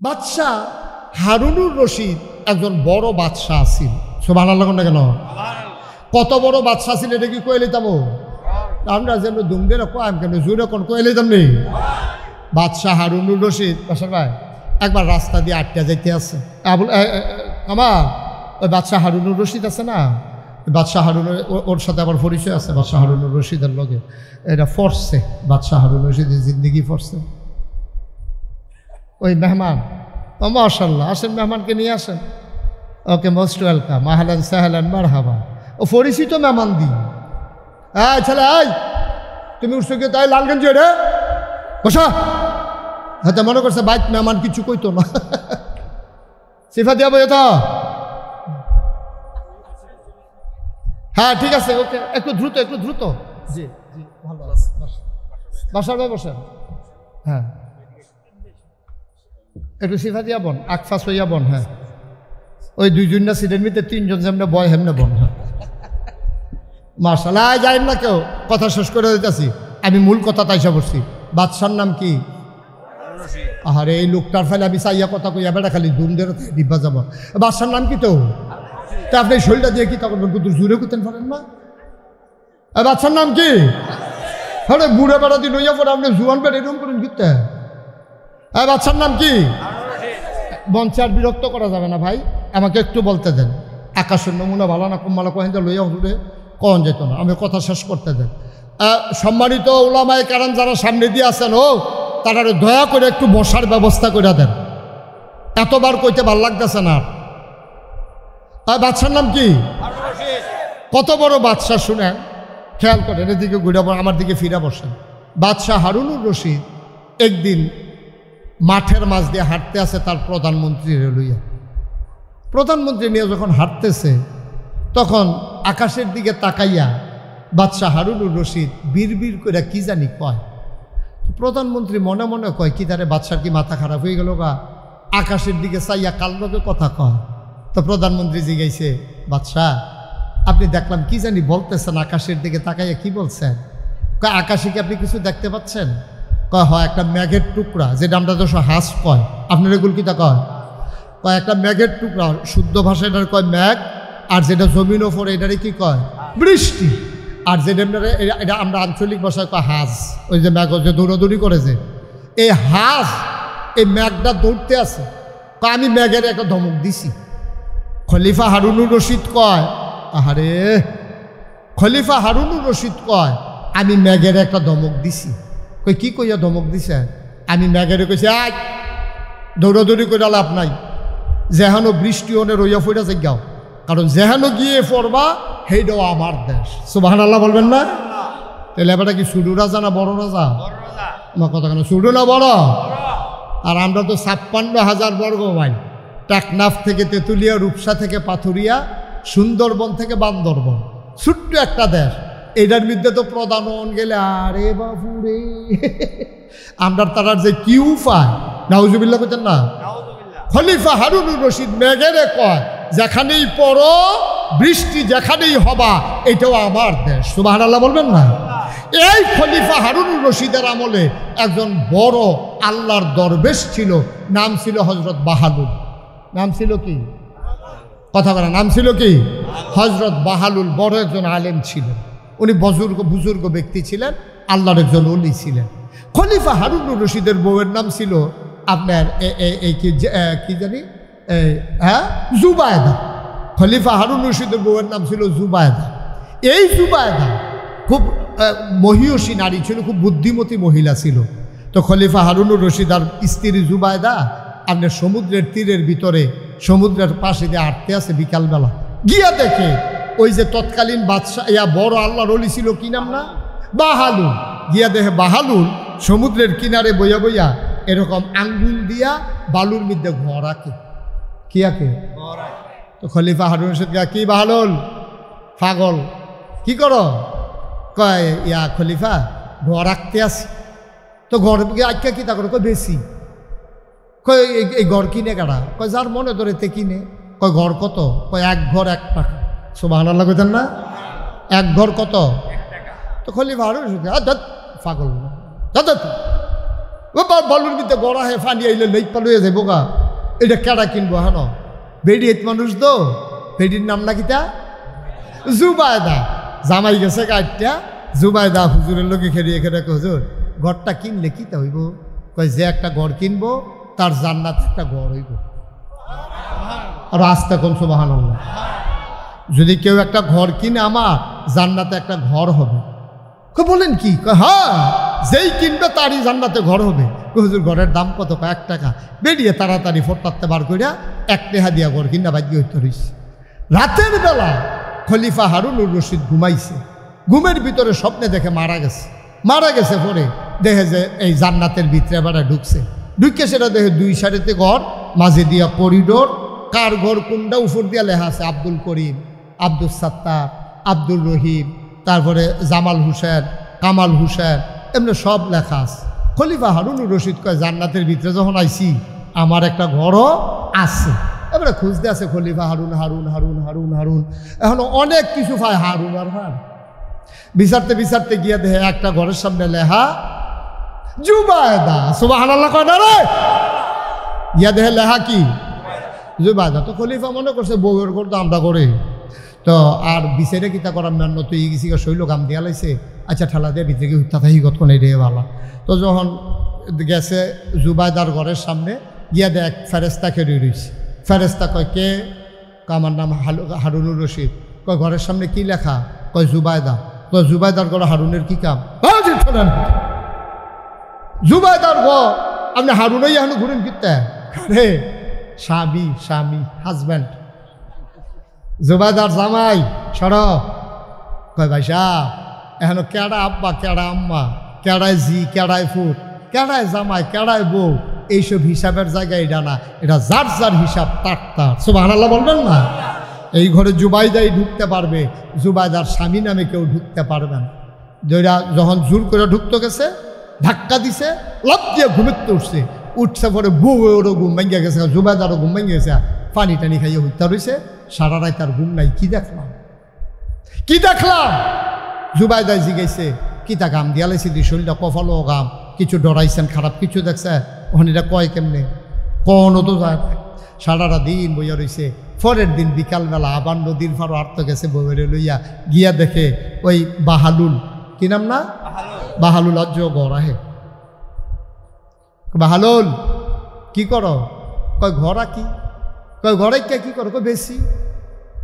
বাদশাহ হারুনুর রশিদ একজন বড় বাদশাহ ছিল। সুবহানাল্লাহ না কেন? কত বড় বাদশাহ ছিল এটা কি কয়ে লিতাম? আমরা যেন দুমদের কয়াম কেন জোরে কোন কয়ে লিতাম নেই। বাদশাহ হারুনুর রশিদ বাসার ভাই একবার রাস্তা দিয়ে আটটা যাইতে আছে। আমার ওই বাদশাহ হারুনুর রশিদ আছে না, বাদশাহ হারুনুর ওর সাথে আবার পরিচয় আছে। বাদশাহ হারুনুর রশিদের লগে এটা ফরছে, বাদশাহ হারুনুর রশিদের জিন্দগি ফরছে। ওই মেহমান ও মাশাআল্লাহ আসেন, মেহমানকে নিয়ে আসেন। ওকে মোস্ট ওয়েলকাম, আহলান সাহলান মারহাবা। ও পরিচিত মেহমান দি। এই ছেলে এই তুমি উঠছো কি তাই লালগঞ্জ রে বসা। হয়তো মনে করছে বাইক মেহমান কিছু কইতো না। সিফা দিয়া বই তো হ্যাঁ ঠিক আছে ওকে, একটু দ্রুত একটু দ্রুত। জি জি ভালো আছে বাসার ভাই বসেন। হ্যাঁ একটু সিফা দিয়া বন, আকফাস হইয়া বন। হ্যাঁ ওই দুইজন না সিটের মধ্যে তিনজন যেমন বয় হেমনে বন। হ্যাঁ মাশাআল্লাহ যাইম না কেউ, কথা শেষ করে দিতেছি। আমি মূল কথা তাইসা বসছি। বাদশার নাম কি? আরে এই লোকটার ফেলে আমি চাইয়া কথা কইয়া বেড়া খালি দুম দিয়ে ডিব্বা যাব। বাদশার নাম কি? তো আপনি শরীরটা দিয়ে কি তখন কিন্তু জুড়ে করতেন পারেন না? বাদশার নাম কি? আরে বুড়ে বেড়া দিন হইয়া পরে আপনি জুয়ান বেড়া এরকম করেন কিতে। বাদশার নাম কি? মঞ্চে আর বিরক্ত করা যাবে না ভাই, আমাকে একটু বলতে দেন। আকাশের নমুনা ভালো না কম্মালা কহেন লইয়া হুড়ে কন যেত না, আমি কথা শেষ করতে দেন। সম্মানিত উলামায়ে কেরাম যারা সামনে দিয়ে আছেন ও তারা দয়া করে একটু বসার ব্যবস্থা করে দেন, এতবার কইতে ভাল লাগতেছে না। বাদশার নাম কি? কত বড় বাদশাহ শুনেন, খেয়াল করেন, এদিকে ঘুরে আমার দিকে ফিরে বসেন। বাদশাহ হারুনুর রশিদ একদিন মাঠের মাঝ দিয়ে হাঁটতে আছে তার প্রধানমন্ত্রী লইয়া। প্রধানমন্ত্রী নিয়ে যখন হাঁটতেছে তখন আকাশের দিকে তাকাইয়া বাদশাহ হারুনুর রশিদ বিড়বিড় করে কি জানি কয়। প্রধানমন্ত্রী মনে মনে কয় কি তারে বাদশার কি মাথা খারাপ হয়ে গেল গা, আকাশের দিকে চাইয়া কাল লোকে কথা কয়। তো প্রধানমন্ত্রী জিজ্ঞাসে, বাদশাহ আপনি দেখলাম কি জানি বলতেছেন, আকাশের দিকে তাকাইয়া কি বলছেন? কয় আকাশে কি আপনি কিছু দেখতে পাচ্ছেন? কয় হয় একটা মেঘের টুকরা, যেটা আমরা তো হাঁস কয়, আপনার এগুলো কিতা কয়? কয় একটা মেঘের টুকরা, শুদ্ধ ভাষা এটার কয় মেঘ, আর যেটা জমিন ওপরে এটারে কি কয়? বৃষ্টি। আর যেটা এটা আমরা আঞ্চলিক ভাষায় কয় হাঁস। ওই যে মেঘ যে দৌড়াদৌড়ি করেছে, এই হাঁস এই মেঘটা দৌড়তে আছে। কয় আমি মেঘের একটা ধমক দিছি। খলিফা হারুনুর রশিদ কয়, আহারে খলিফা হারুনুর রশিদ কয় আমি মেঘের একটা ধমক দিছি। কই কি কইয়া ধমক দিছে? আমি মেঘের কইছি আজ দৌড়াদৌড়ি করে লাভ নাই, যেহানো বৃষ্টি হনে রইয়া ফইরা যাও, কারণ যেহানো গিয়ে পড়বা সেইটাও আমার দেশ। সুবহানাল্লাহ বলবেন না? তাহলে এবারটা কি ছোট রাজা না বড় রাজা? আমার কথা কেন, ছোট না বড়? আর আমরা তো 56,000 বর্গ মাইল, টেকনাফ থেকে তেঁতুলিয়া, রূপসা থেকে পাথুরিয়া, সুন্দরবন থেকে বান্দরবন, ছোট্ট একটা দেশ। এটার মধ্যে তো প্রধান গেলে আরে বাবুরে আমরা তারার যে কিউ পায়, নাউজুবিল্লাহ বলতেন না? খলিফা হারুনুর রশিদ মেঘেরে কয় যেখানেই পড়ো বৃষ্টি যেখানেই হবা এটাও আমার দেশ। সুবহানাল্লাহ বলবেন না? এই খলিফা হারুনুর রশিদের আমলে একজন বড় আল্লাহর দরবেশ ছিল, নাম ছিল হযরত বাহালুল। নাম ছিল কি? কথা বলা, নাম ছিল কি? হযরত বাহালুল। বড় একজন আলেম ছিলেন উনি, বুজুর্গ ব্যক্তি ছিলেন, আল্লাহর একজন ওলি ছিলেন। খলিফা হারুনুর রশিদের বউয়ের নাম ছিল আপনার কি জানি জুবায়দা। খলিফা হারুনুর রশিদের বউয়ের নাম ছিল জুবায়দা। এই জুবায়দা খুব মহিয়সী নারী ছিল, খুব বুদ্ধিমতী মহিলা ছিল। তো খলিফা হারুনুর রশিদ আর স্ত্রী জুবায়দা আপনার সমুদ্রের তীরের ভিতরে সমুদ্রের পাশে দিয়ে হাঁটতে আছে বিকালবেলা, গিয়া দেখে ওই যে তৎকালীন বাদশাহ বড় আল্লাহর ওলি ছিল, কি নাম না? বাহালুল। গিয়া দেখে বাহালুল সমুদ্রের কিনারে বইয়া বইয়া এরকম আঙ্গুল দিয়া বালুর মধ্যে ঘর আঁকে। কি আঁকে? তো খলিফা হারুনুর রশিদ কি বাহালুল পাগল কি করো? কয় ইয়া খলিফা ঘর আঁকতে আসি। তো ঘর আঁকা কি তা করো? কয় বেশি। কয় এই ঘর কিনে কারা? কয় যার মনে ধরে তে কিনে। কয় ঘর কত? কয় এক ঘর 1 টাকা। সুবহানাল্লাহ কইতেন না? এক ঘর কত? তো খলিফা হারুনুর রশিদ পাগল ও বালুর ভিতরে গড়া হে ফানি আইলে লেপা লইয়া যাবো গা, এটা কেডা কিনবো হানো? বেডি এত মানুষ তো, বেডির নাম না কিতা? জুবায়দা। জামাই গেছে কাটটা, জুবায়দা হুজুরের লোকে খেলিয়ে খেলে হুজুর ঘরটা কিনলে কিতা হইব? কয় যে একটা ঘর কিনবো তার জান্নাত একটা ঘর হইব। আর আস্তে কোন সুবহানাল্লাহ। যদি কেউ একটা ঘর কিনে আমার জান্নাতে একটা ঘর হবে। বলেন কি? হ্যাঁ, যেই কিনবে তারই জান্নাতে ঘর হবে। হুজুর ঘরের দাম কত? 1 টাকা। বেরিয়ে তাড়াতাড়ি ফোরটাতে বার করিয়া 1 টাকা দিয়া ঘর কিনা বাদ হইতে রইছে। রাতের বেলা খলিফা হারুনুর রশিদ ঘুমাইছে, ঘুমের ভিতরে স্বপ্নে দেখে মারা গেছে। মারা গেছে পরে দেখে যে এই জান্নাতের ভিতরে বেড়া ঢুকছে, ঢুকে সেটা দেখে 2 সারিতে ঘর, মাঝে দিয়া করিডোর। কার ঘর কোনটা? উপর দিয়া লেখা আছে আব্দুল করিম, আব্দুল সাত্তার, আব্দুল রহিম, তারপরে জামাল হুসেন, কামাল হুসেন, এমনি সব লেখা আছে। খলিফা হারুনুর রশিদ কয় জান্নাতের ভিতরে যখন আইছি আমার একটা ঘরও আছে। এবারে খুঁজতে আছে খলিফা হারুন হারুন হারুন হারুন হারুন, এখন অনেক কিছু পায় হারুন আর হার। বিচারতে বিচারতে গিয়ে দেখে একটা ঘরের সামনে লেখা জুবায়দা। সুবহানাল্লাহ কয় না রে? গিয়া দেখে লেখা কি? জুবায়দা। তো খলিফা মনে করছে বউয়ের ঘর তো আমরা করে, তো আর বিচারে কিতা করার মেন তো ই গেছি শৈল গাম দিয়া লাইছে। আচ্ছা ঠেলা দিয়ে ভিতরে গিয়ে হত্যা থাকি কতক্ষণ এই রে ভালো। তো যখন গেছে জুবায়দার ঘরের সামনে গিয়া দেখ ফেরেস্তা খেয়ে রয়েছে। ফেরেস্তা কয় কে? আমার নাম হারুনুর রশিদ। কয় ঘরের সামনে কি লেখা? কয় জুবায়দা। কয় জুবায়দার ঘরে হারুনের কি কাম? জুবায়দার ঘর আপনি হারুনই এখন ঘুরেন কিতে? আরে স্বামী, স্বামী, হাজব্যান্ড, জুবায়দার জামাই সর। কয় ভাই সাহ এখন কেডা আব্বা, কেডা আম্মা, কেডায় জি, কেডায় ফুট, কেডায় জামাই, কেডায় বউ, এইসব হিসাবের জায়গায় এটা না, এটা যার যার হিসাব তার তার। সুবহানাল্লাহ বলবেন না? এই ঘরে জুবাইদাই ঢুকতে পারবে, জুবাইদার স্বামী নামে কেউ ঢুকতে পারবে না। যেটা যখন জোর করে ঢুকতে গেছে, ধাক্কা দিছে, লাফ দিয়ে ঘুমেতে উঠছে, উঠছে পরে বউরও ঘুম ভেঙে গেছে, জুবাইদারও ঘুম ভেঙে গেছে, পানি টানি খাইয়ে হত্যা রয়েছে। সারা রায় তার ঘুম নাই। কি দেখলাম? কি দেখলাম? জুবাইদায় জিগাইছে কিতা গাম দিয়া লাইছি দি শরীরটা কফালো গাম, কিছু ডরাইছেন, খারাপ কিছু দেখছে? ওখানে এটা কয় কেমনে? কোনো তো যায় না। সারাটা দিন বইয়া রয়েছে। পরের দিন বিকালবেলা আবার নদীর ফারো আর্ত গেছে বউরে লইয়া, গিয়া দেখে ওই বাহালুল, কি নাম না? বাহালুল অজ্জ ঘর আহে। বাহালুল কি করো? কয় ঘরা কি? কয় ঘরে কে কি করো? কয় বেশি।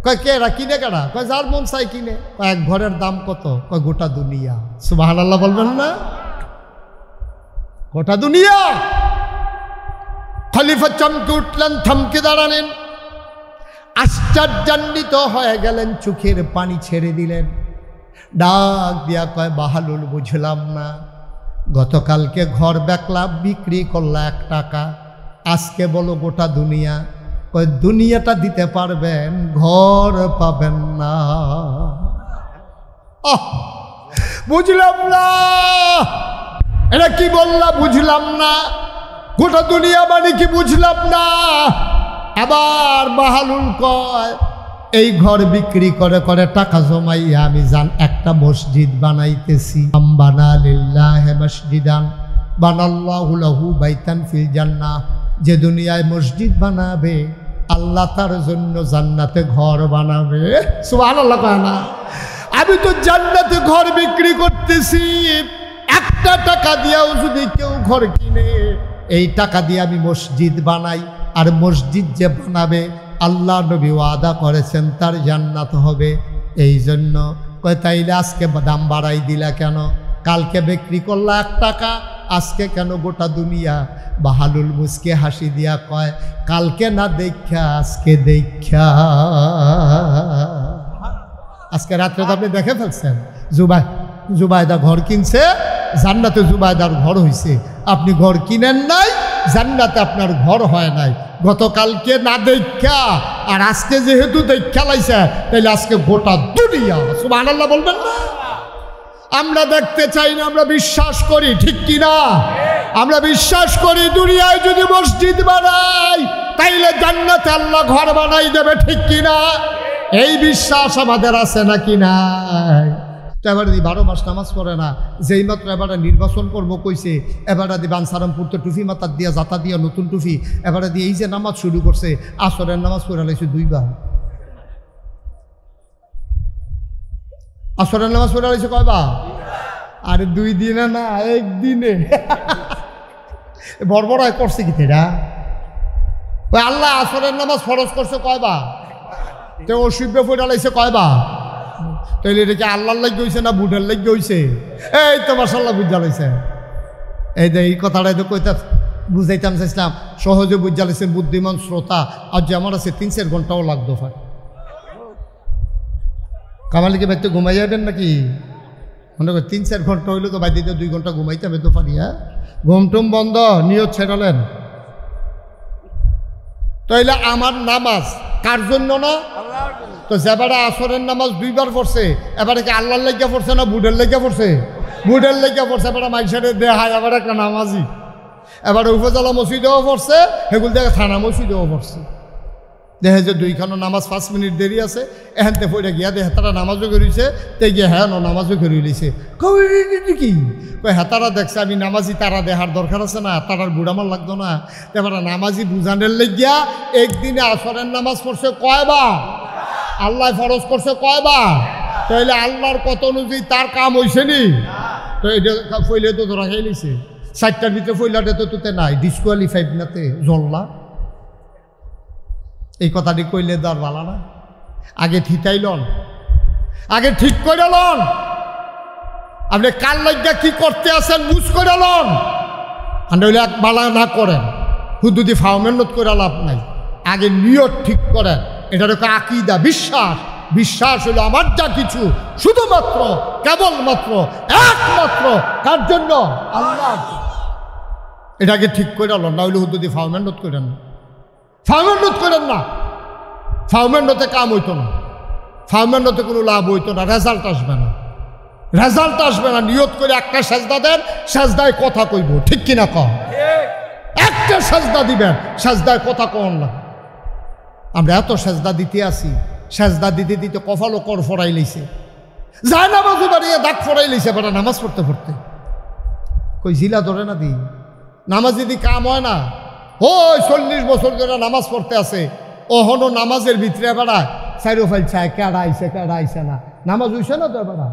কয় কেরা কিনে কেডা? কয় যার মন চাই কিনে। কয় এক ঘরের দাম কত? কয় গোটা দুনিয়া। সুবহানাল্লাহ বলবেন না? গোটা দুনিয়া। খলিফা চমকে উঠলেন, থমকে দাঁড়ালেন, আশ্চর্যান্বিত হয়ে গেলেন, চোখের পানি ছেড়ে দিলেন। ডাক দিয়া কয় বাহালুল বুঝলাম না, গতকালকে ঘর বেচলাম, বিক্রি করলা 1 টাকা, আজকে বলো গোটা দুনিয়া। কয় দুনিয়াটা দিতে পারবেন, ঘর পাবেন না। বুঝলাম না, এটা কি বললা? বুঝলাম না। গোটা দুনিয়া মানে কি? বুঝলাম না। আবার বাহালুল কয় এই ঘর বিক্রি করে করে টাকা জমাইয়া আমি জান একটা মসজিদ বানাইতেছি। বানা লিল্লাহি মসজিদান বানাল্লাহু লাহু বাইতান ফিল জান্নাহ। যে দুনিয়ায় মসজিদ বানাবে আল্লাহ তার জন্য জান্নাতে ঘর বানাবে। সুবহানাল্লাহ কয় না? আমি তো জান্নাতে ঘর বিক্রি করতেছি, 1 টাকা দিয়াও যদি কেউ ঘর কিনে, এই টাকা দিয়ে আমি মসজিদ বানাই, আর মসজিদ যে বানাবে আল্লাহ নবী ওয়াদা করেছেন তার জান্নাত হবে। এই জন্য কয় তাইলে আজকে দাম বাড়াই দিলা কেন? কালকে বিক্রি করলা 1 টাকা, আজকে কেন গোটা দুনিয়া? বাহালুল মুসকে হাসি দিয়া কয় কালকে না দেখা আজকে দেখা। আজকে রাত্রে তো আপনি দেখে ফেলছেন জুবাইদা ঘর কিনছে, জান্নাতে জুবাইদার ঘর হইছে। আপনি ঘর কিনেন নাই, জান্নাতে আপনার ঘর হয় নাই। গতকালকে না দেখা আর আজকে যেহেতু দেখা লাইছে, তাইলে আজকে গোটা দুনিয়া। সুবহানাল্লাহ বলবেন না? আমরা দেখতে চাই না, আমরা বিশ্বাস করি, ঠিক কিনা? আমরা বিশ্বাস করি দুনিয়ায় যদি মসজিদ বানাই তাইলে জান্নাতে আল্লাহ ঘর বানাই দেবে, ঠিক কিনা? এই বিশ্বাস আমাদের আছে নাকি নাই? তো এবারে দি 12 মাস নামাজ পড়ে না, যেই মাত্র এবারে নির্বাচন করবো কইছে, এবারে দি বানসারামপুর তো টুফি মাথার দিয়া জাতা দিয়া নতুন টুফি, এবারে দিয়ে এই যে নামাজ শুরু করছে, আসরের নামাজ পড়ে লাইছে 2 বার। আসরের নামাজ পড়ে লাইছে কয়বার? আরে 2 দিনে না, 1 দিনে। বড়বড়ায় করছে কি তেরা? ওই আল্লাহ আসরের নামাজ ফরজ করছে কয়বার? তো অসুবিধে পড়ে লাইছে কয়বার? তাইলে এটা কি আল্লাহর লাগি হয়েছে না বুঢের লাগি হয়েছে? এই তো মাশাআল্লাহ বুঝা লাইছে। এই যে এই কথাটাই তো কইতা বুঝাইতাম চাইছিলাম, সহজে বুঝা লাইছেন বুদ্ধিমান শ্রোতা। আর যে আমার আছে 3-4 ঘন্টাও লাগতো ভাই। কামালিকে বাইতে ঘুমাই যাবেন নাকি? মনে করি 3-4 ঘন্টা হইলে তো বাইতে 2 ঘন্টা ঘুমাইতে হবে তো পারি। হ্যাঁ, ঘুমটুম বন্ধ, নিয়ত ছেড়ালেন। তাইলে আমার নামাজ কার জন্য না? তো যেবারে আসরের নামাজ 2 বার পড়ছে, এবারে কি আল্লাহর লাগিয়া পড়ছে না বুঢের লাগিয়া পড়ছে? বুঢের লাগিয়া পড়ছে। এবারে মাইসারে দেহায় এবার একটা নামাজি, এবারে উপজেলা মসজিদেও পড়ছে, সেগুলো দেখে থানা মসজিদেও পড়ছে। দেখে যে 2খানো নামাজ 5 মিনিট দেরি আছে, এখানতে পড়ে গিয়া দেখে তারা নামাজও করিছে, তে গিয়ে হ্যাঁ নামাজও করি লইছে। কি হেতারা দেখছে আমি নামাজি, তারা দেখার দরকার আছে না? তারার বুড়ামার লাগতো না? এবারে নামাজি বুঝানের লেগিয়া একদিনে আসরের নামাজ পড়ছে কয়বার? আল্লাহ ফরজ করছে কয়বার? তাইলে আল্লাহর কত অনুযায়ী তার কাম হয়েছে নি? তো এটা ফইলে তো ধরা খেয়ে নিছে। 4টার ভিতরে ফইলাটা তো তোতে নাই, ডিসকোয়ালিফাইড নাতে জল্লা। এই কথাটি কইলে তো আর ভালো না। আগে ঠিকাই লন, আগে ঠিক করে লন। আপনি কার লাগিয়া কি করতে আছেন বুঝ করে লন। হইলে এক বালা না করেন, হুদুদি ফাউমেন্নত করে লাভ নাই। আগে নিয়ত ঠিক করেন। এটা হলো আকীদা, বিশ্বাস। বিশ্বাস হলো আমার যা কিছু শুধুমাত্র কেবলমাত্র একমাত্র কার জন্য? আল্লাহ। এটাকে ঠিক করে লন, না হইলে হুদুদি ফাউমেন্নত করেন না। ফাউমেন্নত করেন না, ফাউমেন্টতে কাম হইতো না, ফাউমেন্টতে কোনো লাভ হইতো না, রেজাল্ট আসবে না, রেজাল্ট আসবে না। নিয়ত করে একটা সেজদা দেন, সেজদায় কথা কইব, ঠিক কিনা কম? একটা সেজদা দিবেন, সেজদায় কথা কন না। আমরা এত সেজদা দিতে আসি, সেজদা দিতে দিতে কপালও কর ফরাই লইছে, যায় নামাজও বাড়িয়ে দাগ ফরাই লইছে। বেটা নামাজ পড়তে পড়তে কই জিলা ধরে না দি, নামাজ যদি কাম হয় না। ওই 40 বছর ধরে নামাজ পড়তে আছে, ওহনো নামাজের ভিতরে বেড়ায় চাইরো ফাইলছে, কেডা আইছে না, নামাজ হইছে না তো বেড়া।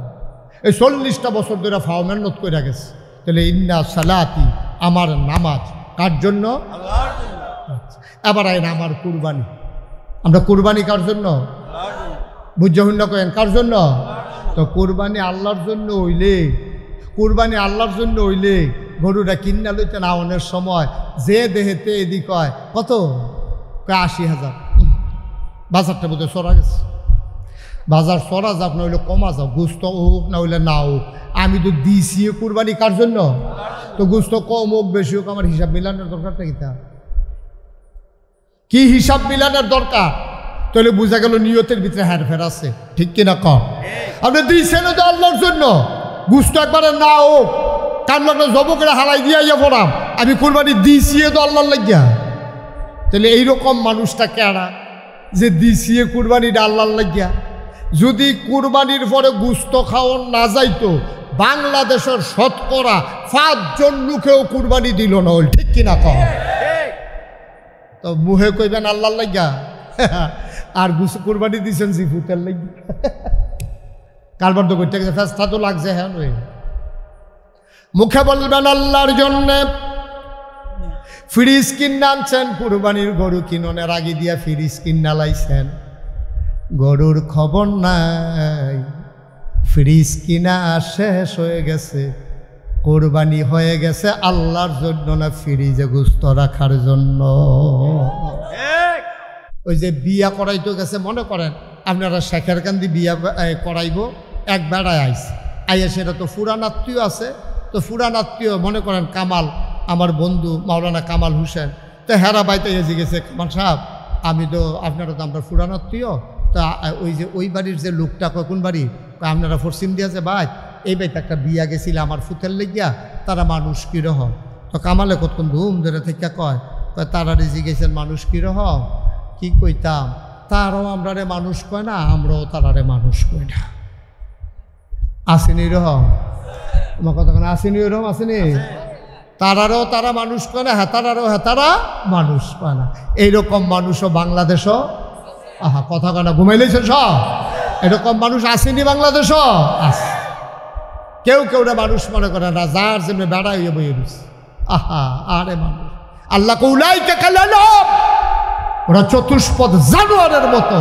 এই 40টা বছর ধরে ফাওমেন্নত করে গেছে। তাহলে ইন্না সালাতি, আমার নামাজ কার জন্য? এবার আইন আমার কুরবানি। আমরা কুরবানি কার জন্য? বুঝতে হইন না কেন কার জন্য? তো কুরবানি আল্লাহর জন্য হইলে, কুরবানি আল্লাহর জন্য হইলে গরুটা কিনা লইতে না অনেক সময় যে দেহেতে এদিক হয় কত? 80,000। বাজারটা বোধ হয় সরা গেছে। বাজার সরা যাক, না হইলে কমা যাও, গুস্ত হোক না হইলে না হোক। আমি তো দিছি কুরবানি কার জন্য? তো গুস্ত কম হোক বেশি হোক, আমার হিসাব মিলানোর দরকারটা কি হিসাব মিলানোর দরকার? তাহলে বোঝা গেল নিয়তের ভিতরে হেরফের আছে, ঠিক কিনা কম? আপনি দিয়েছেন তো আল্লাহর জন্য, গুস্ত একবারে না হোক, কার লাগলো জবকেরা হালাই দিয়া পড়াম, আমি কুরবানি দিছি তো আল্লাহর লাগিয়া। তাহলে এইরকম মানুষটা কেনা যে দিছি কুরবানিটা আল্লাহর লাগিয়া। যদি কুরবানির পরে গুস্ত খাওয়ান না যাইতো, বাংলাদেশের শতকরা 5 জন লোকেও কুরবানি দিল না, হল, ঠিক কিনা কম? তো মুহে কইবেন আল্লাহর লাগিয়া, আর কুরবানি দিয়েছেন জিফুতের লাগিয়া। কারবার তো করতে গেছে, ফেস্তা তো লাগছে। হ্যাঁ, মুখে বলবেন আল্লাহর জন্যে। ফ্রিজ কিনে আনছেন, কুরবানির গরু কিননের আগে দিয়া ফ্রিজ কিনা লাইছেন, গরুর খবর নাই। ফ্রিজ কিনা শেষ হয়ে গেছে, কোরবানি হয়ে গেছে আল্লাহর জন্য না ফ্রিজে গোস্ত রাখার জন্য। ওই যে বিয়া করাইতে গেছে, মনে করেন আপনারা শেখের কান্দি বিয়া করাইব, এক বেড়ায় আইয়া সেটা তো ফুরান আত্মীয় আছে, তো ফুরান আত্মীয় মনে করেন কামাল, আমার বন্ধু মাওলানা কামাল হোসেন। তো হেরা বাইতে এসে গেছে, কামাল সাহেব আমি তো আপনারা তো আমরা ফুরান আত্মীয়, তা ওই যে ওই বাড়ির যে লোকটা কোন বাড়ি, আপনারা পশ্চিম দিয়েছে ভাই, এই বাড়িতে একটা বিয়া গেছিল আমার ফুতের লেগিয়া, তারা মানুষ কীরকম? তো কামালে কতক্ষণ ধুম ধরে থেকে কয় তারা রেজি গেছেন মানুষ কীরকম? কি কইতাম, তারাও আমরা মানুষ কয় না, আমরাও তারারে মানুষ কই না। আসেনি এরকম, আমার কথা কেন আসেনি এরকম, আসেনি? তারারও তারা মানুষ পায় না, হেতারারও হেতারা মানুষ পায় না। এইরকম মানুষও বাংলাদেশও, আহা কথা কেনা ঘুমাইলেছেন সব, এরকম মানুষ আসেনি বাংলাদেশও আছে। কেউ কেউটা মানুষ মনে করে না, যার জন্য বেড়া হইয়া বইয়ে দিস। আহা আরে মানুষ, আল্লাহ কৌলাইকে কালালো, ওরা চতুষ্পদ জানোয়ারের মতো।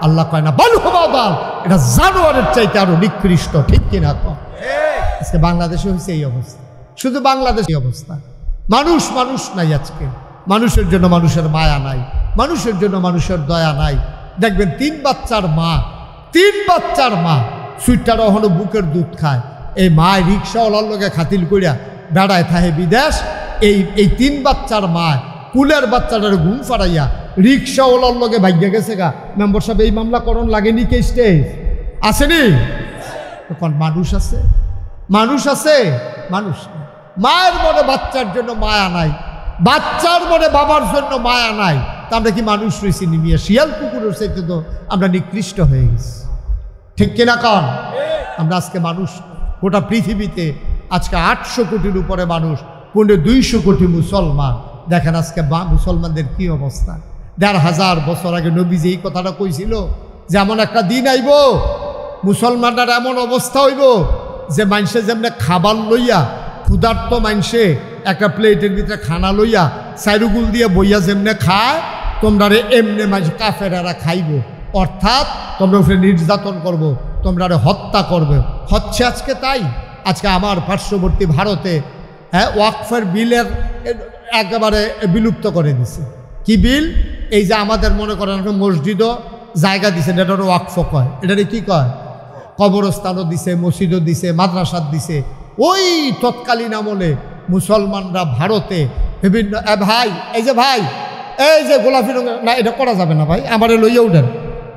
আল্লাহ কয় না বল হবাদাল, এটা জানোয়ারের চাইতে আরো নিকৃষ্ট, ঠিক কিনা? আজকে বাংলাদেশে হয়েছে এই অবস্থা, শুধু বাংলাদেশে অবস্থা। মানুষ মানুষ নাই আজকে, মানুষের জন্য মানুষের মায়া নাই, মানুষের জন্য মানুষের দয়া নাই। দেখবেন 3 বাচ্চার মা, 3 বাচ্চার মা সুইটার ওখানে বুকের দুধ খায়, এই মা রিক্সাওয়ালার লোকে খাতিল করিয়া বেড়ায় থাহে বিদেশ। এই 3 বাচ্চার মা কুলের বাচ্চাটার ঘুম ফাড়াইয়া রিক্সাওয়ালার লোকে ভাগ্যে গেছে গা। মেম্বার সাহেব এই মামলা করণ লাগেনি, কে স্টেজ আসেনি? তখন মানুষ আছে, মানুষ আছে, মানুষ নাই। মায়ের মনে বাচ্চার জন্য মায়া নাই, বাচ্চার মনে বাবার জন্য মায়া নাই। তা আমরা কি মানুষ রয়েছি নিমিয়া? শিয়াল কুকুরের চাইতে তো আমরা নিকৃষ্ট হয়ে গেছি, ঠিক কিনা কন? আমরা আজকে মানুষ, গোটা পৃথিবীতে আজকে 800 কোটির উপরে মানুষ, 200 কোটি মুসলমান। দেখেন আজকে মুসলমানদের কি অবস্থা। 1500 বছর আগে নবীজি এই কথাটা কইছিল যে এমন একটা দিন আইব মুসলমানদের এমন অবস্থা হইব যে মানুষে যেমনি খাবার লইয়া, ক্ষুধার্ত মানুষে একটা প্লেটের ভিতরে খানা লইয়া চাইরুগুল দিয়ে বইয়া যেমনে খায়, তোমরা রে এমনি মানুষ কাফেরারা খাইব। অর্থাৎ তোমরা উপরে নির্যাতন করবো, তোমরা রে হত্যা করবে। হচ্ছে আজকে তাই। আজকে আমার পার্শ্ববর্তী ভারতে ওয়াকফের বিলের একেবারে বিলুপ্ত করে দিছে। কি বিল? এই যে আমাদের মনে করেন মসজিদও জায়গা দিছে, এটা ওয়াকফ কয়। এটারে কি কয়? কবরস্থানও দিছে, মসজিদও দিছে, মাদ্রাসাত দিছে। ওই তৎকালীন আমলে মুসলমানরা ভারতে বিভিন্ন, ভাই এই যে ভাই এই যে গোলাপি রঙের, না এটা করা যাবে না ভাই, আমারে লইয়া উঠেন,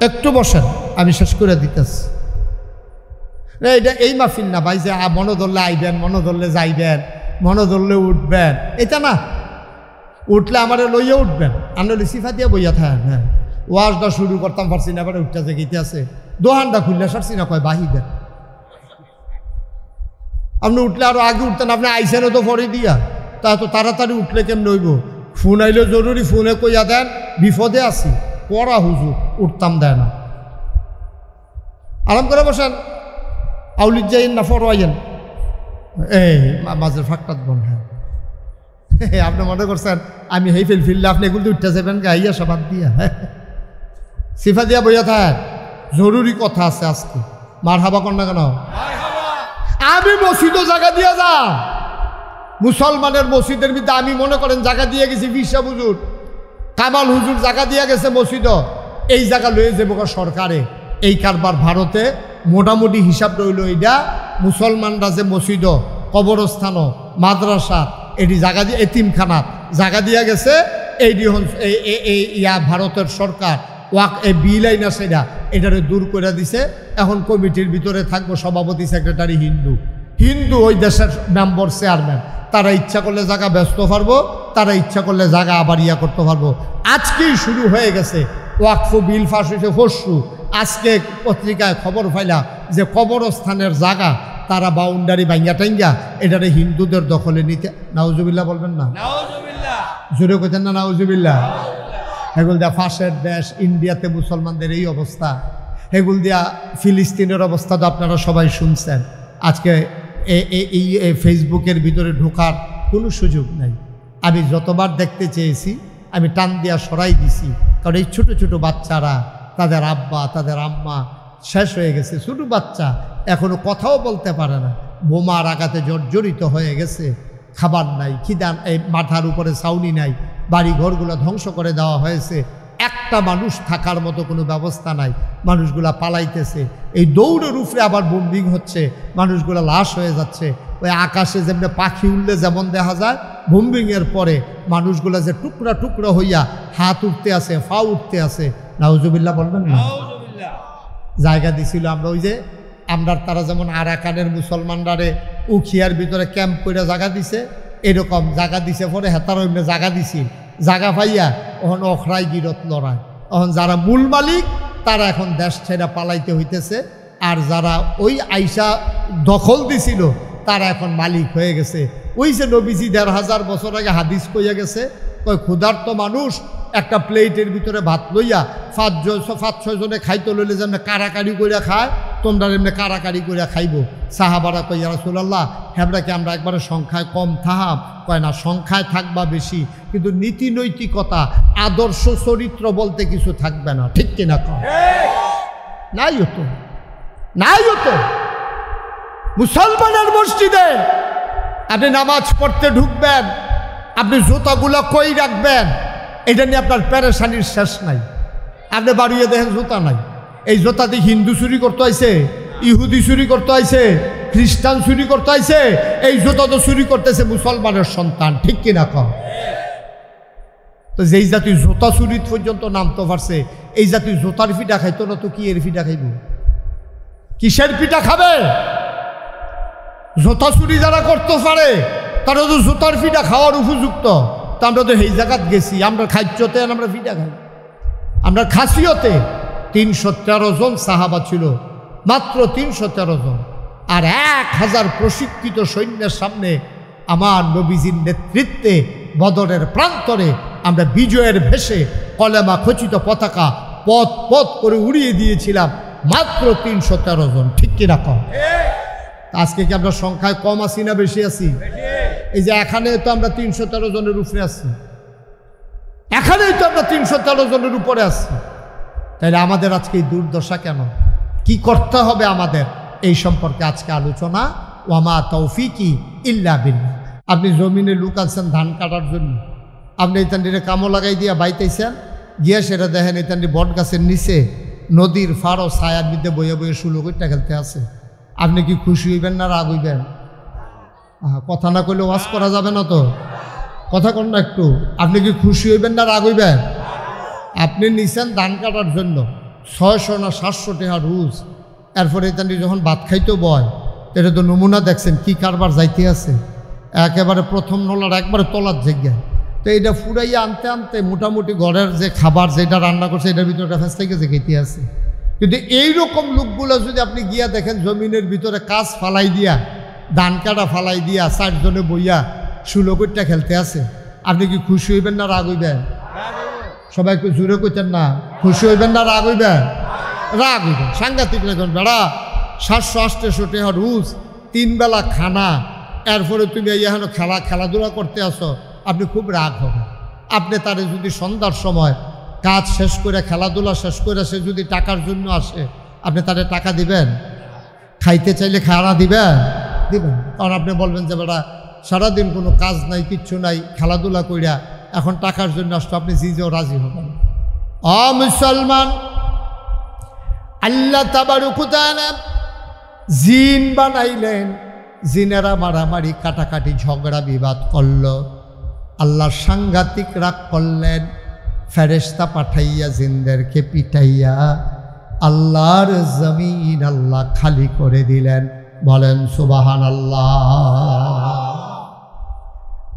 একটু বসেন, আমি শেষ করে দিতেছি। এটা এই মাহফিল না ভাই যে মনে ধরলে আইবেন, মনে ধরলে যাইবেন, মনে ধরলে উঠবেন, এটা না। উঠলে আমারে লইয়া উঠবেন, আনলে সিফা দিয়ে বইয়া থাকেন। হ্যাঁ, ওয়াজটা শুরু করতাম পারছি না, এবারে উঠতে গীতে আছে, দোহানটা খুললে সারছি না, কয় বাহি দেন। আপনি উঠলে আরো আগে উঠতেন, আপনি আইসেনও তো পরে দিয়া, তা এত তাড়াতাড়ি উঠলে কেমন হইব? ফোন আইলে জরুরি, ফোনে কইয়া দেন বিপদে আছি, পড়া হুজুর, উঠতাম দেয় না। আরাম করে বসেন, আউলিদ যাইন না ফরওয়াইন, এই মাঝের ফাঁকটাত বন। হ্যাঁ, আপনি মনে করছেন আমি হেই ফিললে আপনি এগুলো উঠতে যাবেন গাইয়া সবাদ দিয়া? সিফা দিয়া বইয়া থাক, জরুরি কথা আছে আজকে। মার হাবা কর না কেন? আমি মসজিদও জায়গা দিয়া যা, মুসলমানের মসজিদের ভিতরে আমি মনে করেন জায়গা দিয়ে গেছি। বিশা হুজুর, কামাল হুজুর জায়গা দিয়া গেছে মসজিদও, এই জায়গা লয়ে যাবো সরকারে। এই কারবার ভারতে মোটামুটি হিসাব রইল এইটা, মুসলমানরা যে মসজিদও, কবরস্থানও, মাদ্রাসা, এটি জায়গা দিয়ে, এতিমখানাত জায়গা দিয়া গেছে। এই ভারতের সরকার ওয়াক এই বিল আইনা সেটা এটারে দূর করে দিছে। এখন কমিটির ভিতরে থাকবো সভাপতি, সেক্রেটারি হিন্দু, ওই দেশের মেম্বার, চেয়ারম্যান। তারা ইচ্ছা করলে জায়গা ব্যস্ত পারবো, তারা ইচ্ছা করলে জায়গা আবার ইয়া করতে পারবো। আজকেই শুরু হয়ে গেছে ওয়াকফ বিল পাস হয়েছে পরশু। আজকে পত্রিকায় খবর পাইলা যে কবরস্থানের জায়গা তারা বাউন্ডারি ভাঙ্গা টাঙ্গা এটারে হিন্দুদের দখলে নিতে। নাউজুবিল্লাহ বলবেন না? জোরে কইতেন না নাউজুবিল্লাহ? এগুলো দিয়া ফাঁসের দেশ ইন্ডিয়াতে মুসলমানদের এই অবস্থা, এগুলো দিয়া ফিলিস্তিনের অবস্থা তো আপনারা সবাই শুনছেন। আজকে এই ফেসবুকের ভিতরে ঢোকার কোনো সুযোগ নাই। আমি যতবার দেখতে চেয়েছি আমি টান দিয়া সরাই দিছি, কারণ এই ছোটো ছোটো বাচ্চারা, তাদের আব্বা তাদের আম্মা শেষ হয়ে গেছে। ছোটো বাচ্চা এখনও কথাও বলতে পারে না, বোমার আঘাতে জর্জরিত হয়ে গেছে। খাবার নাই, খিদান, এই মাথার উপরে ছাউনি নাই, বাড়ি ঘরগুলো ধ্বংস করে দেওয়া হয়েছে। একটা মানুষ থাকার মতো কোনো ব্যবস্থা নাই, মানুষগুলা পালাইতেছে। এই দৌড়ের উপরে আবার বোম্বিং হচ্ছে, মানুষগুলা লাশ হয়ে যাচ্ছে। ওই আকাশে যেমন পাখি উঠলে যেমন দেখা যায়, বোম্বিংয়ের পরে মানুষগুলা যে টুকরা টুকরা হইয়া হাত উঠতে আছে, পা উঠতে আছে। নাউজুবিল্লাহ বলবেন না? জায়গা দিছিল আমরা, ওই যে আমরা তারা যেমন আরাকানের মুসলমানরারে উখিয়ার ভিতরে ক্যাম্প করে জায়গা দিছে, এরকম জায়গা দিছে। পরে হেতার এমনি জায়গা দিছি, জায়গা পাইয়া এখন অখরাই গিরত লড়ায়। এখন যারা মূল মালিক তারা এখন দেশ ছেড়ে পালাইতে হইতেছে, আর যারা ওই আইসা দখল দিছিল তারা এখন মালিক হয়ে গেছে। ওই যে নবীজি ১৫০০ বছর আগে হাদিস কইয়া গেছে, ওই ক্ষুধার্ত মানুষ একটা প্লেটের ভিতরে ভাত লইয়া ৫-৬ জনে খাইতে লইলে যেমন কারাকারি করিয়া খায়, তোমরা এমনি কারাকারি করিয়া খাইব। সাহাবারা কই ইয়া রাসূলুল্লাহ, হেবরাকে আমরা একবারে সংখ্যায় কম থাহাম? কয় না, সংখ্যায় থাকবা বেশি, কিন্তু নীতি নৈতিকতা আদর্শ চরিত্র বলতে কিছু থাকবে না। ঠিক কিনা কম? নাই হতো, নাই হতো। মুসলমানের মসজিদে আপনি নামাজ পড়তে ঢুকবেন, আপনি জুতাগুলো কই রাখবেন, এটা নিয়ে আপনার পেরেশানির শেষ নাই। আপনি বাড়িয়ে দেখেন জুতা নাই, এই জুতা দিয়ে হিন্দু চুরি করতে আইছে, ইহুদি চুরি করতে আইছে, খ্রিস্টান চুরি করতে আইছে, এই জুতা তো চুরি করতেছে মুসলমানের সন্তান। ঠিক কিনা কম? তো যেই জাতি জুতা চুরি পর্যন্ত নামতে পারছে, এই জাতি জুতার পিঠা খাইতো না তো কি এর পিঠা খাইব? কিসের পিঠা খাবে? জুতা চুরি যারা করতে পারে তারা তো জুতার পিঠা খাওয়ার উপযুক্ত। তা আমরা তো এই জায়গাত গেছি, আমরা খাদ্যতে আমরা পিঠা খাই, আমরা খাসিয়তে। ৩১৩ জন সাহাবা ছিল, মাত্র ৩১৩ জন। আর ১,০০০ প্রশিক্ষিত সৈন্যের সামনে আমার নবীজির নেতৃত্বে বদরের প্রান্তরে আমরা বিজয়ের ভেসে কলেমা খচিত পতাকা পথ পথ করে উড়িয়ে দিয়েছিলাম, মাত্র ৩১৩ জন। ঠিক কিনা কম? আজকে কি আমরা সংখ্যায় কম আছি না বেশি আছি? এই যে এখানে তো আমরা ৩১৩ জনের উপরে আছি, এখানেই তো আমরা ৩১৩ জনের উপরে আছি। তাহলে আমাদের আজকে এই দুর্দশা কেন? কি করতে হবে আমাদের? এই সম্পর্কে আজকে আলোচনা। ওয়ামা তৌফিকি ইল্লা বিল্লাহ। আপনি জমিনে লুক আনছেন ধান কাটার জন্য, আপনি এই তান্ডিরে কামো লাগাই দিয়া বাইতেছেন, গিয়ে সেটা দেখেন এই তান্ডি বট গাছের নিচে নদীর ফাড়ো ছায়ার মধ্যে বইয়ে বইয়ে শুলো কইটা খেলতে আছে। আপনি কি খুশি হইবেন না রাগ হইবেন? কথা না কইলে ওয়াজ করা যাবে না তো, কথা কন না একটু। আপনি কি খুশি হইবেন না রাগ হইবেন? আপনি নিছেন ধান কাটার জন্য ৬০০ না ৭০০ টাকা রুজ। এরপরে তান্ডি যখন ভাত খাইতেও বয়, এটা তো নমুনা দেখছেন কি কারবার যাইতে আছে। একেবারে প্রথম নলার একবারে তলার জায়গায়। তো এটা ফুরাইয়া আনতে আনতে মোটামুটি ঘরের যে খাবার যেটা রান্না করছে এটার ভিতরে একটা ফেস থেকে যে খেতে আছে। কিন্তু এইরকম লোকগুলো যদি আপনি গিয়া দেখেন জমিনের ভিতরে কাজ ফালাই দিয়া, ধান কাটা ফালাই দিয়া ৪ জনে বইয়া সুলকইটা খেলতে আছে, আপনি কি খুশি হইবেন না রাগ হইবেন? সবাই একটু জোরে কইতেন না, খুশি হইবেন না রাগ হইবেন? রাগ হইবেন। সাংঘাতিক লাগবেন। বেড়া ৭০০-৮০০ টাকা রুজ, ৩ বেলা খানা, এরপরে তুমি এখানে খেলাধুলা করতে আসো, আপনি খুব রাগ হবেন। আপনি তারে যদি সন্ধ্যার সময় কাজ শেষ করে খেলাধুলা শেষ করে সে যদি টাকার জন্য আসে, আপনি তারে টাকা দিবেন? খাইতে চাইলে খানা দিবেন? দিবেন। কারণ আপনি বলবেন যে বেটা সারাদিন কোনো কাজ নাই, কিচ্ছু নাই, খেলাধুলা কইরা এখন টাকার জন্য আসতো, আপনি জিজেও রাজি হবেন। মুসলমান, আল্লাহ তাবারক ওয়া তাআলা জিন বানাইলেন, জিনেরা মারামারি কাটাকাটি ঝগড়া বিবাদ করল। আল্লাহ সাংঘাতিক রাগ করলেন, ফেরেশতা পাঠাইয়া জিনদেরকে পিটাইয়া আল্লাহর জমিন আল্লাহ খালি করে দিলেন। বলেন সুবহানাল্লাহ।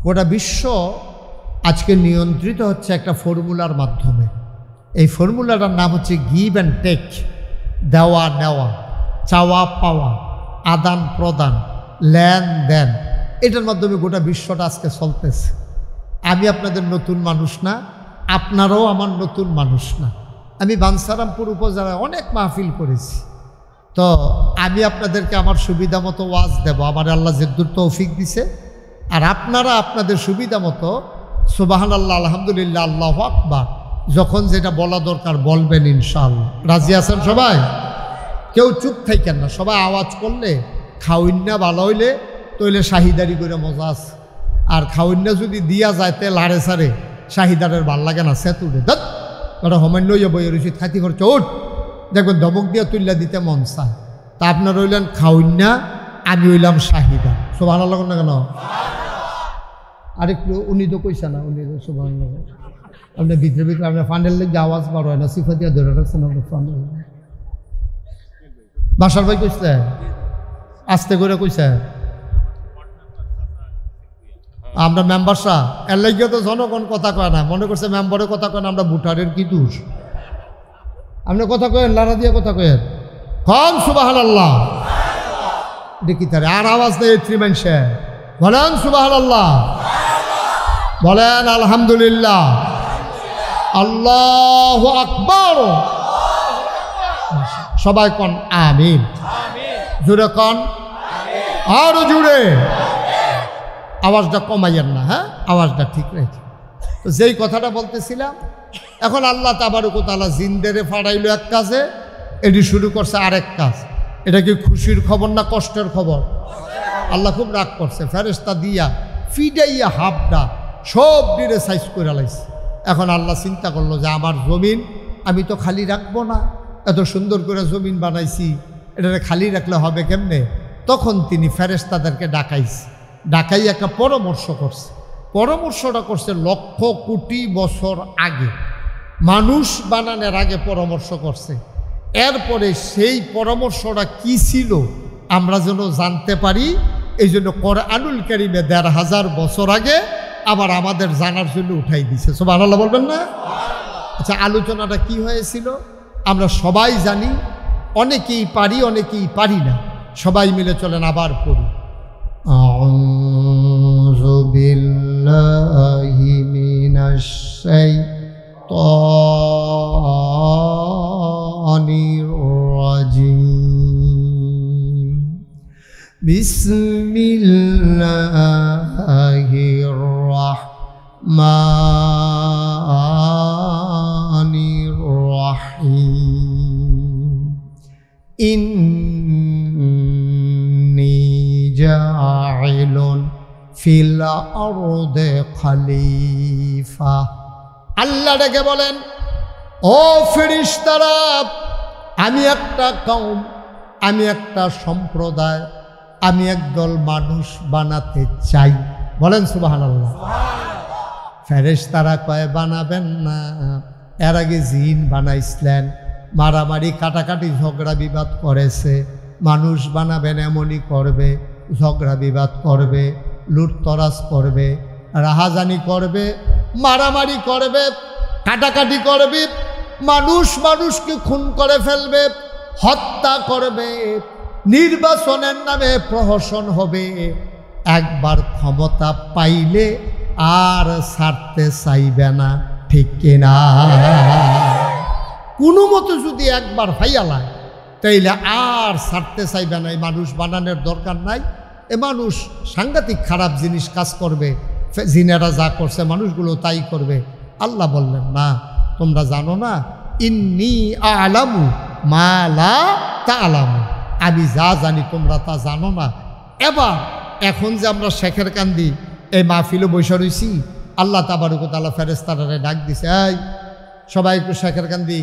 গোটা বিশ্ব আজকে নিয়ন্ত্রিত হচ্ছে একটা ফর্মুলার মাধ্যমে। এই ফর্মুলাটার নাম হচ্ছে গিভ অ্যান্ড টেক, দেওয়া নেওয়া, চাওয়া পাওয়া, আদান প্রদান, লেনদেন। এটার মাধ্যমে গোটা বিশ্বটা আজকে চলতেছে। আমি আপনাদের নতুন মানুষ না, আপনারাও আমার নতুন মানুষ না। আমি বাঞ্ছারামপুর উপজেলায় অনেক মাহফিল করেছি। তো আমি আপনাদেরকে আমার সুবিধা মতো ওয়াজ দেব, আমার আল্লাহ যেদুর তৌফিক দিছে। আর আপনারা আপনাদের সুবিধা মতো সুবহানাল্লাহ, আলহামদুলিল্লাহ, আল্লাহু আকবার, যখন যেটা বলা দরকার বলবেন ইনশাআল্লাহ। রাজি আছেন সবাই? কেউ চুপ থাকেন না, সবাই আওয়াজ করলে খাওয়িন্না ভালো হইলে তইলে শাহিদারি করে মজা আছে। আর খাওয়িন্না যদি দিয়া যায় তে লাড়ে সারে শাহিদারের ভাল লাগে না, সে তুলে দত ওটা হোমান্য ইয়ে বইয়ের উচিত খাতি খরচ ওঠ, দেখবেন ধমক দিয়ে তুল্লা দিতে মন চায়। তা আপনার হইলেন খাওয়িন্না, আমি হইলাম শাহিদা। সুবহানাল্লাহ না কেন? আরেকটু উনি তো কইছে না, উনি সুবহানাল্লাহ। আপনার ভিতরে ভিতরে আপনার ফান্ডের লেগে আওয়াজ বার হয় না, সিফা দিয়ে ধরে রাখছেন আপনার ফান্ডেল। বাসার ভাই কইছে আস্তে করে কইছে, আমরা মেম্বারসা এর লাগিয়ে তো জনগণ কথা কয় না, মনে করছে মেম্বারের কথা কয় না, আমরা ভোটারের কি দোষ? আপনি কথা কয়েন, লারা দিয়ে কথা কয়েন। কন সুবহানাল্লাহ। দেখি তার আর আওয়াজ দেয় ত্রিমাংশে, বলেন সুবহানাল্লাহ, বলেন আলহামদুলিল্লাহ, আল্লাহু আকবার। সবাই কন আমিন, জুড়ে কন, আরো জুড়ে, আওয়াজটা কমাইয়েন না, হ্যাঁ আওয়াজটা ঠিক রেখে। তো যেই কথাটা বলতেছিলাম, এখন আল্লাহ তাবারক ওয়া তাআলা জিনদেরে ফাড়াইলো এক কাজে, এটি শুরু করছে আরেক কাজ। এটা কি খুশির খবর না কষ্টের খবর? আল্লাহ খুব রাগ করছে, ফেরেশতা দিয়া ফিডাইয়া হাফটা সব দিনে সাইজ করে লাইছে। এখন আল্লাহ চিন্তা করলো যে আমার জমিন আমি তো খালি রাখবো না, এত সুন্দর করে জমিন বানাইছি, এটা খালি রাখলে হবে কেমনে? তখন তিনি ফেরেশতাদেরকে ডাকাই একটা পরামর্শ করছে। পরামর্শটা করছে লক্ষ কোটি বছর আগে, মানুষ বানানোর আগে পরামর্শ করছে। এরপরে সেই পরামর্শটা কি ছিল আমরা যেন জানতে পারি, এই জন্য কোরআনুল কারীমে ১৫০০ বছর আগে আবার আমাদের জানার জন্য উঠাই দিছে। সুবহানাল্লাহ বলবেন না? আচ্ছা, আলোচনাটা কি হয়েছিল আমরা সবাই জানি, অনেকেই পারি অনেকেই পারি না। সবাই মিলে চলেন আবার পড়ি। আউযু বিল্লাহি মিনাশ শাইতানির রাজিম। বিসমিল্লাহির রাহমানির রাহিম। ইন্নী জাইলুন ফিল আরদি খলিফা। আল্লাহ ডেকে বলেন, ও ফেরেশতারা, আমি একটা কওম, আমি একটা সম্প্রদায়, আমি একদল মানুষ বানাতে চাই। বলেন সুবহানাল্লাহ। ফেরেশতারা কয় বানাবেন না, এর আগে জিন বানাইছিলেন, মারামারি কাটাকাটি ঝগড়া বিবাদ করেছে। মানুষ বানাবেন এমনই করবে, ঝগড়া বিবাদ করবে, লুটতরাজ করবে, রাহাজানি করবে, মারামারি করবে, কাটাকাটি করবে, মানুষ মানুষকে খুন করে ফেলবে, হত্যা করবে, নির্বাচনের নামে প্রহসন হবে। একবার ক্ষমতা পাইলে আর ছাড়তে চাইবে না, ঠিক কিনা? কোনো মতো যদি একবার ফাইয়ালায় তাইলে আর ছাড়তে চাইবে না। এই মানুষ বানানোর দরকার নাই। এ মানুষ সাংঘাতিক খারাপ জিনিস কাজ করবে, জিনেরা যা করছে মানুষগুলো তাই করবে। আল্লাহ বললেন না, তোমরা জানো না, ইন্নী আ'লামু মা লা তা'লামু, আমি যা জানি তোমরা তা জানো না। এবার এখন যে আমরা শেখের কান্দি এই মাহফিলে বসে রয়েছি, আল্লাহ তাবারক ওয়া তাআলা ফেরেশতারে ডাক দিছে, এই সবাই একটু শেখের কান্দি,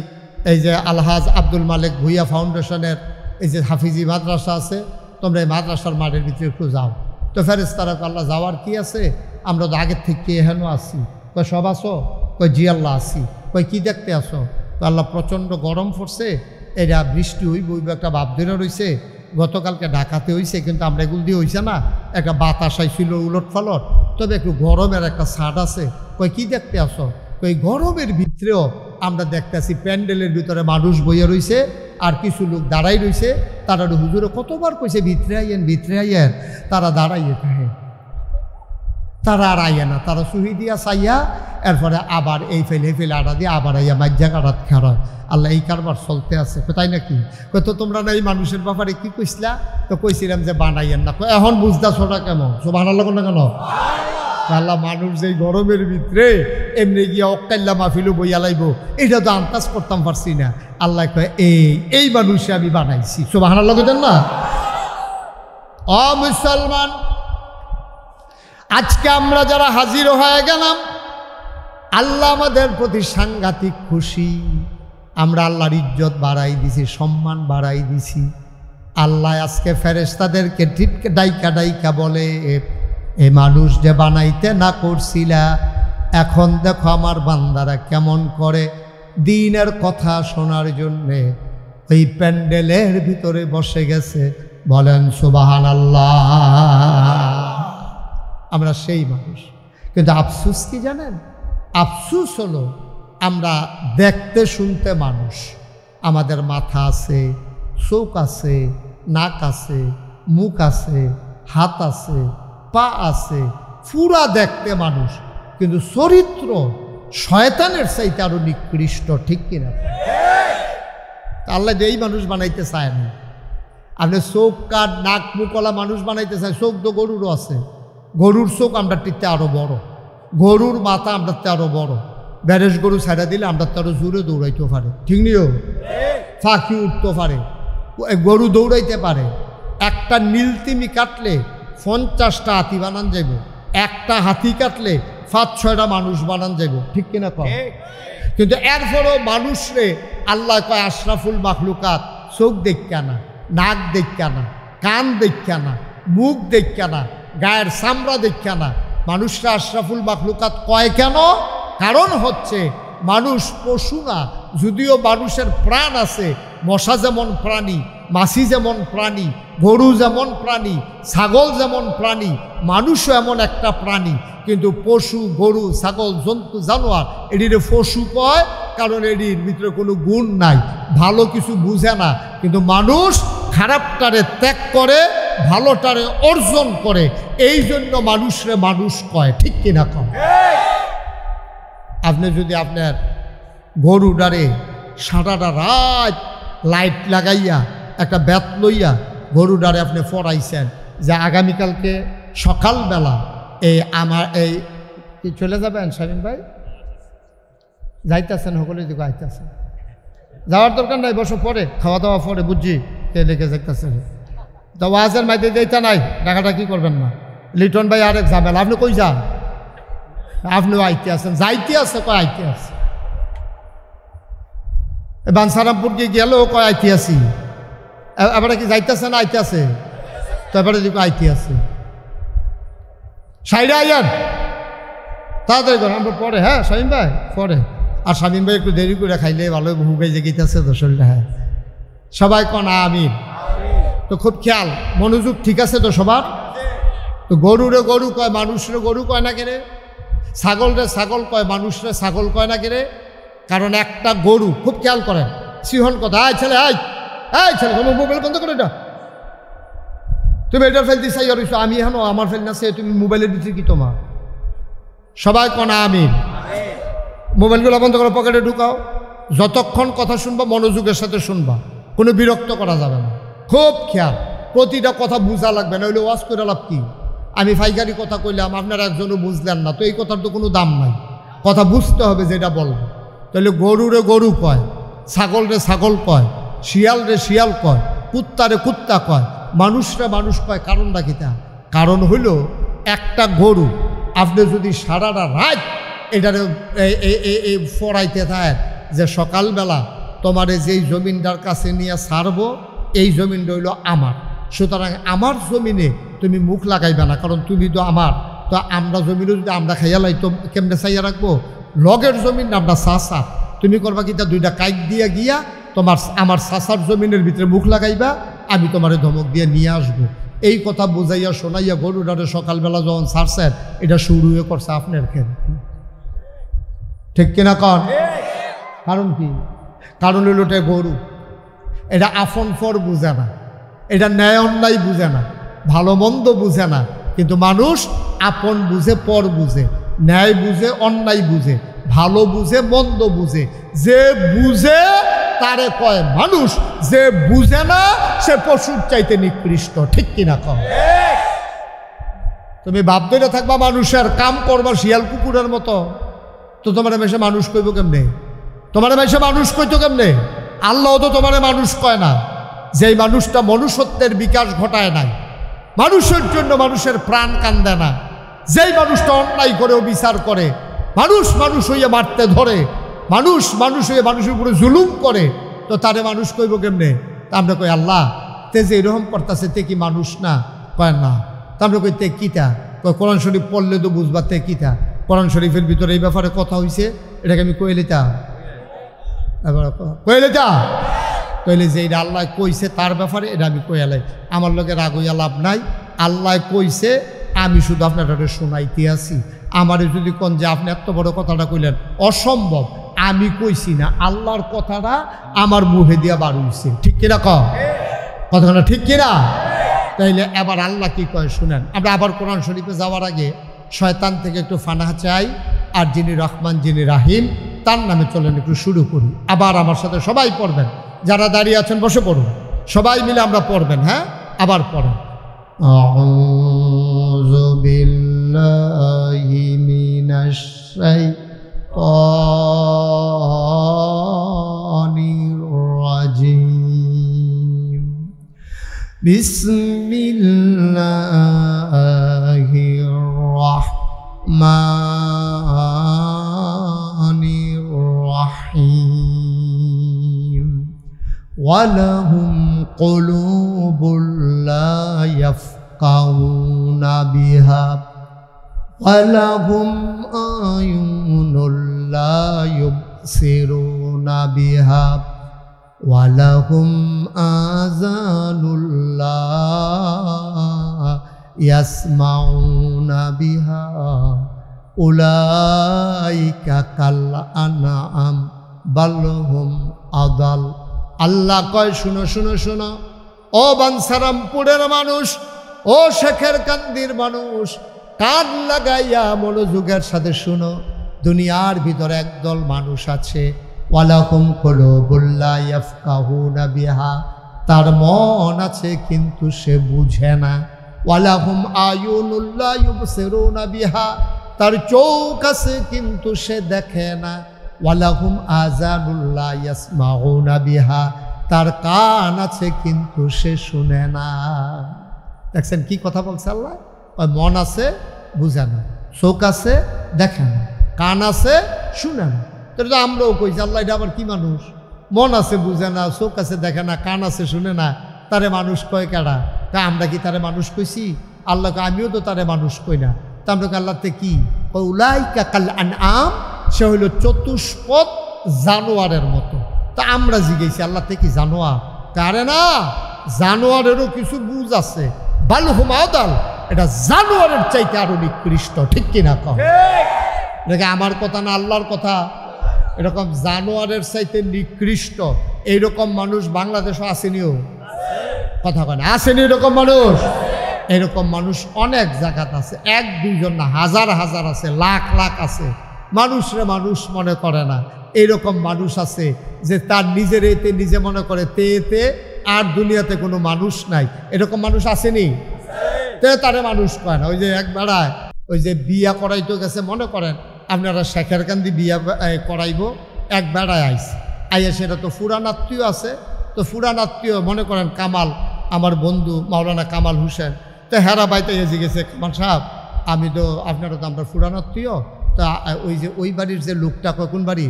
এই যে আলহাজ আব্দুল মালিক ভুইয়া ফাউন্ডেশনের এই যে হাফিজি মাদ্রাসা আছে, তোমরা এই মাদ্রাসার মাঠের ভিতরে একটু যাও। তো ফেরেশতারা আল্লাহ যাওয়ার কি আছে, আমরা তো আগের থেকে এহেন আসি। কই সব আসো? কই জি আল্লাহ আসি। কই কি দেখতে আসো? তো আল্লাহ প্রচণ্ড গরম পড়ছে, এটা বৃষ্টি হইব একটা ভাব ধরে রয়েছে, গতকালকে ঢাকাতে হয়েছে, কিন্তু আমরা এগুলো দিয়ে হয়েছে না, একটা বাতাস আইছিল উলট ফালট, তবে একটু গরমের একটা ছাট আছে। কই কি দেখতে আসো? কই গরমের ভিতরেও আমরা দেখতে আসি প্যান্ডেলের ভিতরে মানুষ বইয়া রয়েছে, আর কিছু লোক দাঁড়াই রয়েছে। তারা হুজুরে কতবার কইছে ভিতরে আইয়েন, তারা দাঁড়াইয়ে থাকে, তারা আর আইয়া না, তারা সুহি দিয়া চাইয়া এরপরে আবার এই ফেলে আড়া দিয়ে আবার আইয়া মাজ্জা কাটাত খারায়। আল্লাহ এই কারবার চলতে আছে। কোথায় নাকি? তো তোমরা না এই মানুষের ব্যাপারে কি কইছিলা? তো কইছিলাম যে বানাইয়েন না। এখন বুঝতেছো না কেন? সুবহানাল্লাহ না কেন? আল্লাহ মানুষ যে গরমের ভিতরে এমনি গিয়া অক্কাল্লা মাহফিলও বইয়া লাইব, এটা তো আন্দাজ করতাম পারছি না। আল্লাহ কয় এই মানুষে আমি বানাইছি। সুবহানাল্লাহ কইতেন না? ও মুসলমান, আজকে আমরা যারা হাজির হয়ে গেলাম, আল্লাহ আমাদের প্রতি সাংঘাতিক খুশি। আমরা আল্লাহর ইজ্জত বাড়াই দিছি, সম্মান বাড়াই দিছি। আল্লাহ আজকে ফেরেশতাদেরকে ঠিককে ডাইকা বলে, এ মানুষ যে বানাইতে না করছিলা, এখন দেখো আমার বান্দারা কেমন করে দ্বীনের কথা শোনার জন্যে ওই প্যান্ডেলের ভিতরে বসে গেছে। বলেন সুবহানাল্লাহ। আমরা সেই মানুষ, কিন্তু আফসোস কি জানেন? আফসোস হলো আমরা দেখতে শুনতে মানুষ, আমাদের মাথা আছে, চোখ আছে, নাক আছে, মুখ আছে, হাত আছে, পা আছে, পুরা দেখতে মানুষ, কিন্তু চরিত্র শয়তানের চাইতে আরো নিকৃষ্ট, ঠিক কিনা? আল্লাহ এই মানুষ বানাইতে চায় না। আপনি চোখ, কান, নাক, মুখওয়ালা মানুষ বানাইতে চায়। চোখ তো গরুরও আছে, গরুর চোখ আমরা টিতে আরো বড়, গরুর মাথা আমরা আরো বড়, ব্যারেজ গরু ছাড়া দিলে আমরা আরো জোরে দৌড়াইতে পারে, ঠিক নিও, ফাঁকি উঠতে পারে, গরু দৌড়াইতে পারে। একটা নীলতিমি কাটলে 50টা হাতি বানান যাইব, একটা হাতি কাটলে 5-6টা মানুষ বানান যাইব, ঠিক কিনা কম? কিন্তু এরপরও মানুষরে আল্লাহ কয় আশরাফুল মাখলুকাত। চোখ দেখা না, নাক দেখা না, কান দেখা না, মুখ দেখা না, গায়ের চামড়া দেখা না, মানুষরা আশরাফুল মাখলুকাত কয় কেন? কারণ হচ্ছে মানুষ পশু না, যদিও মানুষের প্রাণ আছে। মশা যেমন প্রাণী, মাছি যেমন প্রাণী, গরু যেমন প্রাণী, ছাগল যেমন প্রাণী, মানুষও এমন একটা প্রাণী। কিন্তু পশু, গরু, ছাগল, জন্তু, জানোয়ার এটির পশু কয়, কারণ এটির ভিতরে কোনো গুণ নাই, ভালো কিছু বুঝে না। কিন্তু মানুষ খারাপটারে ত্যাগ করে, ভালোটারে অর্জন করে, এই জন্য মানুষরে মানুষ কয়, ঠিক কিনা কম? আপনি যদি আপনার গরুটারে সারাটা রাত লাইট লাগাইয়া একটা ব্যাত লইয়া গরুটারে আপনি ফরাইছেন যে আগামীকালকে সকালবেলা আমার কি চলে যাবেন শামীম ভাই? যাইতেছেন, সকলে দিকে আইতেছেন, যাওয়ার দরকার নাই, বসো, পরে খাওয়া দাওয়া পরে, বুঝছি কে লেগে যাইতেছে। তো ওয়াজের মাইতে যাইতে নাই, টাকাটা কি করবেন না। লিটন ভাই আরেক ঝামেলা, আপনি কই যান? আপনিও আইতে আছেন, যাইতে আছে, কয় আইতে আছে। বানসারামপুর কি গেলেও কয় আইতে আছি, এবারে কি যাইতেছে না আইতে আছে? তো এবারে দিকে আইতে আছে। সাইডে আইয়ান, তাড়াতাড়ি করেন, আমরা পরে, হ্যাঁ শামীম ভাই পরে। আর শামীম ভাই একটু দেরি করে খাইলে ভালো, হুগাই যে গীতাছে তো শরীরটা। হ্যাঁ, সবাই কন আমিন। তো খুব খেয়াল, মনোযোগ ঠিক আছে তো সবার? তো গরুরে গরু কয়, মানুষরে গরু কয় না কেরে? ছাগল রে ছাগল কয়, মানুষরে ছাগল কয় না কেরে? কারণ একটা গরু, খুব খেয়াল করেন, সিহন কথা, আয় ছেলে, আয় আয় ছেলে, মোবাইল বন্ধ করে এটা, তুমি এটার ফেলতে চাই আর আমি এখন আমার ফেল না, সে তুমি মোবাইলের দিচ্ছি কি তোমার? সবাই কনা আমিন। মোবাইলগুলো বন্ধ করে পকেটে ঢুকাও। যতক্ষণ কথা শুনবা মনোযোগের সাথে শুনবা, কোনো বিরক্ত করা যাবে না। খুব খেয়াল, প্রতিটা কথা বুঝা লাগবে, না হইলে ওয়াজ করে লাভ কি? আমি ফাইকারি কথা কইলাম, আপনারা একজনও বুঝলেন না, তো এই কথার তো কোনো দাম নাই। কথা বুঝতে হবে যেটা বলবো। তাহলে গরুরে গরু কয়, ছাগল রে ছাগল কয়, শিয়াল রে শিয়াল কয়, কুত্তারে কুত্তা কয়, মানুষরা মানুষ কয়। কারণটা কিটা? কারণ হইল একটা গরু আপনি যদি সারাটা রাত এটারে এই ফরাইতে থাকেন যে সকালবেলা তোমার যেই জমিনটার কাছে নিয়ে ছাড়বো, এই জমিনটা হইল আমার, সুতরাং আমার জমিনে তুমি মুখ লাগাইবে না, কারণ তুমি তো আমার। তো আমরা জমিনে যদি আমরা খাইয়া লাই তো কেমনে চাইয়া রাখবো? লগের জমিন আমরা চাষা, তুমি করবা কিটা দুইটা কাইক দিয়া গিয়া তোমার আমার চাষার জমিনের ভিতরে মুখ লাগাইবা, আমি তোমারে ধমক দিয়ে নিয়ে আসবো। এই কথা বুঝাইয়া শোনাইয়া গরুটারে সকালবেলা যখন ছাড়ছেন, এটা শুরু হয়ে করছে আপনার খেয়ে, ঠিক কিনা কন? কারণ কি? কারণ হইল ওটা গরু, এটা আপন পর বুঝে না, এটা ন্যায় অন্যায় বুঝে না, ভালো মন্দ বুঝে না। কিন্তু মানুষ আপন বুঝে, পর বুঝে, ন্যায় বুঝে, অন্যায় বুঝে, ভালো বুঝে, মন্দ বুঝে। যে বুঝে তারে কয় মানুষ, যে বুঝে না সে পশুর চাইতে নিকৃষ্ট, ঠিক কিনা কম? তুমি ভাব ধরে থাকবা মানুষের, কাম করবা শিয়াল কুকুরের মতো, তো তোমার মেশে মানুষ কইব কেমনে? তোমার মেশে মানুষ কইতো কেমনে? আল্লাহ তো তোমার মানুষ কয় না। যেই মানুষটা মনুষ্যত্বের বিকাশ ঘটায় নাই, মানুষের জন্য মানুষের প্রাণ কান্দে না, যেই মানুষটা অন্যায় করেও বিচার করে, মানুষ মানুষ হইয়া মারতে ধরে, মানুষ মানুষ হইয়া মানুষের উপরে জুলুম করে, তো তারে মানুষ কইব কেমনে? তা আমরা কই আল্লাহ তে যে এরকম করতেছে তে কি মানুষ না? কয় না। তা আমরা কই তে কিতা? কয় কোরআন শরীফ পড়লে তো বুঝবা তে কিতা। কোরআন শরীফের ভিতরে এই ব্যাপারে কথা হইছে, এটাকে আমি কয়ে লিতাম, কয়ে লিতাম। কইলে যে এটা আল্লাহ কইছে তার ব্যাপারে এটা আমি কইয়ালাই, আমার লোকের রাগ হইয়া লাভ নাই। আল্লাহ কইছে, আমি শুধু আপনার শোনাইতে আছি। আমারে যদি কোন যে আপনি এত বড় কথাটা কইলেন, অসম্ভব, আমি কইছি না, আল্লাহর কথাটা আমার মুখে দিয়া বার হইছে। ঠিক কিনা কথাটা ঠিক কিনা? তাইলে এবার আল্লাহ কি কয় শুনেন। আমরা আবার কোরআন শরীফে যাওয়ার আগে শয়তান থেকে একটু ফানাহ চাই, আর যিনি রহমান যিনি রাহিম তার নামে চলেন একটু শুরু করি। আবার আমার সাথে সবাই পড়বেন, যারা দাঁড়িয়ে আছেন বসে পড়ুন, সবাই মিলে আমরা পড়বেন। হ্যাঁ, আবার পড়েন। আউযু বিল্লাহি মিনাশ শাইতানির রাজিম। বিসমিল্লাহির রাহমানির রাহিম। ওয়ালাহুম কুলুবুল লা ইয়াফকাহুনা বিহা ওয়ালাহুম আয়ুনুল লা ইউবসিরুনা বিহা ওয়ালাহুম আযানুল লা ইয়াসমাউনা বিহা উলাইকা কাল আনআম বাল হুম আদাল। আল্লাহ কয় শুনো শুনো শুনো, ও বানসারামপুরের মানুষ, ও শেখের কান্দির মানুষ, কান লাগাইয়া মনোযোগের সাথে শুনো। দুনিয়ার ভিতরে একদল মানুষ আছে, ওয়ালাহুম কুলুবুল লা ইয়াফকাহুনা বিহা, তার মন আছে কিন্তু সে বুঝে না। ওয়ালাহুম আয়ুনুল লা ইউবসিরুনা বিহা, তার চোখ আছে কিন্তু সে দেখে না। ওয়ালাহুম আযানুল লা ইয়াসমাউনা বিহা, তার কান আছে কিন্তু সে শুনে না। দেখছেন কি কথা বলছে আল্লাহ? ওই মন আছে বুঝে না, চোখ আছে দেখে না, কান আছে শুনে না। তো আমরাও কইছি আল্লাহ এটা আবার কি মানুষ? মন আছে বুঝে না, চোখ আছে দেখে না, কান আছে শুনে না, তারে মানুষ কয় কেডা? তা আমরা কি তারে মানুষ কইছি? আল্লাহকে আমিও তো তারে মানুষ কই না। তা আমরা আল্লাহতে কি উলাইকা কাল আনআম, সে হইল চতুষ্পদ জানোয়ারের মতো। তা আমরা জিজ্ঞেছি আল্লাহতে কি জানোয়ার? কারে না, জানোয়ারেরও কিছু বুঝ আছে। বাল হুম আদাল, এটা জানোয়ারের চাইতে আরো নিকৃষ্ট। ঠিক কিনা কম? দেখে আমার কথা না আল্লাহর কথা। এরকম জানোয়ারের চাইতে নিকৃষ্ট এইরকম মানুষ বাংলাদেশও আসেনিও। কথা কয় না, আসেনি এরকম মানুষ? এরকম মানুষ অনেক জায়গাত আছে, এক দুইজন না, হাজার হাজার আছে, লাখ লাখ আছে। মানুষরে মানুষ মনে করে না। এইরকম মানুষ আছে যে তার নিজের এতে নিজে মনে করে তেতে, আর দুনিয়াতে কোনো মানুষ নাই। এরকম মানুষ আসেনি? তে তারে মানুষ কয় না। ওই যে এক বেড়ায় ওই যে বিয়া করাইতে গেছে, মনে করেন আপনারা শেখের কান্দি বিয়া করাইব, এক বেড়ায় আইছে, আইয়া সেটা তো ফুরান আত্মীয় আছে, তো ফুরান আত্মীয় মনে করেন কামাল, আমার বন্ধু মাওলানা কামাল হোসেন। তো হেরা বাইতে এসে গেছে, কামাল সাহেব আমি তো আপনারা তো আমরা ফুরান আত্মীয়, তা ওই যে ওই বাড়ির যে লোকটা কোন বাড়ি,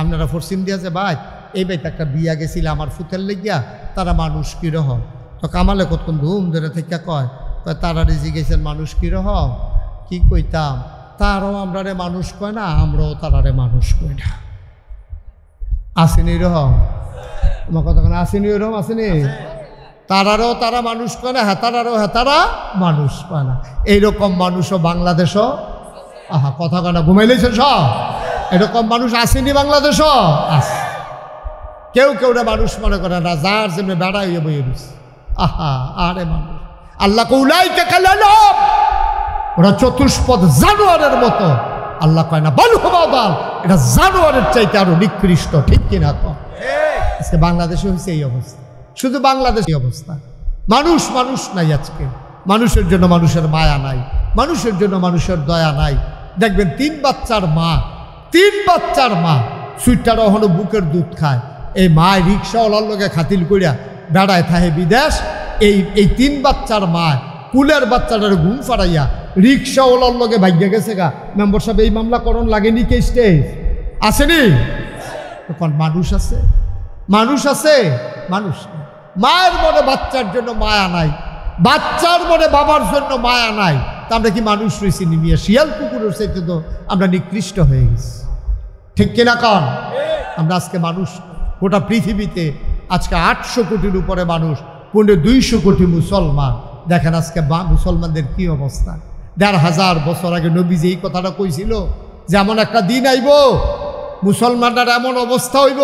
আপনারা পশ্চিম দিয়েছে ভাই, এই বাড়িতে একটা বিয়া গেছিল আমার ফুতের লেগিয়া, তারা মানুষ কীরকম? তো কামালে কতক্ষণ ধুম ধরে থেকে কয় তারা রেজি গেছেন মানুষ কীরকম? কি কইতাম, তারাও আমরা রে মানুষ কয় না, আমরাও তারারে মানুষ কই না। আসেনি এরকম? আমার কথা কেন আসেনি এরকম? আসেনি? তারারও তারা মানুষ কয় না, হেতারারও হেতারা মানুষ কয় না। এইরকম মানুষও বাংলাদেশও, আহা কথা কেন ঘুমাইলেছেন সব? এরকম মানুষ আসেনি বাংলাদেশও? আছে। কেউ কেউ রে মানুষ মনে করে না, যার জন্য বেড়া হইয়া বইয়ে দিস। আহা আরে মানুষ, আল্লাহ উলাইকা কাল আনআম, ওরা চতুষ্পদ জানোয়ারের মতো। আল্লাহ কয় না বাল হুম আদাল, এটা জানোয়ারের চাইতে আরো নিকৃষ্ট। ঠিক কিনা কম? আজকে বাংলাদেশে হয়েছে এই অবস্থা, শুধু বাংলাদেশে অবস্থা। মানুষ মানুষ নাই আজকে, মানুষের জন্য মানুষের মায়া নাই, মানুষের জন্য মানুষের দয়া নাই। দেখবেন তিন বাচ্চার মা সুইটার ওখানে বুকের দুধ খায়, এই মা রিক্সাওয়ালার লোকে খাতিল করিয়া বেড়ায় থাহে বিদেশ। এই তিন বাচ্চার মা কুলের বাচ্চাটার ঘুম ফাড়াইয়া রিক্সাওয়ালার লোকে ভাগ্যে গেছে গা। মেম্বার সাহেব এই মামলা করণ লাগেনি কে স্টেজ আসেনি? তখন মানুষ আছে, মানুষ আছে, মানুষ মায়ের মনে বাচ্চার জন্য মায়া নাই, বাচ্চার মনে বাবার জন্য মায়া নাই। তা আমরা কি মানুষ রয়েছি নিমিয়া? শিয়াল কুকুরের চাইতে তো আমরা নিকৃষ্ট হয়ে গেছি। ঠিক কিনা কন? আমরা আজকে মানুষ গোটা পৃথিবীতে আজকে 800 কোটির উপরে মানুষ, 200 কোটি মুসলমান। দেখেন আজকে মুসলমানদের কি অবস্থা। 1500 বছর আগে নবীজি এই কথাটা কইছিল যে এমন একটা দিন আইব মুসলমানদের এমন অবস্থা হইব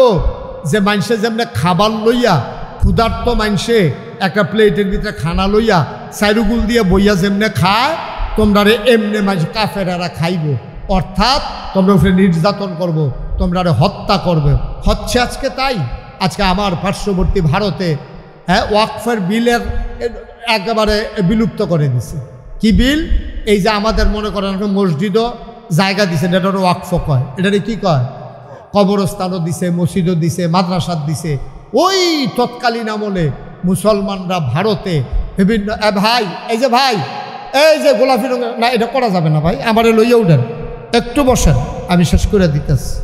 যে মানুষে যেমনি খাবার লইয়া ক্ষুধার্ত মানুষে একটা প্লেটের ভিতরে খানা লইয়া সাইরুগুল দিয়ে বইয়া যেমনে খায়, তোমরা এমনি মানুষ কাফেরারা খাইব, অর্থাৎ তোমরা উপরে নির্যাতন করব, তোমরা হত্যা করবে। হচ্ছে আজকে তাই। আজকে আমার পার্শ্ববর্তী ভারতে ওয়াকফের বিলের একেবারে বিলুপ্ত করে দিছে। কি বিল? এই যে আমাদের মনে করেন মসজিদও জায়গা দিছে, এটা ওয়াকফ কয়, এটারে কি কয়? কবরস্থানও দিছে, মসজিদও দিছে, মাদ্রাসাত দিছে। ওই তৎকালীন আমলে মুসলমানরা ভারতে বিভিন্ন ভাই, এই যে ভাই, এই যে গোলাপি রঙের, না এটা করা যাবে না ভাই, আমারে লইয়া উঠেন, একটু বসেন, আমি শেষ করে দিতেছি।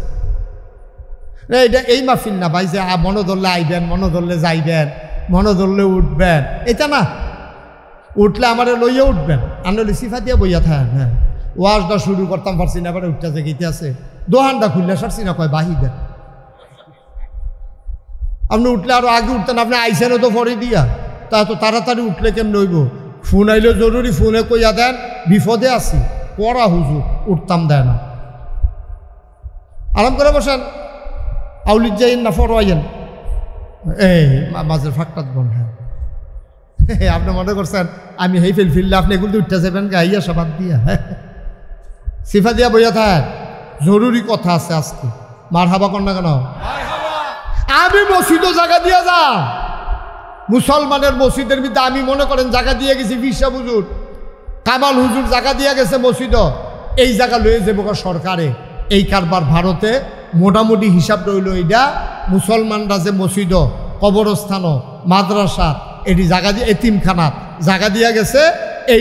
এটা এই মাহফিল না ভাই যে মনে ধরলে আইবেন, মনে ধরলে যাইবেন, মনে ধরলে উঠবেন, এটা না। উঠলে আমারে লইয়া উঠবেন, আনলে সিফা দিয়ে বইয়া থাকেন। হ্যাঁ, ওয়াজটা শুরু করতাম পারছি না, এবারে উঠতে গেতে আছে, দোহানটা খুললে সারছি না, কয় বাহি দেন। আপনি উঠলে আরো আগে উঠতেন, আপনি আইসেনও তো পরে দিয়া, তা এত তাড়াতাড়ি উঠলে কেমন হইব? ফোন আইলে জরুরি, ফোনে কইয়া দেন বিপদে আছি, পড়া হুজুর, উঠতাম দেয় না। আরাম করে বসেন, আউলিদ যাইন না ফরওয়াইন, এই মাঝের ফাঁকটাত বন। হ্যাঁ, আপনি মনে করছেন আমি হেই ফিললে আপনি এগুলো উঠতে যাবেন গাইয়া সবাদ দিয়া? সিফা দিয়া বইয়া থাক, জরুরি কথা আছে আজকে। মার হাবা কর না কেন? আমি মসজিদও জায়গা দিয়া যা, মুসলমানের মসজিদের ভিতরে আমি মনে করেন জায়গা দিয়ে গেছি, বিশা হুজুর, কামাল হুজুর জায়গা দিয়ে গেছে মসজিদও, এই জায়গা লয়ে যাবো সরকারে। এই কারবার ভারতে মোটামুটি হিসাব রইল এইটা, মুসলমানরা যে মসজিদও, কবরস্থানও, মাদ্রাসা, এটি জায়গা দিয়ে, এতিমখানাত জায়গা দিয়া গেছে, এই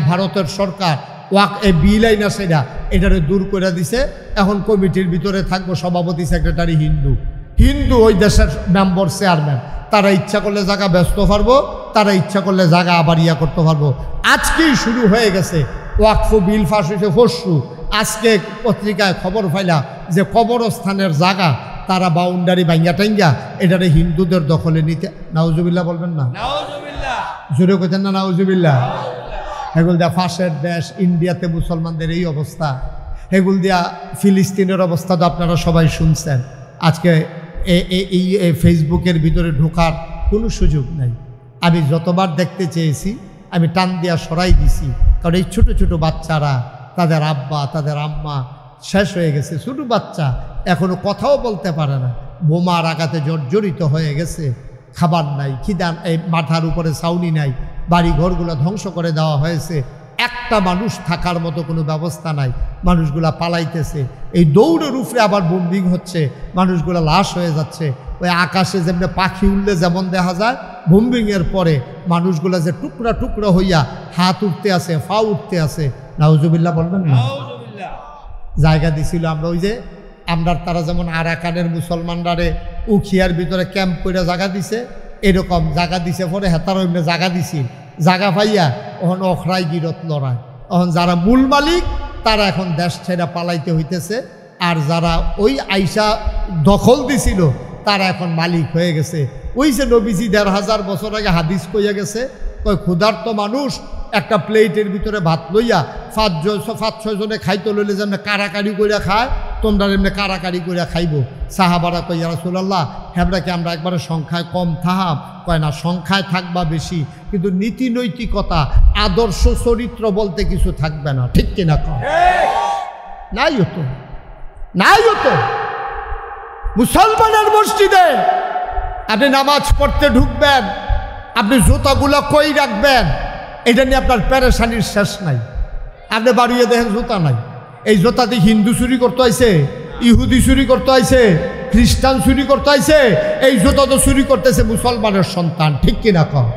ভারতের সরকার ওয়াক এই বিল আইনা সেটা এটারে দূর করে দিছে। এখন কমিটির ভিতরে থাকবো সভাপতি, সেক্রেটারি হিন্দু, ওই দেশের মেম্বার, চেয়ারম্যান, তারা ইচ্ছা করলে জায়গা ব্যস্ত পারবো, তারা ইচ্ছা করলে জায়গা আবার ইয়া করতে পারবো। আজকেই শুরু হয়ে গেছে, ওয়াকফ বিল ফাঁস হয়েছে পরশু। আজকে পত্রিকায় খবর পাইলা যে কবরস্থানের জায়গা তারা বাউন্ডারি ভাঙ্গা টাঙ্গা এটারে হিন্দুদের দখলে নিতে। নাউজুবিল্লাহ বলবেন না? জোরে কইতেন না নাউজুবিল্লাহ? এগুলো দিয়া ফাঁসের দেশ ইন্ডিয়াতে মুসলমানদের এই অবস্থা, এগুলো দিয়া ফিলিস্তিনের অবস্থা তো আপনারা সবাই শুনছেন। আজকে এই ফেসবুকের ভিতরে ঢোকার কোনো সুযোগ নাই। আমি যতবার দেখতে চেয়েছি আমি টান দিয়া সরাই দিছি, কারণ এই ছোট ছোট বাচ্চারা, তাদের আব্বা তাদের আম্মা শেষ হয়ে গেছে, ছোট বাচ্চা এখনো কথাও বলতে পারে না, বোমার আঘাতে জর্জরিত হয়ে গেছে, খাবার নাই, খিদান, এই মাথার উপরে ছাউনি নাই, বাড়ি ঘরগুলো ধ্বংস করে দেওয়া হয়েছে, একটা মানুষ থাকার মতো কোনো ব্যবস্থা নাই, মানুষগুলা পালাইতেছে, এই দৌড়ের উপরে আবার বোম্বিং হচ্ছে, মানুষগুলা লাশ হয়ে যাচ্ছে। ওই আকাশে যেমন পাখি উঠলে যেমন দেখা যায়, বোম্বিংয়ের পরে মানুষগুলা যে টুকরা টুকরা হইয়া হাত উঠতে আছে, পা উঠতে আছে। নাউজুবিল্লাহ বলবেন না? জায়গা দিছিল আমরা, ওই যে আমরা তারা যেমন আরাকানের মুসলমানরারে উখিয়ার ভিতরে ক্যাম্প করে জায়গা দিছে, এরকম জায়গা দিছে পরে হেতার এমনি জায়গা দিছি, জায়গা পাইয়া এখন অখরাই গিরত লড়ায়। এখন যারা মূল মালিক তারা এখন দেশ ছেড়ে পালাইতে হইতেছে, আর যারা ওই আইসা দখল দিছিল তারা এখন মালিক হয়ে গেছে। ওই যে নবীজি ১৫০০ বছর আগে হাদিস কইয়া গেছে, ওই ক্ষুধার্ত মানুষ একটা প্লেটের ভিতরে ভাত লইয়া ৫-৬ জনে খাইতে লইলে যেমন কারাকারি কইরা খায়, তোমরা এমনি কারাকারি কইরা খাইব। সাহাবারা কই, ইয়া রাসূলুল্লাহ, হেমরাকে আমরা একবারে সংখ্যায় কম থাহাম? কয় না, সংখ্যায় থাকবা বেশি, কিন্তু নীতি নৈতিকতা আদর্শ চরিত্র বলতে কিছু থাকবে না। ঠিক কিনা কম? নাই হতো, নাই হতো। মুসলমানের মসজিদে আপনি নামাজ পড়তে ঢুকবেন, আপনি জুতাগুলো কই রাখবেন, এটা নিয়ে আপনার পেরেশানির শেষ নাই। আপনি বাড়িয়ে দেখেন জুতা নাই, এই জুতা দিয়ে হিন্দু চুরি করতে আইছে, ইহুদি চুরি করতে আইছে, খ্রিস্টান চুরি করতে আইছে, এই জুতা তো চুরি করতেছে মুসলমানের সন্তান। ঠিক কিনা কম?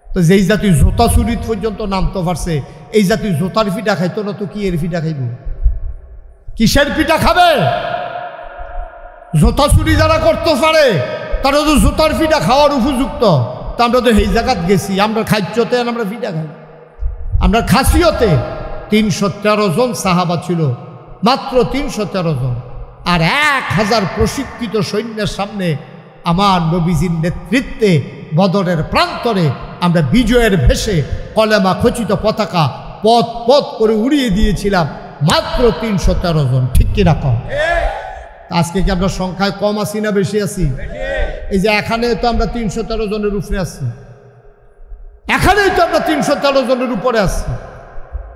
তো যেই জাতি জুতা চুরি পর্যন্ত নামতে পারছে, এই জাতি জুতার পিঠা খাইতো না তো কি এর পিঠা খাইব? কিসের পিঠা খাবে? জুতা চুরি যারা করতে পারে তারা তো জুতার পিঠা খাওয়ার উপযুক্ত। তা আমরা তো এই জায়গাত গেছি, আমরা খাইতে আমরা পিঠা খাই, আমরা খাসিয়তে ৩১৩ জন সাহাবা ছিল, মাত্র ৩১৩ জন, আর ১০০০ প্রশিক্ষিত সৈন্যের সামনে আমার নবীজির নেতৃত্বে বদরের প্রান্তরে আমরা বিজয়ের ভেসে কলেমা খচিত পতাকা পথ পথ করে উড়িয়ে দিয়েছিলাম। মাত্র 313 জন, ঠিক কিনা কম? আজকে কি আমরা সংখ্যায় কম আছি না বেশি আছি? এই যে এখানে তো আমরা 313 জনের উপরে আছি, এখানেই তো আমরা 313 জনের উপরে আছি।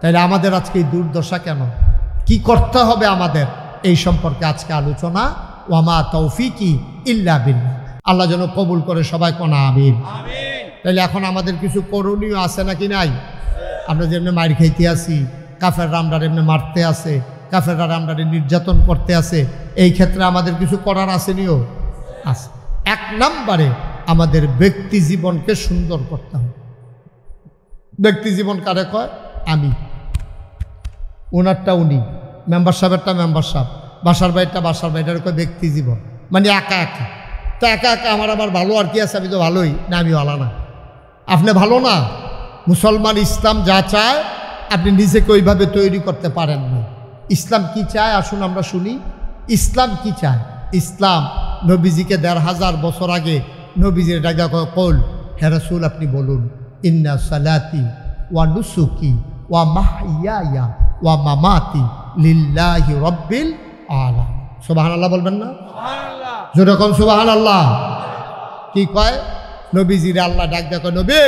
তাইলে আমাদের আজকে এই দুর্দশা কেন? কি করতে হবে আমাদের? এই সম্পর্কে আজকে আলোচনা। ওয়ামা তৌফিকি ইল্লা বিল্লাহ। আল্লাহ যেন কবুল করে, সবাই কোনা আমিন। তাইলে এখন আমাদের কিছু করণীয় আছে নাকি নাই? আমরা যেমনি মার খাইতে আছি, কাফেররা আমরা এমনি মারতে আছে, কাফেররা আমরা নির্যাতন করতে আছে, এই ক্ষেত্রে আমাদের কিছু করার আসেনিও আছে। 1 নম্বরে আমাদের ব্যক্তি জীবনকে সুন্দর করতে হবে। ব্যক্তি জীবন কারে কয়? আমি, ওনারটা উনি, মেম্বার সাহেবেরটা মেম্বার সাহেব, বাসার বাড়িটা বাসার বাড়িটার কয় ব্যক্তি জীবন, মানে একা একা। তো একা একা আমার আবার ভালো আর কি আছে? আমি তো ভালোই না, আমি ভালো না। আপনি ভালো না? মুসলমান ইসলাম যা চায় আপনি নিজেকে ওইভাবে তৈরি করতে পারেন না। ইসলাম কি চায় আসুন আমরা শুনি। ইসলাম কি চায়? ইসলাম নবীজিকে 1500 বছর আগে নবীজির ডাকা কল, হে রাসূল আপনি বলুন, ইন্না সালাতি ওয়া নুসুকি ওয়া মাহইয়ায়া ওয়া মামাতি লিল্লাহি রাব্বিল আলামিন। সুবহানাল্লাহ বলবেন না? সুবহানাল্লাহ, জোরে কোন সুবহানাল্লাহ। কি কয়? নবীজির আল্লাহ ডাক দেখো, নবী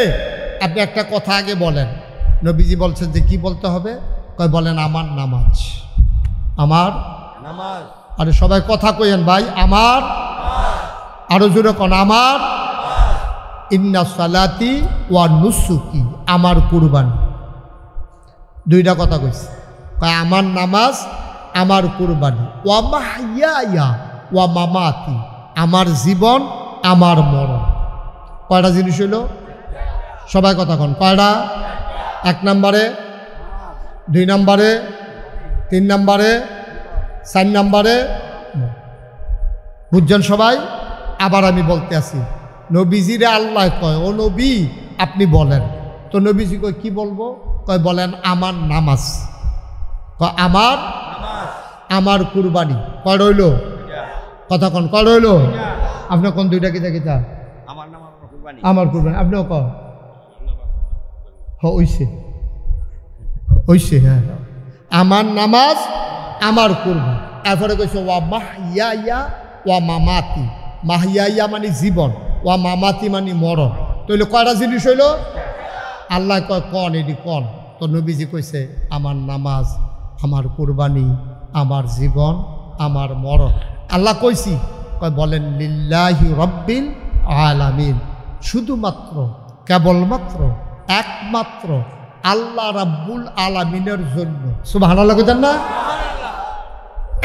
আপনি একটা কথা আগে বলেন। নবীজি বলছেন যে কি বলতে হবে? কয় বলেন আমার নামাজ, আমার নামাজ। আরে সবাই কথা কইেন ভাই, আমার, আরো জোরে কোন আমার, ইন্না সালাতি ওয়া নুসুকি, আমার কুরবানি। দুইটা কথা কইছে, কয় আমার নামাজ, আমার কুরবানি, ওয়া মাহইয়ায়া ওয়া মামাতি, আমার জীবন, আমার মরণ। কয়টা জিনিস হইল? সবাই কথা কন, কয়টা? 1 নম্বরে, 2 নম্বরে, 3 নম্বরে, 4 নম্বরে। বুঝছেন সবাই? আবার আমি বলতে আছি, নবীজিরে আল্লাহ কয়, ও নবী আপনি বলেন। তো নবীজি কয় কি বলবো? কয় বলেন আমার নামাজ, কয় আমার, আমার কুরবানি। কয় রইল? কথা কন, কয় রইল? আপনি কোন দুইটা কিতা কিতা? আমার কুরবানি। আপনিও কন। হইছে হইছে, হ্যাঁ, আমার নামাজ, আমার কুরবানি। এরপরে কইছে ওয়া মাহইয়ায়া ওয়া মামাতি, মাহইয়ায়া মানে জীবন, ওয়া মামাতি মানে মরণ। তাইলে কয়টা জিনিস হইল? আল্লাহ কয় কন, এটি কন। তো নবীজি কইছে আমার নামাজ, আমার কুরবানি, আমার জীবন, আমার মরণ। আল্লাহ কইছি, কয় বলেন লিল্লাহি রাব্বিল আলামিন, শুধুমাত্র, কেবলমাত্র, একমাত্র আল্লাহ রাব্বুল আলামিনের জন্য। সুবহানাল্লাহ কইতেন না?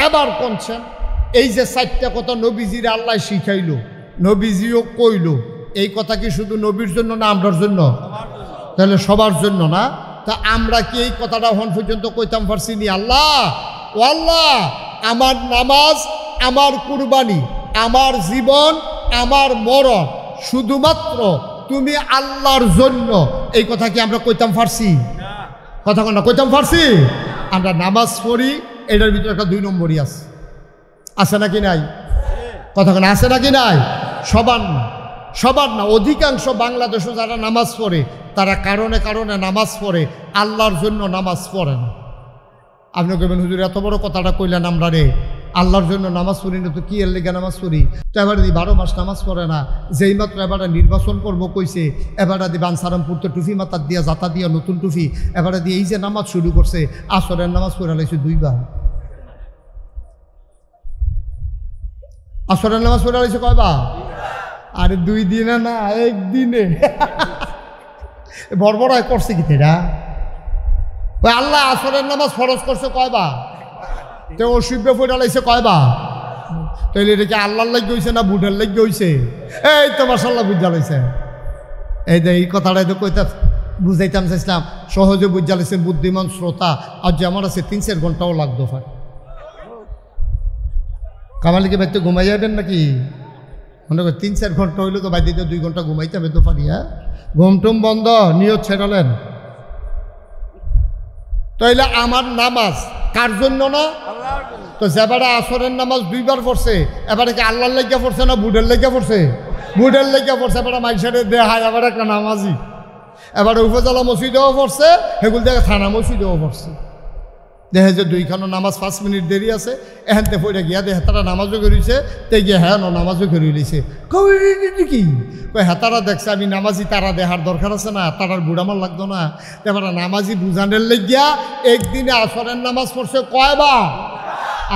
এবার কোনছেন এই যে 4টা কথা নবীজির আল্লাহ শিখাইল, নবীজিও কইল, এই কথা কি শুধু নবীর জন্য না আমরার জন্য? তাহলে সবার জন্য না? তা আমরা কি এই কথাটা হন পর্যন্ত কইতাম পারছি নি? আল্লাহ, ও আল্লাহ, আমার নামাজ, আমার কুরবানি, আমার জীবন, আমার মরণ শুধুমাত্র তুমি আল্লাহর জন্য, এই কথা কি আমরা কইতাম পারছি? কথা কোনটা কইতাম পারছি? আমরা নামাজ পড়ি, এটার ভিতরে একটা 2 নম্বরই আছে, আছে নাকি নাই? কথা কোন আছে নাকি নাই? সবার না, সবার না, অধিকাংশ বাংলাদেশে যারা নামাজ পড়ে তারা কারণে কারণে নামাজ পড়ে, আল্লাহর জন্য নামাজ পড়ে না। আপনি কইবেন হুজুর এত বড় কথাটা কইলেন আমরা রে, আল্লাহর জন্য নামাজ পড়ি না তো কি এর লেগে নামাজ পড়ি? তো এবারে 12 মাস নামাজ পড়ে না, যেই মাত্র এবারে নির্বাচন করবো কইছে, এবারে দি বানসারামপুর তো টুফি মাথার দিয়া, জাতা দিয়া, নতুন টুফি, এবারে দিয়ে এই যে নামাজ শুরু করছে, আসরের নামাজ পড়ে লাইছে 2 বার। আসরের নামাজ পড়ে লাইছে কয়বার? আরে 2 দিনে না, 1 দিনে। বড় করছে কি তেরা? ওই আল্লাহ আসরের নামাজ ফরজ করছে কয়বার? তো অসুবিধে পড়ে লাইছে কয়বার? তাইলে এটা কি আল্লাহর লাগি হইছে না বুঝার লাগি হইছে? এই তো মাশাআল্লাহ বুঝা লাইছে। এই যে এই কথাটাই তো কইতা বুঝাইতাম চাইছিলাম, সহজে বুঝা লাইছেন বুদ্ধিমান শ্রোতা। আর যে আমার আছে 3-4 ঘন্টাও লাগতো ভাই। কামালিকে বাইতে ঘুমাই যাবেন নাকি? মনে করি 3-4 ঘন্টা হইলে তো বাইতে 2 ঘন্টা ঘুমাইতে হবে তো পারি। হ্যাঁ, ঘুমটুম বন্ধ, নিয়ত ছেড়ালেন। তাইলে আমার নামাজ কার জন্য না? তো যেবারে আসরের নামাজ 2 বার পড়ছে, এবারে কি আল্লাহর লাগিয়া পড়ছে না বুড়ের লাগিয়া পড়ছে? বুড়ের লাগিয়া পড়ছে। এবারে মাইসারে দেহায় এবার একটা নামাজি, এবারে উপজেলা মসজিদেও পড়ছে, সেগুলো থেকে থানা মসজিদেও পড়ছে। দেখে যে দুইখানো নামাজ 5 মিনিট দেরি আছে, এখানতে পড়ে গিয়া দেখে তারা নামাজও করেছে, তে গিয়ে হ্যাঁ নামাজও করে লইছে। কি হেতারা দেখছে আমি নামাজি, তারা দেখার দরকার আছে না, তারার বুড়ামার লাগতো না। এবার নামাজি বুঝানোর লেগিয়া একদিনে আসরের নামাজ পড়ছে কয়বার,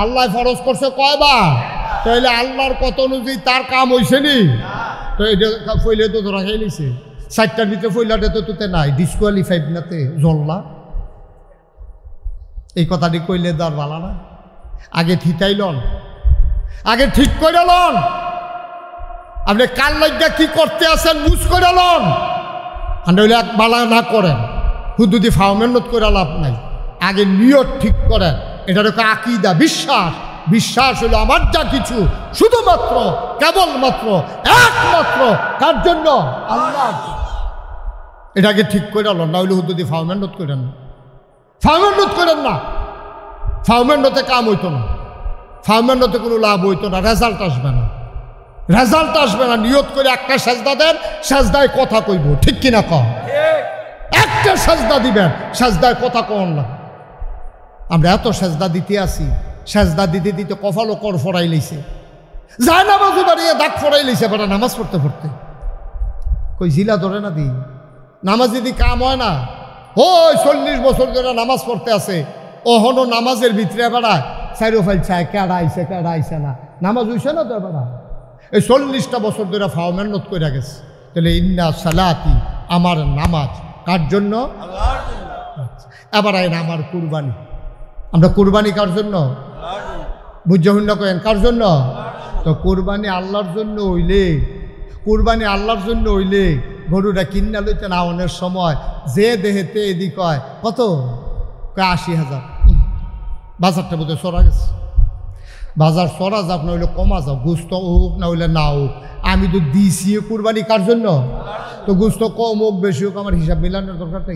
আল্লাহ ফরজ করছে কয়বার, তাইলে আল্লাহর কত অনুযায়ী তার কাম হয়েছে নি? তো এটা ফইলে তো ধরা খেয়ে নিছে, 4টার ভিতরে ফইলাটা তো তোতে নাই, ডিসকোয়ালিফাইড নাতে জল্লা। এই কথাটি কইলে তো আর ভালো না। আগে ঠিকাইলন, আগে ঠিক করে লন, আপনি কার লাগিয়া কি করতে আছেন বুঝ করে লন। হইলে এক বালা না করেন, হুদুদি ফাও মেহনত করে লাভ নাই। আগে নিয়ত ঠিক করেন, এটা হলো আকীদা, বিশ্বাস। বিশ্বাস হলো আমার যা কিছু শুধুমাত্র কেবলমাত্র একমাত্র কার জন্য? আল্লাহ। এটাকে ঠিক করে লন, না হইলে হুদুদি ফাও মেহনত করেন না, ফার্মেন্ডত করেন না। ফার্মেন্ডতে কাম হইতো না, ফার্মেন্ডতে কোনো লাভ হইতো না, রেজাল্ট আসবে না, রেজাল্ট আসবে না। নিয়ত করে একটা সেজদা দেন, সেজদায় কথা কইব, ঠিক কিনা কম? একটা সেজদা দিবেন, সেজদায় কথা কন না। আমরা এত সেজদা দিতে আসি, সেজদা দিতে দিতে কপালও কর ফড়াই লইছে, যায় নামাজও বাড়িয়ে দাগ ফড়াই লইছে, বেটা নামাজ পড়তে পড়তে কই জিলা ধরে না দি নামাজ যদি কাম হয় না। ওই 40 বছর ধরে নামাজ পড়তে আছে, ওহনো নামাজের ভিতরে বেড়ায় চাইরো ফাইল চায়, কেডা আইছে না, নামাজ হইছে না তো বেড়া। এই 40টা বছর ধরে ফাও মেহনত করে গেছে। তাহলে ইন্না সালাতি, আমার নামাজ কার জন্য? এবার আইন আমার কুরবানি। আমরা কুরবানি কার জন্য? বুঝ্য কেন কার জন্য? তো কুরবানি আল্লাহর জন্য হইলে, কুরবানি আল্লাহর জন্য হইলে গরুটা কিনা লইতে না অনেক সময় যে দেহেতে এদিক হয় কত 80,000, বাজারটা বোধ হয় সরা গেছে। বাজার সরা যাক, না হইলে কমা যাও, গুস্ত হোক না হইলে না হোক, আমি তো দিছি কুরবানি কার জন্য? তো গুস্ত কম হোক বেশি হোক আমার হিসাব মিলানোর দরকারটা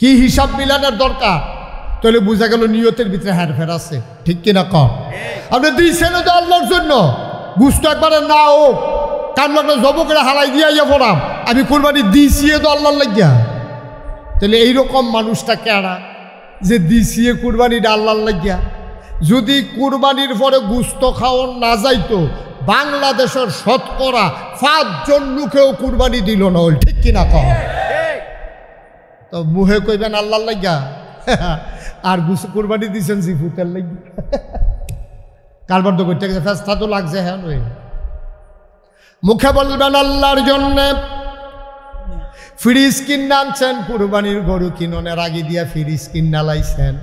কি হিসাব মিলানোর দরকার? তাহলে বোঝা গেল নিয়তের ভিতরে হেরফের আছে, ঠিক কিনা কম? আপনি দিয়েছেন তো আল্লাহর জন্য, গুস্ত একবারে না হোক, কার লাগলো জব করে হালাই দিয়া ইয়া পড়াম, আমি কুরবানি দিছিয়ে তো আল্লাহর লাগিয়া। তাহলে এইরকম মানুষটা কেডা যে দিছিয়ে কুরবানিটা আল্লাহর লাগিয়া? যদি কুরবানির পরে গুস্ত খাওয়ান না যাইতো, বাংলাদেশের 5% লোকেও কুরবানি দিল না, হল ঠিক কিনা কম? তো মুহে কইবেন আল্লাহর লাগিয়া, আর কুরবানি দিয়েছেন জিফুতের লাগিয়া। কারবার তো করতে গেছে, ফেস্তা তো লাগছে। হ্যাঁ মুখে বলবেন আল্লাহর জন্যে। ফ্রিজ কিনে আনছেন, কুরবানির গরু কিননের আগে দিয়া ফ্রিজ কিনা লাইছেন,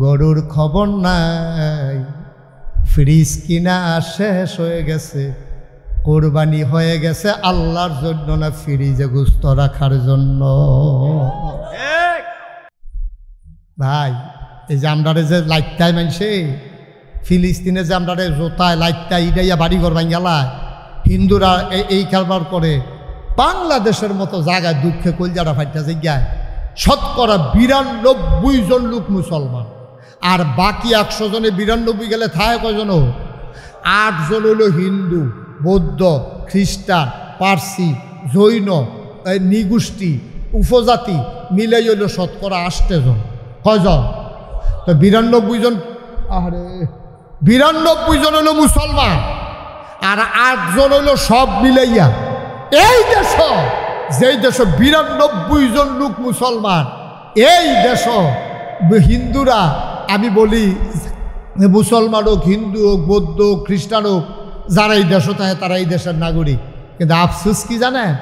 গরুর খবর নাই, ফ্রিজ কিনা শেষ হয়ে গেছে, কোরবানি হয়ে গেছে আল্লাহর জন্য না ফ্রিজে গোস্ত রাখার জন্য? ভাই এই যে আমরা যে লাইটটাই মানছে, ফিলিস্তিনে যে আমরা জোতায় লাইটটাই ইডাইয়া বাড়িঘর ভাঙ্গালায়, হিন্দুরা এই কারবার করে। বাংলাদেশের মতো জায়গায় দুঃখে কলজাটা ফাইটা জায়গায় 92% জন লোক মুসলমান, আর বাকি 100 জনে 92 গেলে থাকে কয়জন? 8 জন হইল হিন্দু, বৌদ্ধ, খ্রিস্টান, পার্সি, জৈন, নিগোষ্ঠী, উপজাতি মিলাই হইল 80 জন। কয়জন? তো 92 জন, আরে 92 জন হইল মুসলমান, আর 8 জন হইল সব মিলাইয়া। এই দেশ, যেই দেশ 92 জন লোক মুসলমান, এই দেশ হিন্দুরা, আমি বলি মুসলমান হোক, হিন্দু হোক, বৌদ্ধ হোক, খ্রিস্টান হোক, যারা এই দেশ থাকে তারা এই দেশের নাগরিক। কিন্তু আফসোস কি জানেন?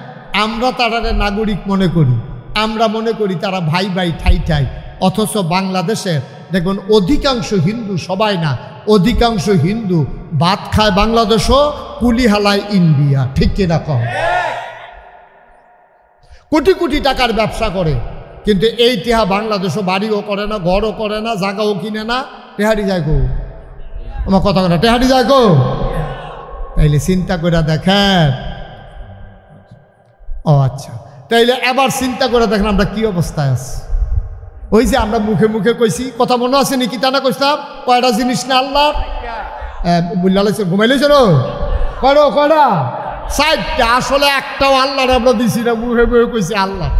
আমরা তারা নাগরিক মনে করি, আমরা মনে করি তারা ভাই ভাই ঠাই ঠাই। অথচ বাংলাদেশের দেখুন অধিকাংশ হিন্দু, সবাই না, অধিকাংশ হিন্দু ভাত খায় বাংলাদেশও, কুলি হালায় ইন্ডিয়া, ঠিক কিনা কম? কোটি কোটি টাকার ব্যবসা করে, কিন্তু এই টেহা বাংলাদেশও বাড়িও করে না, ঘরও করে না, জায়গাও কিনে না, টেহারি যায় গো। আমার কথা কথা টেহারি যায় গো। তাইলে চিন্তা করে দেখেন। ও আচ্ছা, তাইলে এবার চিন্তা করে দেখেন আমরা কি অবস্থায় আছি। ওই যে আমরা মুখে মুখে কইছি, কথা মনে আছে নাকি? তা না কইতাম কয়টা জিনিস না আল্লাহর বুঝলাইছে, ঘুমাইলেছ করো কয়টা? 4টা। আসলে একটাও আল্লাহর আমরা দিছি না, মুখে মুখে কইছি আল্লাহ,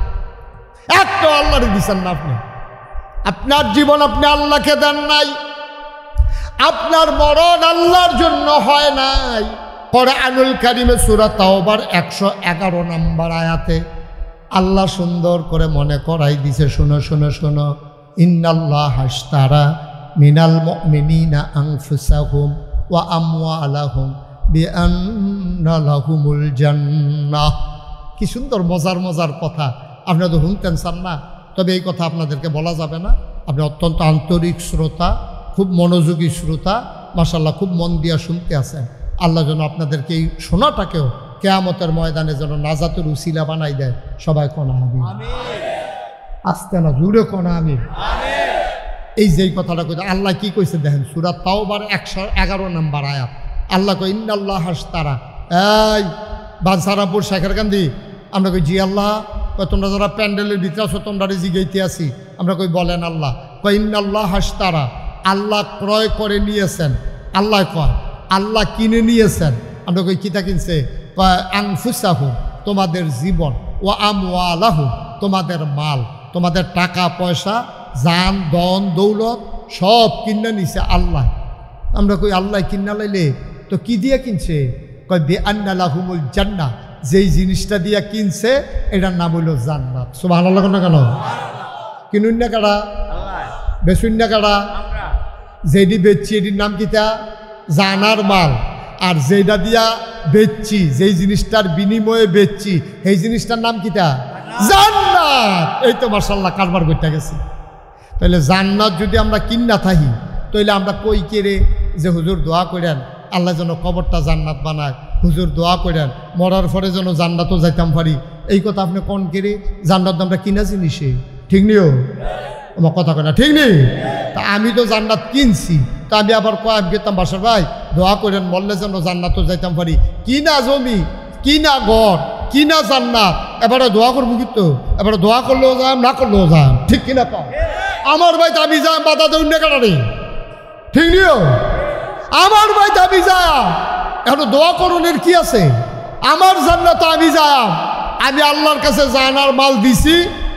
একটাও আল্লাহরে দিচ্ছেন না আপনি। আপনার জীবন আপনি আল্লাহকে দেন নাই, আপনার মরণ আল্লাহর জন্য হয় নাই। কোরআনুল কারীমে সূরা তাওবার 111 নম্বর আয়াতে আল্লাহ সুন্দর করে মনে করাই দিছে, শোনো শোনো শোনো, ইন্নাল্লাহা আশতারা মিনাল মুমিনিনা আনফুসাহুম ওয়া আমওয়ালাহুম বিআন্না লাহুমুল জান্নাহ। কি সুন্দর মজার মজার কথা, আপনারা তো শুনতেন চান না, তবে এই কথা আপনাদেরকে বলা যাবে না। আপনি অত্যন্ত আন্তরিক শ্রোতা, খুব মনোযোগী শ্রোতা, মাশাআল্লাহ খুব মন দিয়া শুনতে আছেন। আল্লাহ যেন আপনাদেরকে এই শোনাটাকেও কিয়ামতের ময়দানে যেন নাজাতের উসিলা বানাই দেয়। সবাই কোনা আমিন, আস্তে না জুড়ে কোনা আমিন। এই যেই কথাটা কইতে আল্লাহ কি কইছে দেখেন, সূরা তাওবার 111 নম্বর আয়াত। আল্লাহ কই ইন্নাল্লাহা আশতারা, এই বাদশারাপুর শেখের কান্দি, আমরা কই জি আল্লাহ। কই তোমরা যারা প্যান্ডেলের ভিতরে আছো তোমরা জিগাইতে আসি। আমরা কই বলেন আল্লাহ। কই ইন্নাল্লাহা আশতারা, আল্লাহ ক্রয় করে নিয়েছেন। আল্লাহ কয় আল্লাহ কিনে নিয়েছেন। আমরা কই কিতা কিনছে? কয় আনফুসাহুম, তোমাদের জীবন, ওয়া আমওয়ালাহুম, তোমাদের মাল, তোমাদের টাকা পয়সা, জান দন দৌলত সব কিনে নিছে আল্লাহ। আমরা কই আল্লাহ কিনা লাইলে তো কি দিয়ে কিনছে? কয় বিআন্না লাহুমুল জান্নাহ, যেই জিনিসটা দিয়া কিনছে এটার নাম হইল জান্নাত। সুবহানাল্লাহ কেন? কিনুন না কারা? বেচুন না কারা? যেটি বেচছি এটির নাম কিতা? জানার মাল। আর যেটা দিয়া বেচছি, যেই জিনিসটার বিনিময়ে বেচছি, এই জিনিসটার নাম কিতা? জান্নাত। এই তো মাশাআল্লাহ কারবার করতে গেছে। তাহলে জান্নাত যদি আমরা কিন্না থাকি, তাহলে আমরা কই কেড়ে যে হুজুর দোয়া করেন আল্লাহ যেন কবরটা জান্নাত বানায়, হুজুর দোয়া করেন মরার পরে যেন জান্নাতও যাইতাম পারি, এই কথা আপনি কোন কেড়ে? জান্নাত আমরা কিনা জিনিসে, ঠিক নিও আমার কথা কয় না, ঠিক নেই? তা আমি তো জান্নাত কিনছি, তা আমি আবার কয় গেতাম বাসার ভাই দোয়া করেন মরলে যেন জান্নাতও যাইতাম পারি। কিনা জমি, কিনা ঘর, কিনা জান্নাত, এবারে দোয়া করবো কিন্তু, এবারে দোয়া করলেও যান না করলেও যান, ঠিক কিনা? কম আমার ভাই দাবি যান বাধা দেউন না কারণে, ঠিক নিও? আমার ভাই দাবি যায় এখন দোয়া করণের কি আছে? আমার জান্নাত আমি যায়, আমি আল্লাহর কাছে জানার মাল দিছি,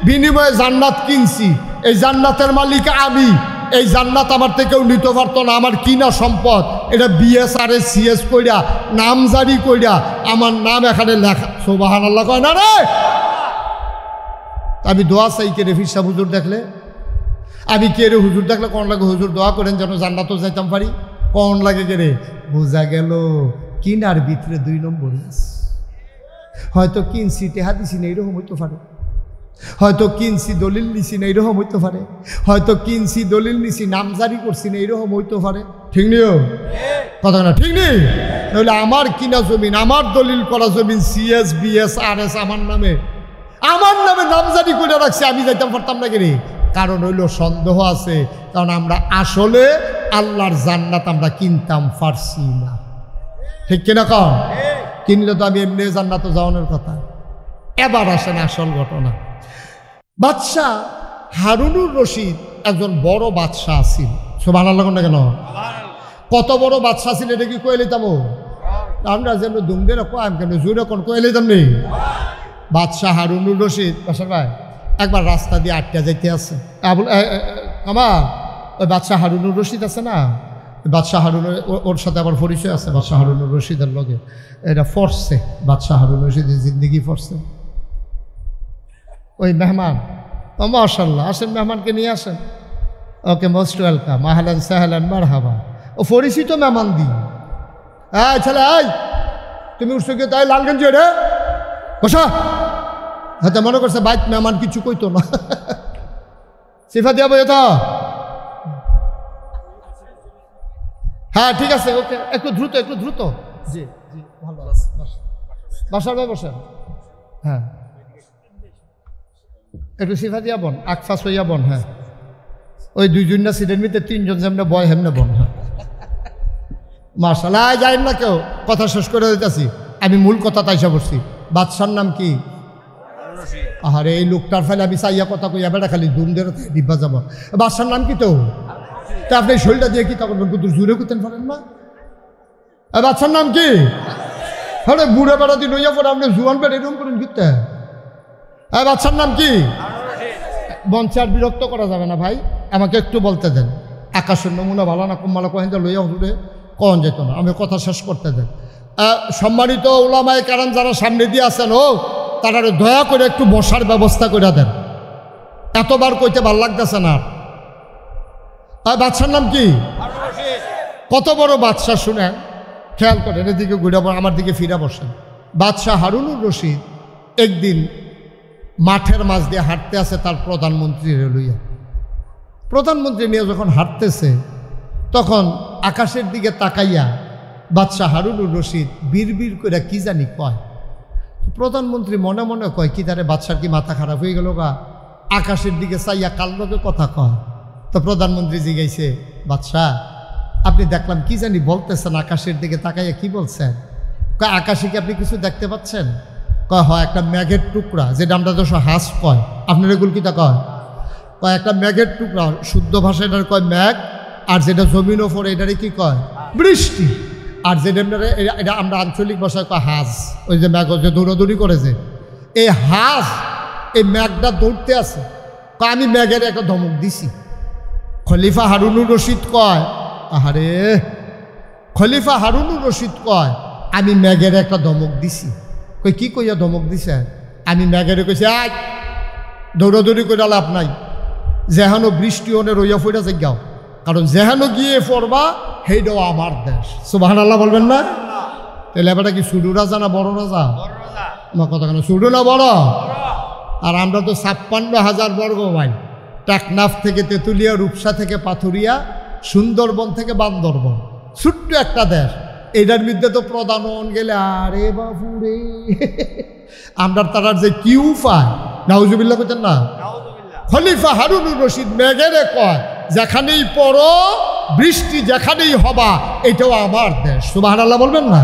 বিনিময়ে জান্নাত কিনছি, এই জান্নাতের মালিক আমি। এই জান্নাত আমার থেকেও নিতে পারতো না, আমার কিনা সম্পদ। এটা বিএসআরএস সিএস কইরা নাম জারি কইরা আমার নাম এখানে লেখা। সুবহানাল্লাহ কয় না রে? আমি দোয়া চাই কে রে? ফিরসা হুজুর দেখলে আমি কে রে? হুজুর দেখলে কোন লাগে? হুজুর দোয়া করেন যেন জান্নাতও যাইতাম পারি, কোন লাগে কে রে? বোঝা গেল কিনার ভিতরে 2 নম্বর আছে। হয়তো কিনছি টেহা দিছি না, এরকম হইতে পারে। হয়তো কিনছি দলিল নিছি না, এরকম হইতে পারে। হয়তো কিনছি দলিল নিছি নাম জারি করছি না, এরকম হইতে পারে, ঠিক নিও? কথা না, ঠিক নেই? নইলে আমার কিনা জমিন, আমার দলিল করা জমিন সিএস বিএস আর এস আমার নামে নাম জারি করে রাখছি, আমি যাইতাম পারতাম না কেন? কারণ হইল সন্দেহ আছে, কারণ আমরা আসলে আল্লাহর জান্নাত আমরা কিনতাম পারছি না, ঠিক কিনা? কম কিনলে তো আমি এমনি জান্নাতে যাওয়ানোর কথা। এবার আসেন আসল ঘটনা। বাদশাহ হারুনুর রশিদ একজন বড় বাদশাহ ছিল। সুবহানাল্লাহ কেন? কত বড় বাদশাহ ছিল এটা কি কয়ে লিতাম? আমরা যেন দুমদের কম কেন জোরে কোন কয়ে লিতাম নেই? বাদশাহ হারুনুর রশিদ বাসার ভাই একবার রাস্তা দিয়ে আটটা যাইতে আছে। আমার ওই বাদশাহ হারুনুর রশিদ আছে না, বাদশাহ হারুনের ওর সাথে আবার পরিচয় আছে বাদশাহ হারুনুর রশিদের লগে। এটা ফরছে বাদশাহ হারুনুর রশিদের জিন্দিগি ফরছে। ওই মেহমান, ও মাশাআল্লাহ, আসেন মেহমানকে নিয়ে আসেন। ওকে মোস্ট ওয়েলকাম, আহলান সাহলান মারহাবা। ও পরিচিত মেহমান দি। এই ছেলে, এই তুমি উঠছো কি? তাই লাল গেঞ্জি রে বসা। হয়তো মনে করছে বাইক মেহমান কিছু কইতো না, সিফা দিয়া বই তো। হ্যাঁ ঠিক আছে, ওকে, একটু দ্রুত একটু দ্রুত। জি জি ভালো আছে, বসার ভাই বসেন। হ্যাঁ একটু সিফা দিয়া বন, আকফাস হইয়া বন। হ্যাঁ ওই 2 জন না সিটের মধ্যে 3 জন যেমন বয় হেমনে বন। হ্যাঁ মাশাআল্লাহ, যাই না কেউ, কথা শেষ করে দিতেছি। আমি মূল কথা তাইসা বসছি। বাদশার নাম কি? আরে এই লোকটার ফেলে আমি চাইয়া কথা কইয়া বেড়া খালি দুমদের ডিব্বা যাব। বাদশার নাম কি? তো তা আপনি শরীরটা দিয়ে কি তখন জুড়ে করতেন পারেন না? বাদশার নাম কি? হ্যাঁ বুড়ে বেড়া দিন হইয়া পরে আপনি জুয়ান বেড়া এরকম করেন কিতে? বাদশার নাম কি? মঞ্চে আর বিরক্ত করা যাবে না ভাই, আমাকে একটু বলতে দেন। আকাশের নমুনা ভালো না কম ভালো কহেন লইয়া হুড়ে কন যেত না, আমি কথা শেষ করতে দেন। সম্মানিত উলামায়ে কেরাম যারা সামনে দিয়ে আছেন, ও তারা দয়া করে একটু বসার ব্যবস্থা করে দেন, এতবার কইতে ভাল লাগতেছে না। আর বাদশার নাম কি? কত বড় বাদশা শুনেন, খেয়াল করেন, এদিকে ঘুরে আমার দিকে ফিরে বসেন। বাদশাহ হারুনুর রশিদ একদিন মাঠের মাঝ দিয়ে হাঁটতে আছে তার প্রধানমন্ত্রী লইয়া। প্রধানমন্ত্রী নিয়ে যখন হাঁটতেছে তখন আকাশের দিকে তাকাইয়া বাদশাহ হারুনুর রশিদ বিড়বিড় করে কি জানি কয়। প্রধানমন্ত্রী মনে মনে কয় কি তারে বাদশার কি মাথা খারাপ হয়ে গেল গা, আকাশের দিকে চাইয়া কাল লোকে কথা কয়। তো প্রধানমন্ত্রী জিজ্ঞাসে, বাদশাহ আপনি দেখলাম কি জানি বলতেছেন, আকাশের দিকে তাকাইয়া কি বলছেন? কয় আকাশে কি আপনি কিছু দেখতে পাচ্ছেন? কয় হয় একটা মেঘের টুকরা, যেটা আমরা তো হাঁস কয়, আপনার এগুলো কিতা কয়? কয় একটা মেঘের টুকরা, শুদ্ধ ভাষায় এটার কয় মেঘ, আর যেটা জমিন ওপরে এটারে কি কয়? বৃষ্টি। আর যেটা এটা আমরা আঞ্চলিক ভাষায় কয় হাঁস, ওই যে মেঘ যে দৌড়াদৌড়ি করেছে, এই হাঁস এই মেঘটা দৌড়তে আছে। কয় আমি মেঘের একটা ধমক দিছি। খলিফা হারুনুর রশিদ কয়, আহারে, খলিফা হারুনুর রশিদ কয় আমি মেঘের একটা ধমক দিছি। কই কি কইয়া ধমক দিছে? আমি মেঘেরে কইছি আজ দৌড়াদৌড়ি করে লাভ নাই, যেহানো বৃষ্টি হনে রইয়া ফইরা যাও, কারণ যেহানো গিয়ে পড়বা সেইটাও আমার দেশ। সুবহানাল্লাহ বলবেন না? তাহলে এবারটা কি ছোট রাজা না বড় রাজা? আমার কথা কেন, ছোট না বড়? আর আমরা তো 56,000 বর্গ মাইল, টেকনাফ থেকে তেঁতুলিয়া, রূপসা থেকে পাথুরিয়া, সুন্দরবন থেকে বান্দরবন, ছোট্ট একটা দেশ। এটার মধ্যে তো প্রধান গেলে আরে বাবুরে, আমরা তারার যে কিউ পায়, নাউজুবিল্লাহ করতেন না? খলিফা হারুনুর রশিদ মেঘেরে কয় যেখানেই পড়ো বৃষ্টি যেখানেই হবা এটাও আমার দেশ। সুবহানাল্লাহ বলবেন না?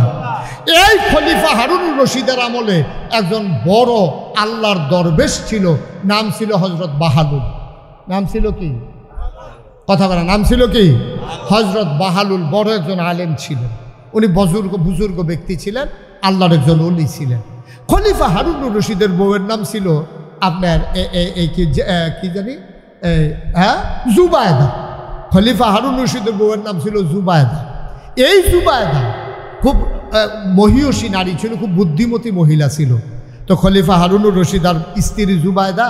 এই খলিফা হারুনুর রশিদের আমলে একজন বড় আল্লাহর দরবেশ ছিল, নাম ছিল হযরত বাহালুল। নাম ছিল কি? কথা বলা, নাম ছিল কি? হযরত বাহালুল। বড় একজন আলেম ছিলেন উনি, বুজুর্গ ব্যক্তি ছিলেন, আল্লাহর একজন ওলি ছিলেন। খলিফা হারুনুর রশিদের বউয়ের নাম ছিল আপনার কি জানি, হ্যাঁ, জুবায়দা। খলিফা হারুনুর রশিদের বউয়ের নাম ছিল জুবায়দা। এই জুবায়দা খুব মহিয়সী নারী ছিল, খুব বুদ্ধিমতী মহিলা ছিল। তো খলিফা হারুনুর রশিদ আর স্ত্রী জুবায়দা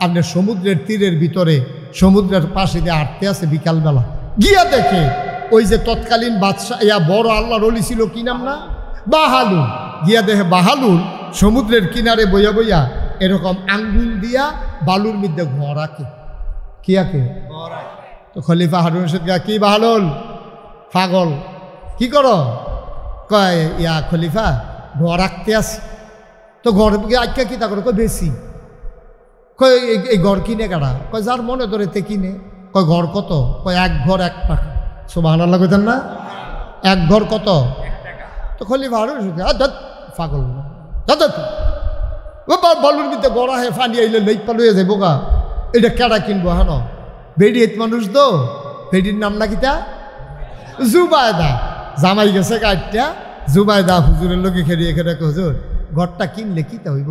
আপনার সমুদ্রের তীরের ভিতরে, সমুদ্রের পাশে দিয়ে হাঁটতে আছে বিকালবেলা, গিয়া দেখে ওই যে তৎকালীন বাদশাহ ইয়া বড় আল্লাহর ওলি ছিল, কি নাম না? বাহালুল। গিয়া দেখে বাহালুল সমুদ্রের কিনারে বইয়া বইয়া এরকম আঙ্গুল দিয়া বালুর মধ্যে ঘর আঁকে। কি আঁকে? তো খলিফা হারুন রশিদ গা, কি বাহালুল পাগল, কি করো? কয় ইয়া খলিফা ঘর আঁকতে আসি। তো ঘর আঁকা কি তা করো? কয় বেশি। কয় এই ঘর কিনে কারা? কয় যার মনে ধরে তে কিনে। কয় ঘর কত? কয় এক ঘর 1 টাকা। সুবহানাল্লাহ কইতেন না? এক ঘর কত? 1 টাকা। তো খলিফা হারুন রশিদ পাগল বালুর মধ্যে গড়া হে ফানি আইলে লেক পালুয়ে যাইব গা, এটা কেডা কিনবো? হান বেডি এত মানুষ দো, বেডির নাম না কিতা? জুবায়দা। জামাই গেছে গাড়িটা, জুবায়দা হুজুরের লোকে খেলিয়ে খেলে, হুজুর ঘরটা কিনলে কিতা হইব?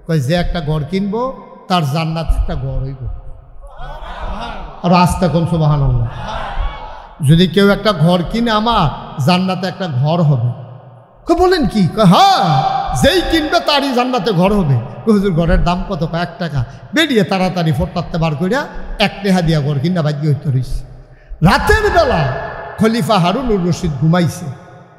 কয় যে একটা ঘর কিনবো তার জান্নাত একটা ঘর হইব। আর আস্তে কোন সুবহানাল্লাহ। যদি কেউ একটা ঘর কিনে আমার জান্নাতে একটা ঘর হবে। বলেন কি? হ্যাঁ, যেই কিনবে তারই জান্নাতে ঘর হবে। হুজুর ঘরের দাম কত? 1 টাকা। বেরিয়ে তাড়াতাড়ি ফোটাতে বার করিয়া 1 টাকা দিয়া ঘর কিনা বাজি হইতে রইছে। রাতের বেলা খলিফা হারুনুর রশিদ ঘুমাইছে,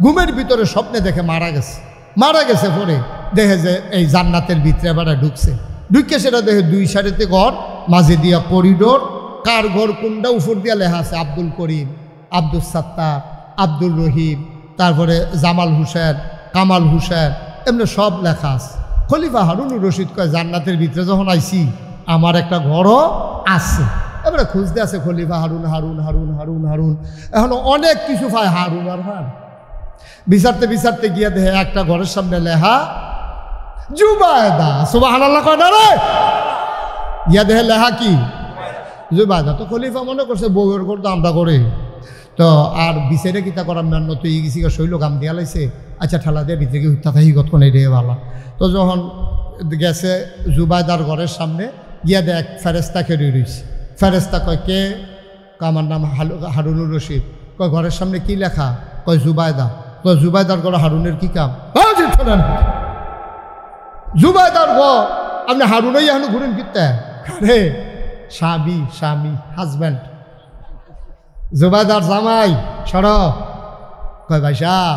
ঘুমের ভিতরে স্বপ্নে দেখে মারা গেছে। মারা গেছে পরে দেখে যে এই জান্নাতের ভিতরে এবার ঢুকছে। ঢুকে সেটা দেখে 2 সারিতে ঘর, মাঝে দিয়া করিডোর। কার ঘর কোনটা? উপর দিয়া লেখা আছে আব্দুল করিম, আব্দুল সাত্তার, আব্দুল রহিম, তারপরে জামাল হুসেন, কামাল হুসেন, এমনি সব লেখা আছে। খলিফা হারুনুর রশিদ কয় জান্নাতের ভিতরে যখন আইছি আমার একটা ঘরও আছে। এবারে খুঁজতে আছে খলিফা হারুন হারুন হারুন হারুন হারুন, এখন অনেক কিছু পায় হারুন আর হার। বিচারতে বিচারতে গিয়া দেখে একটা ঘরের সামনে লেখা জুবায়দা। সুবহানাল্লাহ কয় না রে? গিয়া দেখে লেখা কি? জুবায়দা। তো খলিফা মনে করছে বউয়ের ঘর তো আমরা করে, তো আর বিচারে কিতা করার মেন্ন তো ই গেছি শৈল গাম দিয়া লাইছে। আচ্ছা ঠেলা দিয়ে ভিতরে কি হুত্তা থাকি কতক্ষণ এটাই ভালো। তো যখন গেছে জুবায়দার ঘরের সামনে, গিয়া দেখ ফেরেস্তাকে রয়েছে। ফেরেস্তা কয় কে? আমার নাম হারুনুর রশিদ। কয় ঘরের সামনে কি লেখা? কয় জুবায়দা। কয় জুবায়দার ঘর হারুনের কি কাম? জুবায়দার ঘর আপনি হারুনই এখন ঘুরেন কিতে? আরে স্বামী স্বামী হাজব্যান্ড, জুবায়দার জামাই সর। কয় ভাই সাহ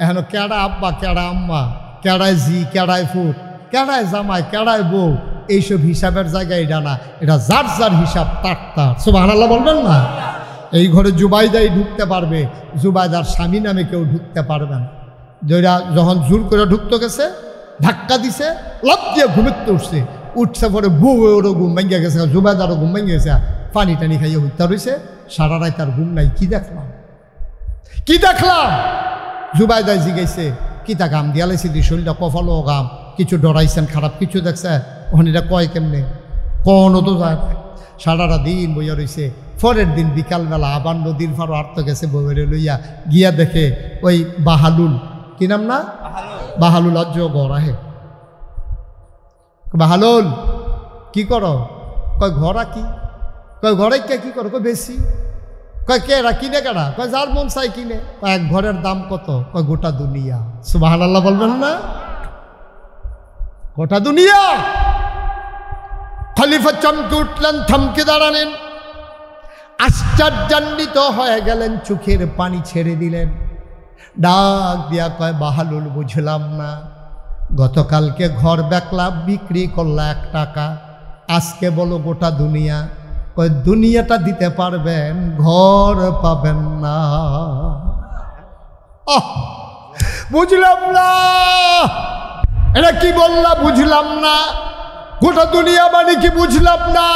এখন কেডা আব্বা কেডা আম্মা, কেডায় জি কেডায় ফুট, কেডায় জামাই কেডায় বউ, এইসব হিসাবের জায়গায় এটা না, এটা যার যার হিসাব তার তার। সুবহানাল্লাহ বলবেন না? এই ঘরে জুবাইদাই ঢুকতে পারবে, জুবাইদার স্বামী নামে কেউ ঢুকতে পারবে না। যেটা যখন জোর করে ঢুকতে গেছে, ধাক্কা দিছে, লাফ দিয়ে ঘুমিতে উঠছে, উঠছে পরে বউ ওরও ঘুম ভেঙে গেছে, জুবাইদারও ঘুম ভেঙে গেছে, পানি টানি খাইয়ে হত্যা রয়েছে, সারা রাত তার ঘুম নাই। কি দেখলাম কি দেখলাম? জুবাইদাই জিগাইছে কি তা গাম দিয়া লাইছে, দি শরীরটা কফালো গাম, কিছু ডরাইছেন খারাপ কিছু দেখছে? ওখানে কয় কেমনে কোনো তো যায় না। সারাটা দিন বইয়া রয়েছে। পরের দিন বিকালবেলা আবার নদীর ফারো আর্ত গেছে বউরে লইয়া, গিয়া দেখে ওই বাহালুল, কি নাম না, বাহালুল অজ্জ ঘর আহে। বাহালুল কি করো? কয় ঘরা কি? কয় ঘরে কে কি করো? কয় বেশি। কয় কেরা কিনে কেডা? কয় যার মন চাই কিনে। কয় এক ঘরের দাম কত? কয় গোটা দুনিয়া। সুবহানাল্লাহ বলবেন না? গোটা দুনিয়া। খলিফা চমকে উঠলেন, থমকে দাঁড়ালেন, আশ্চর্যান্বিত হয়ে গেলেন, চোখের পানি ছেড়ে দিলেন, ডাক দিয়া কয় বাহালুল বুঝলাম না, গতকালকে ঘর বেচলা বিক্রি করলা 1 টাকা, আজকে বলো গোটা দুনিয়া। কয় দুনিয়াটা দিতে পারবেন, ঘর পাবেন না। বুঝলাম না, এটা কি বললা? বুঝলাম না। গোটা দুনিয়া মানে কি? বুঝলাম না।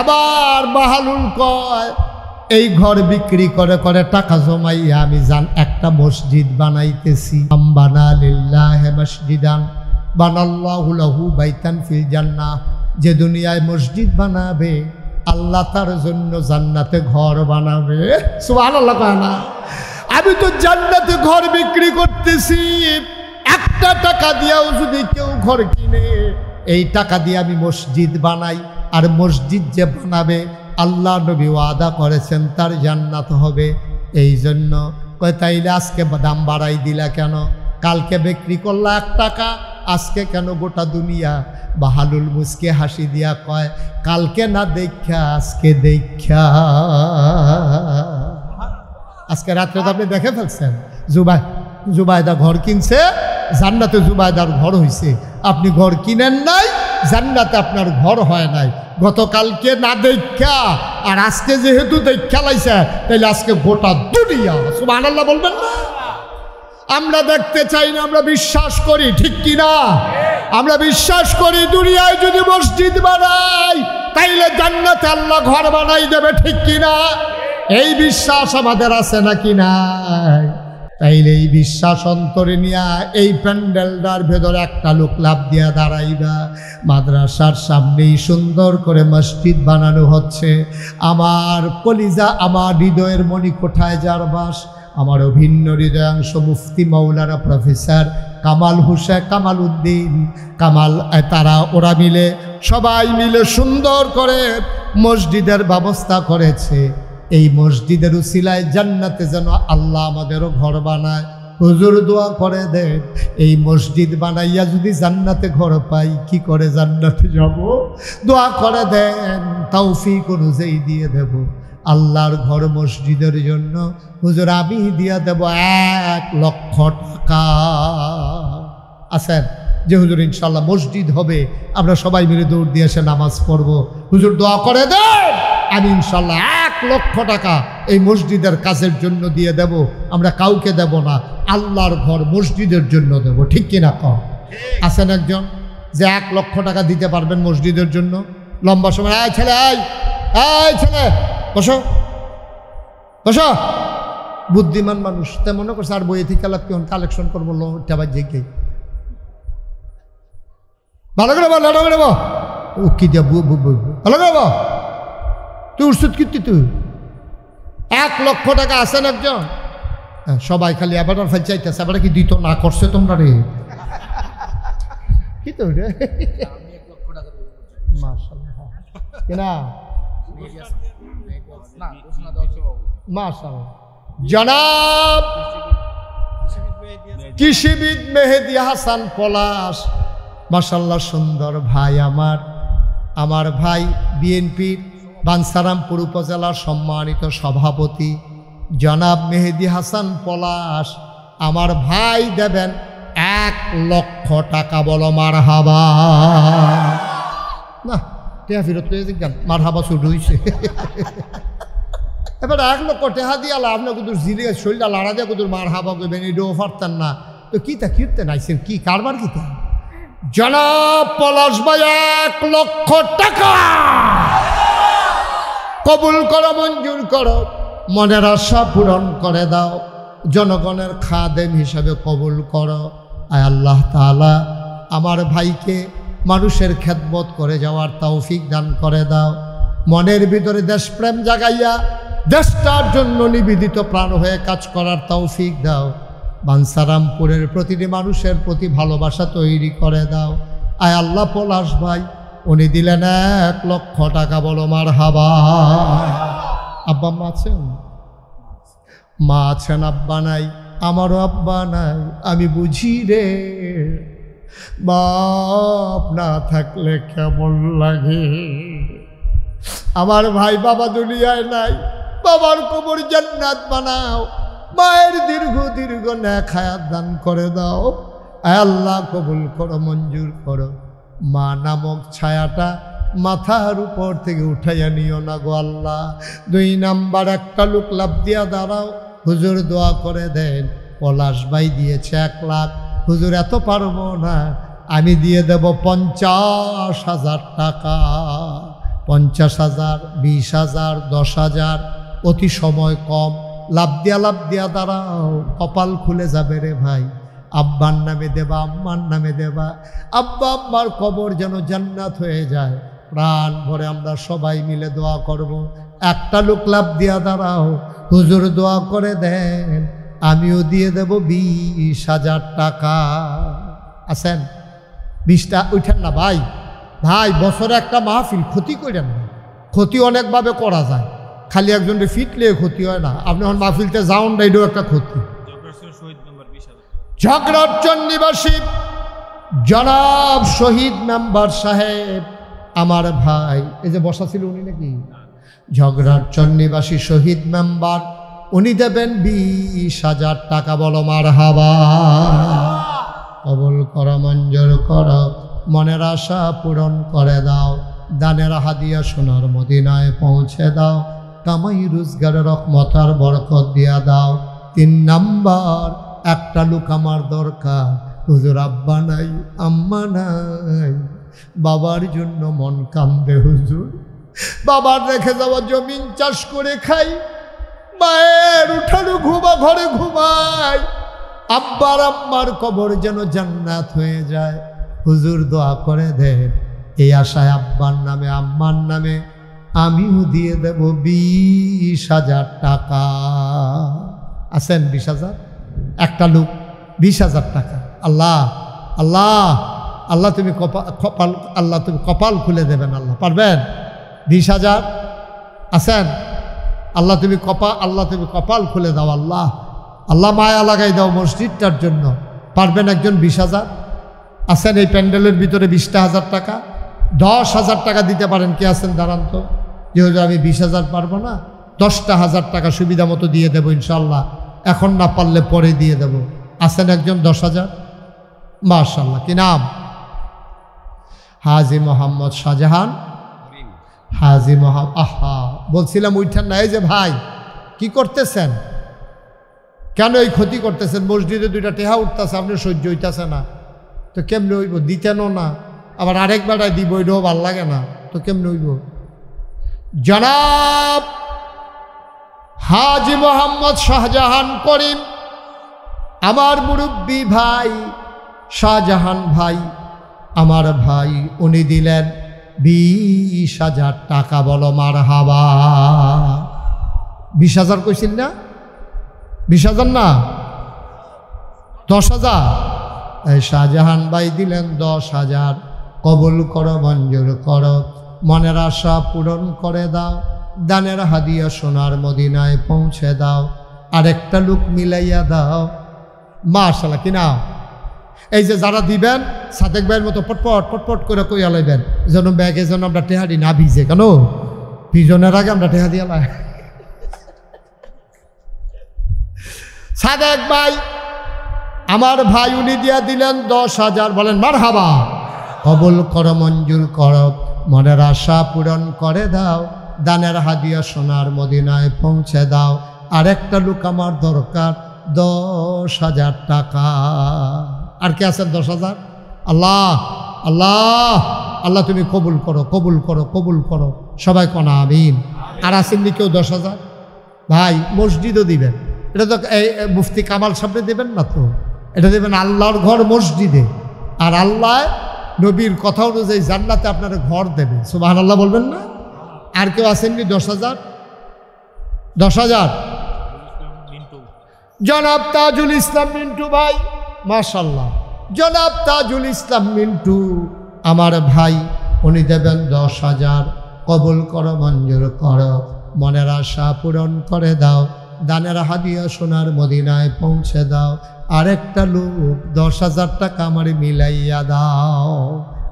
আবার বাহালুল কয় এই ঘর বিক্রি করে করে টাকা জমাইয়া আমি জান একটা মসজিদ বানাইতেছি। বানা লিল্লাহি মসজিদান বানাল্লাহু লাহু বাইতান ফিল জান্নাহ। যে দুনিয়ায় মসজিদ বানাবে আল্লাহ তার জন্য জান্নাতে ঘর বানাবে। সুবহানাল্লাহ কয় না? আমি তো জান্নাতে ঘর বিক্রি করতেছি, 1 টাকা দিয়েও যদি কেউ ঘর কিনে, এই টাকা দিয়ে আমি মসজিদ বানাই, আর মসজিদ যে বানাবে আল্লাহ নবী ওয়াদা করেছেন তার জান্নাত হবে। এই জন্য কয় তাইলে আজকে দাম বাড়াই দিলা কেন? কালকে বিক্রি করলা 1 টাকা, আজকে কেন গোটা দুনিয়া? বাহালুল মুসকে হাসি দিয়া কয় কালকে না দেখা আজকে দেখা। আজকে রাত্রে তো আপনি দেখে ফেলছেন, জুবাইদা ঘর কিনছে, জান্নাতে জুবাইদার ঘর হইছে। আপনি ঘর কিনেন নাই, জান্নাতে আপনার ঘর হয় নাই। গতকালকে না দেখা আর আজকে যেহেতু দেখা লাইছে, তাইলে আজকে গোটা দুনিয়া। সুবহানাল্লাহ বলবেন না? আমরা দেখতে চাই না, আমরা বিশ্বাস করি, ঠিক কিনা? আমরা বিশ্বাস করি দুনিয়ায় যদি মসজিদ বানাই তাইলে জান্নাতে আল্লাহ ঘর বানাই দেবে, ঠিক কিনা? এই বিশ্বাস আমাদের আছে নাকি নাই? তাইলে এই বিশ্বাস অন্তরে নিয়া এই প্যান্ডেলটার ভেতরে একটা লোক লাভ দিয়া দাঁড়াইবা। মাদ্রাসার সামনেই সুন্দর করে মসজিদ বানানো হচ্ছে। আমার কলিজা, আমার হৃদয়ের মণি কোঠায় যার বাস, আমার অভিন্ন হৃদয়াংশ মুফতি মৌলানা প্রফেসর কামাল হোসেন, কামাল উদ্দিন কামাল, তারা ওরা মিলে সবাই মিলে সুন্দর করে মসজিদের ব্যবস্থা করেছে। এই মসজিদের উসিলায় জান্নাতে যেন আল্লাহ আমাদেরও ঘর বানায়। হুজুর দোয়া করে দেন, এই মসজিদ বানাইয়া যদি জান্নাতে ঘর পাই, কি করে জান্নাতে যাব? দোয়া করে দেন, তৌফিক অনুযায়ী দিয়ে দেব। আল্লাহর ঘর মসজিদের জন্য হুজুর আমি দিয়ে দেব 1 লক্ষ টাকা। আছেন যে হুজুর ইনশাল্লাহ মসজিদ হবে, আমরা সবাই মিলে দৌড় দিয়ে এসে নামাজ পড়ব। হুজুর দোয়া করে দেন, আমি ইনশাল্লাহ 1 লক্ষ টাকা এই মসজিদের কাজের জন্য দিয়ে দেব। আমরা কাউকে দেব না, আল্লাহর ঘর মসজিদের জন্য দেব, ঠিক কিনা? কম আছেন একজন যে 1 লক্ষ টাকা দিতে পারবেন মসজিদের জন্য? লম্বা সময় আয় ছেলে, আয় ছেলে, বসো বসো। বুদ্ধিমান মানুষ তাই মনে করছে আর বই থেকে কেমন কালেকশন করবো, লোটাবার জেগে ভালো করে বল, ভালো করে বল, ও কি দিয়া ভালো করে বল। তুই উৎসুত কীর্তি, তুই 1 লক্ষ টাকা আছেন একজন? সবাই খালি এবার ফেল চাইতেছে, এবার কি দিত না করছে তোমরা রে? কি তো মাস কিনা মাশাআল্লাহ জনাব কৃষিবিদ মেহেদী হাসান পলাশ, মাশাআল্লাহ সুন্দর ভাই। আমার ভাই বিএনপির বাঞ্ছারামপুর উপজেলার সম্মানিত সভাপতি জনাব মেহেদী হাসান পলাশ আমার ভাই দেবেন 1 লক্ষ টাকা। বলো মারহাবা। না টেহা ফিরত পেয়ে দেখবেন মারহাবা শুরু হয়েছে। এবার 1 লক্ষ টেহা দিয়ে আপনার কুদুর জিরে শরীরটা লাড়া দিয়ে কুদুর মারহাবা করবেন, এটাও পারতেন না। তো কী তা কীর্তেন আইসেন কি কারবার কী তা? জনাব পলাশ ভাই 1 লক্ষ টাকা কবুল করো, মঞ্জুর করো, মনের আশা পূরণ করে দাও, জনগণের খাদেম হিসাবে কবুল করো। আয় আল্লাহ তাআলা আমার ভাইকে মানুষের খেদমত করে যাওয়ার তৌফিক দান করে দাও। মনের ভিতরে দেশপ্রেম জাগাইয়া দেশটার জন্য নিবেদিত প্রাণ হয়ে কাজ করার তৌফিক দাও। বাঞ্ছারামপুরের প্রতিটি মানুষের প্রতি ভালোবাসা তৈরি করে দাও। আয় আল্লাহ পলাশ ভাই উনি দিলেন 1 লক্ষ টাকা। বলো মারহাবা। আব্বা মা আছেন? মা আছেন, আব্বা নাই। আমারও আব্বা নাই, আমি বুঝি রে। বাপ না থাকলে কেমন লাগে। আমার ভাই বাবা দুনিয়ায় নাই, বাবার কবর জান্নাত বানাও, মায়ের দীর্ঘ নেক হায়াত দান করে দাও। আয় আল্লাহ কবুল করো, মঞ্জুর করো। মা নামক ছায়াটা মাথার উপর থেকে উঠাইয়া নিও না গো আল্লাহ। 2 নাম্বার একটা লোক লাভ দিয়া দাঁড়াও, হুজুর দোয়া করে দেন। পলাশ ভাই দিয়েছে 1 লাখ, হুজুর এত পারবো না, আমি দিয়ে দেব 50,000 টাকা। 50,000, 20,000, 10,000, অতি সময় কম। লাভ দিয়া দাঁড়াও, কপাল খুলে যাবে রে ভাই। আব্বার নামে দেবা, আম্মার নামে দেবা। আব্বা আম্মার কবর যেন জান্নাত হয়ে যায়। প্রাণ ভরে আমরা সবাই মিলে দোয়া করব। একটা লোক লাভ দিয়া দাঁড়াও, হুজুর দোয়া করে দেন, আমিও দিয়ে দেব 20,000 টাকা। আছেন? 20টা উঠেন না ভাই। ভাই বছরে একটা মাহফিল, ক্ষতি করেন না। ক্ষতি অনেকভাবে করা যায়, খালি একজনকে ফিটলে ক্ষতি হয় না। আপনি এখন মাহফিলতে যাওন না, এটাও একটা ক্ষতি। ঝগড়ারচর নিবাসী জনাব শহীদ মেম্বার সাহেব আমার ভাই, এই যে বসা ছিল উনি নাকি? ঝগড়ারচর নিবাসী শহীদ মেম্বার, উনি দেবেন 20,000 টাকা। বলো মারহাবা। কবুল করো, মঞ্জুর করো, মনের আশা পূরণ করে দাও। দানের হাদিয়া সোনার মদিনায় পৌঁছে দাও। কামাই রোজগারের রহমতার বরকত দিয়া দাও। 3 নাম্বার একটা লোক আমার দরকার, হুজুর আব্বা নাই, আম্মা নাই, বাবার জন্য মন কান্দে হুজুর। বাবার রেখে যাওয়া জমিন চাষ করে খাই, মায়ের উঠানো ঘরে ঘুমাই। আব্বার আম্মার কবর যেন জান্নাত হয়ে যায়। হুজুর দোয়া করে দেন। এই আশায় আব্বার নামে আম্মার নামে আমিও দিয়ে দেব 20,000 টাকা। আছেন? 20,000 একটা লোক, 20,000 টাকা। আল্লাহ আল্লাহ আল্লাহ তুমি কপাল, আল্লাহ তুমি কপাল খুলে দেবেন। আল্লাহ পারবেন? 20,000 আছেন? আল্লাহ তুমি কপাল খুলে দাও। আল্লাহ আল্লাহ মায়া লাগাই দাও মসজিদটার জন্য। পারবেন একজন? 20,000 আছেন? এই প্যান্ডেলের ভিতরে 20,000 টাকা, 10,000 টাকা দিতে পারেন? কে আছেন? দাঁড়ান তো। যেহেতু আমি 20,000 পারবো না, 10,000 টাকা সুবিধা মতো দিয়ে দেবো ইনশাল্লাহ। এখন না পারলে পরে দিয়ে দেব। আছেন একজন? 10,000? মাশাআল্লাহ। কি নাম? হাজী মোহাম্মদ শাহজাহান। হাজী মোহাম্মদ, আহা বলছিলাম উঠেন না। এই যে ভাই কি করতেছেন? কেন এই ক্ষতি করতেছেন? মসজিদে 2টা টেহা উঠতেছে, আপনি সহ্য হইতেছে না তো কেমনে হইব? দিতেনও না, আবার আরেক বেড়ায় দিব, এটাও ভাল লাগে না তো কেমনে হইব? জনাব হাজী মোহাম্মদ শাহজাহান করিম আমার মুরব্বী ভাই, শাহজাহান ভাই আমার ভাই, উনি দিলেন 20,000 টাকা। বলো মারহাবা। 20,000 কইছিল না? 20,000 না, 10,000। এই শাহজাহান ভাই দিলেন 10,000। কবুল করো, মঞ্জুর করো, মনের আশা পূরণ করে দাও, দানের হাদিয়া সোনার মদিনায় পৌঁছে দাও, আরেকটা লোক মিলাইয়া দাও। মাশাআল্লাহ, কি না? এই যে যারা দিবেন সাদেক ভাইয়ের মতো পটপট পটপট করে কইয়া লাইবেন, যেন ব্যাগে যেন আমরা টেহারি না ভিজে। কেন ভিজনের আগে আমরা টেহা দিয়া লাই। সাদেক ভাই আমার ভাই, উনি দিয়া দিলেন 10,000। বলেন মারহাবা। কবুল করো, মঞ্জুর করো, মনের আশা পূরণ করে দাও, দানের হাদিয়া সোনার মদিনায় পৌঁছে দাও, আরেকটা লোক আমার দরকার 10,000 টাকা। আর কে আছেন 10,000? আল্লাহ আল্লাহ আল্লাহ, তুমি কবুল করো, কবুল করো, কবুল করো, সবাই কোন আমিন। আর আসেননি কেউ 10,000? ভাই মসজিদও দিবেন, এটা তো এই মুফতি কামাল সামনে দেবেন না তো, এটা দেবেন আল্লাহর ঘর মসজিদে। আর আল্লাহ নবীর কথা অনুযায়ী জান্নাতে আপনারা ঘর দেবে। সুবহানাল্লাহ বলবেন না? আর কেউ আসেননি 10,000? 10,000 জনাব তাজুল ইসলাম মিন্টু ভাই, মাশাআল্লাহ। জনাব তাজুল ইসলাম মিন্টু আমার ভাই, উনি দেবেন 10,000। কবুল করো, মঞ্জুর করো, মনের আশা পূরণ করে দাও, দানের হাদিয়া সোনার মদিনায় পৌঁছে দাও, আরেকটা লোক 10,000 টাকা আমার মিলাইয়া দাও।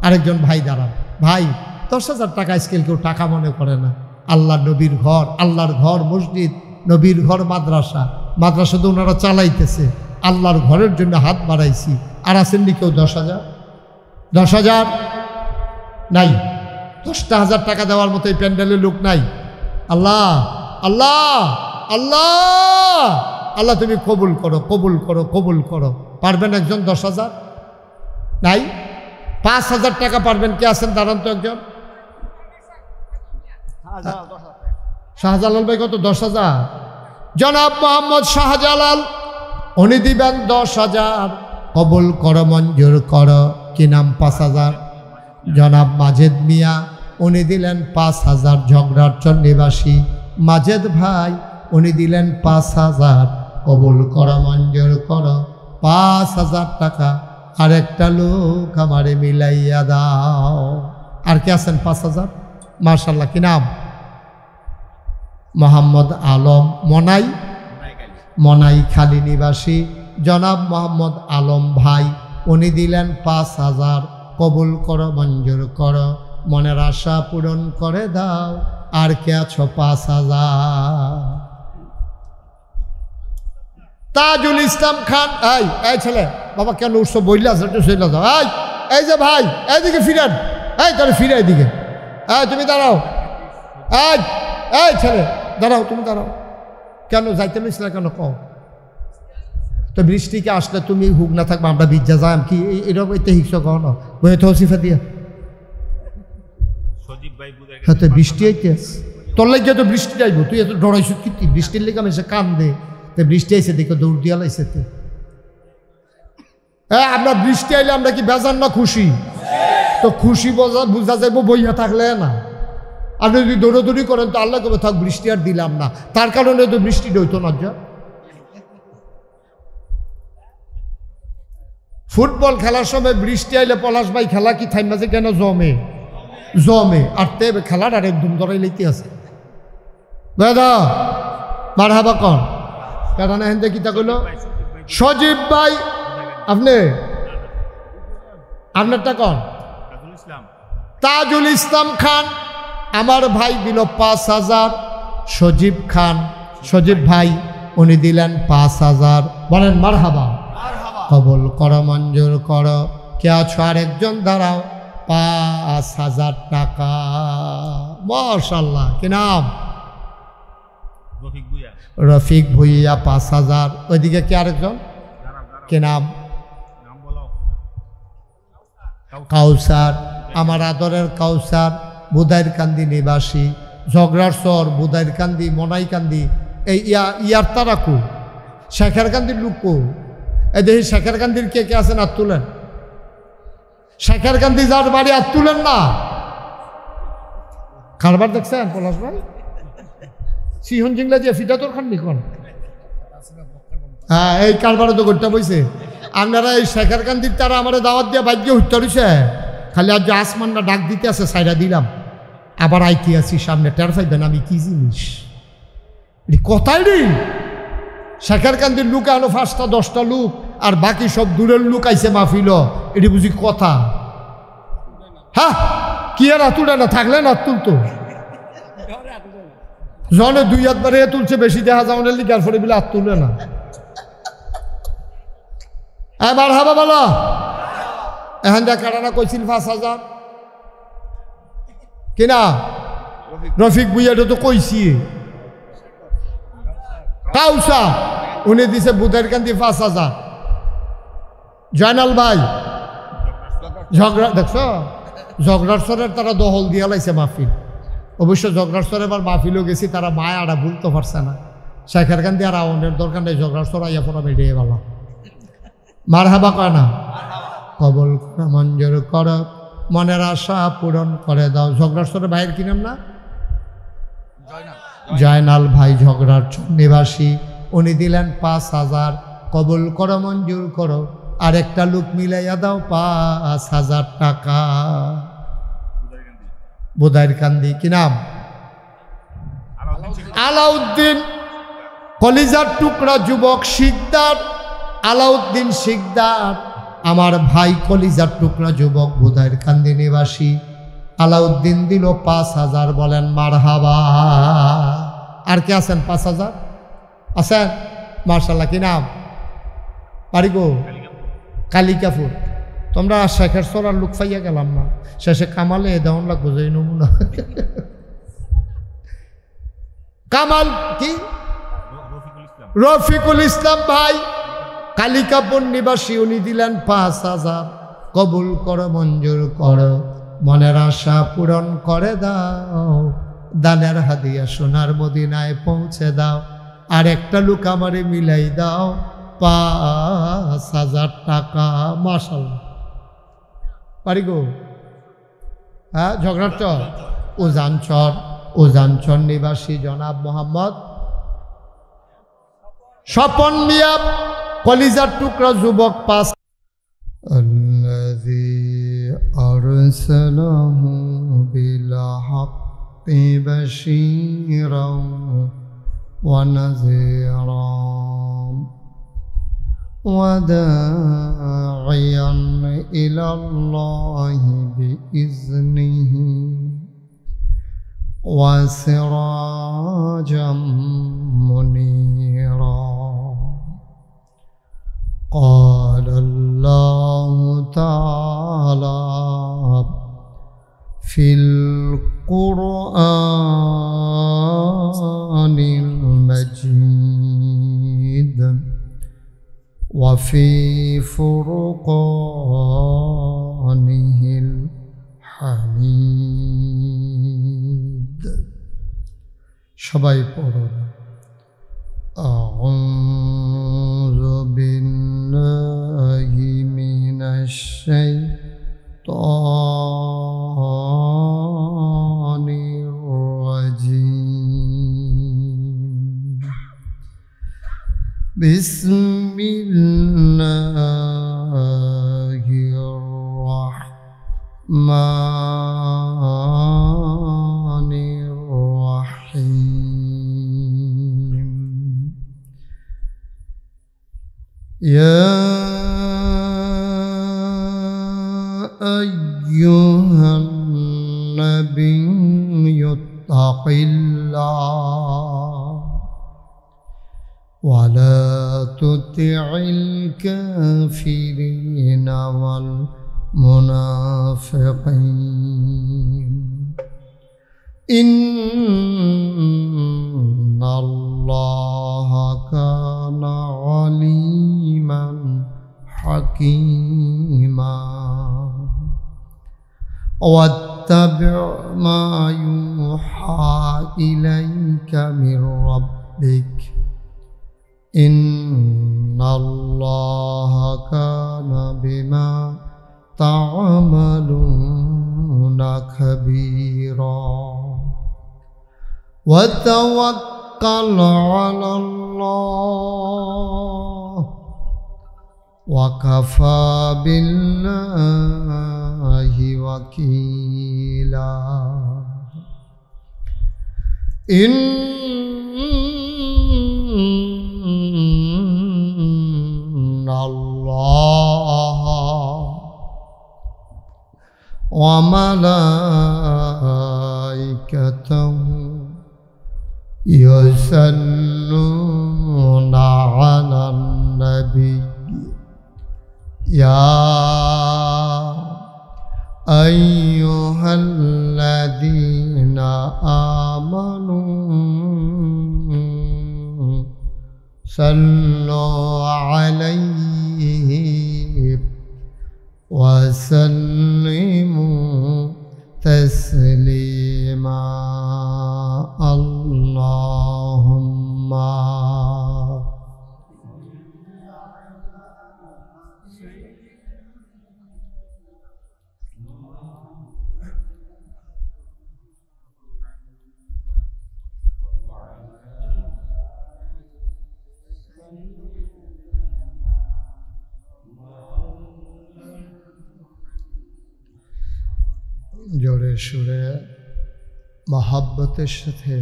আরেকজন ভাই দাঁড়ান। ভাই 10,000 টাকা স্কেল কেউ টাকা মনে করে না। আল্লাহ নবীর ঘর, আল্লাহর ঘর মসজিদ, নবীর ঘর মাদ্রাসা, মাদ্রাসা তো ওনারা চালাইতেছে, আল্লাহর ঘরের জন্য হাত বাড়াইছি। আর আসেননি কেউ 10,000? 10,000 নাই? 10,000 টাকা দেওয়ার মতো এই প্যান্ডেলের লোক নাই? আল্লাহ আল্লাহ আল্লাহ আল্লাহ, তুমি কবুল করো, কবুল করো, কবুল করো। পারবেন একজন 10,000? নাই? 5,000 টাকা পারবেন? কে আছেন? দাঁড়ান তো একজন। শাহজালাল ভাই কত? 10,000। জনাব মোহাম্মদ শাহজালাল, উনি দিবেন 10,000। কবুল করো, মঞ্জুর করো। কি নাম? 5,000। জনাব মাজেদ মিয়া, উনি দিলেন 5,000। ঝগড়ারচর নিবাসী মাজেদ ভাই, উনি দিলেন 5,000। কবুল করো, মঞ্জুর করো, 5,000 টাকা আরেকটা লোক আমারে মিলাইয়া দাও। আর কে আছেন 5,000? মাশাআল্লাহ, কি নাম? মোহাম্মদ আলম, মনাই, মনাই খালি নিবাসী জনাব মোহাম্মদ আলম ভাই, উনি দিলেন 5,000। কবুল করো, মঞ্জুর করো, মনের আশা পূরণ করে দাও। আর কে আছো? 5,000। তাজুল ইসলাম খান। এই ছেলে বাবা, কেন উৎসব বইলে আছে? চলে যাও। এই যে ভাই, এইদিকে ফিরেন। তাহলে ফিরে এইদিকে। তুমি দাঁড়াও। এই ছেলে দাঁড়াও, তুমি দাঁড়াও। কেন যাইতে মিশলে কেন? কও তো, বৃষ্টিকে আসলে তুমি হুক না থাকবো, আমরা ভিজা যাই কি? এরকম এতে হিংসা কও না, বই তো সিফা দিয়া। হ্যাঁ, তো বৃষ্টি আইতে তোর লাগে তো বৃষ্টি আইব, তুই এত ডরাইছ কি? বৃষ্টির লেগে আমি এসে কান দে, তো বৃষ্টি আইসে দেখে দৌড় দিয়া লাইছে। আমরা বৃষ্টি আইলে আমরা কি বেজান না খুশি? তো খুশি বুঝা যাইব বইয়া থাকলে না। আর যদি দৌড়াদৌড়ি করেন তো আল্লাহ কবে থাক বৃষ্টি আর দিলাম না, তার কারণে তো বৃষ্টি হইতো না। যা ফুটবল খেলার সময় বৃষ্টি আইলে পলাশ ভাই খেলা কি থাইমা যে কেন জমে জমে, আর তে খেলার আর একদম ধরাই লইতে আছে। দাদা মারহাবা কন কারণ হেন দেখি তা কইল সজীব ভাই, আপনি আপনারটা কন? তাজুল ইসলাম খান আমার ভাই দিল 5,000। সজীব খান, সজীব ভাই, উনি দিলেন 5,000। বলেন মারহাবা। কবুল করো, মঞ্জুর করো। কে আছো? আরেকজন দাঁড়াও। 5,000 টাকা। মাশাআল্লাহ, কি নাম? রফিক ভুইয়া 5,000। ওইদিকে কি আরেকজন? কি নাম? কাউসার, আমার আদরের কাউসার, বুদাইর কান্দি নিবাসী, ঝগড়ার চর, বুদাইর কান্দি, মনাই কান্দি। এই ইয়ার তারাকু শেখের কান্দির লুকু। এই দেখি শেখের কান্দির কে কে আছেন? হাত তুলেন। শেখের কান্দি যার বাড়ি হাত তুলেন না। কারবার দেখছেন পলাশ ভাই? সিহন জিংলা যে ফিটা তোর খান নিকন। হ্যাঁ, এই কারবারে তো করতে বইছে। আপনারা এই শেখের কান্দির তারা আমার দাওয়াত দিয়ে বাদ্য হত্যা রয়েছে। খালি আজ আসমানটা ডাক দিতে আছে, সাইডা দিলাম। আবার আইতে আছি সামনে, টের পাইবেন আমি কি জিনিস। কথাই নেই, শেখের কান্দির লোক আনো 5টা 10টা লোক, আর বাকি সব দূরের লোক আইসে মাহফিল, এটি বুঝি কথা? হ্যাঁ, কি আর তুলে না থাকলে না তুলতো, জনে 2 হাত বারে তুলছে, বেশি দেখা যাও না লিগার ফলে বলে হাত তুলে না। এবার হাবা বলো, এখন দেখ কাটানা কইছিল 5,000 কিনা, রফিক বুইয়াটা তো কইছি কাউসা, উনি দিছে বুধের কান্দি 5,000। জয়নাল ভাই ঝগড়া দেখছ, ঝগড়ার সরের তারা দহল দিয়া লাইছে মাহফিল। অবশ্য ঝগড়ার সরে এবার মাহফিলও গেছি, তারা মায় আড়া ভুলতে পারছে না। শেখের কান্দি আর আওয়ানের দরকার নেই, ঝগড়ার সর আইয়া পড়া বেরিয়ে ভালো। মার হাবা কয় না, কবল মঞ্জুর কর, মনের আশা পূরণ করে দাও। ঝগড়ার সরে ভাইয়ের কি নাম না? জয়নাল ভাই ঝগড়ার নিবাসী, উনি দিলেন 5,000। কবুল করো, মঞ্জুর করো, আর একটা লোক মিলাইয়া দাও 5,000 টাকা। বোধাইর কান্দি, কি নাম? আলাউদ্দিন, কলিজার টুকরা যুবক শিকদার, আলাউদ্দিন শিকদার আমার ভাই, কলিজার টুকরা যুবক, বোধাইর কান্দি নিবাসী। আলাউদ্দিন দিল 5,000, বলেন মারহাবা। আর কে আছেন 5,000 আছেন? মার্শাল্লাহ, কি নাম? পারিগো কালিকাপুর। তোমরা শেখের সরার লোক পাইয়া গেলাম না, শেষে কামালে দেওয়ান লাগবো যে নমুনা। কামাল কি? রফিকুল ইসলাম ভাই, কালিকাপুর নিবাসী, উনি দিলেন 5,000। কবুল করো, মঞ্জুর করো, মনের আশা পূরণ করে দাও, দানের হাদিয়া সোনার মদিনায় পৌঁছে দাও, আর একটা লোক আমারে মিলাই দাও 5,000 টাকা। মাশাআল্লাহ, পারি গো। হ্যাঁ, ঝগড়ার চর, উজানচর নিবাসী জনাব মোহাম্মদ স্বপন মিয়া, কলিজার টুকরা যুবক 5। أرسله بالحق بشيرا ونذيرا وداعيا إلى الله بإذنه وسراجا منيرا. قال الله تعالى في القرآن المجيد وفي فرقانه الحميد. সবাই পড়ুন। أعوذ بالله من الشيطان الرجيم. بسم الله الرحمن الرحيم. يا أيها النبي اتق الله ولا تطع الكافرين والمنافقين إن الله كان عليما حكيما. واتبع ما يوحى إليك من ربك إن الله كان بما تعملون خبيرا. وتوكل على الله وكفى بالله وكيلا. ইন্নাল্লাহ ওয়া মালাইকাতাহু ইউসাল্লুনা আলান নবী ইয়া আইয়ুহাল্লাযীনা আমানু সাল্লু আলাইহি ওয়া সাল্লিমু তাসলিমা আল্লাহুম্মা জোরে সুরে মহাব্বতের সাথে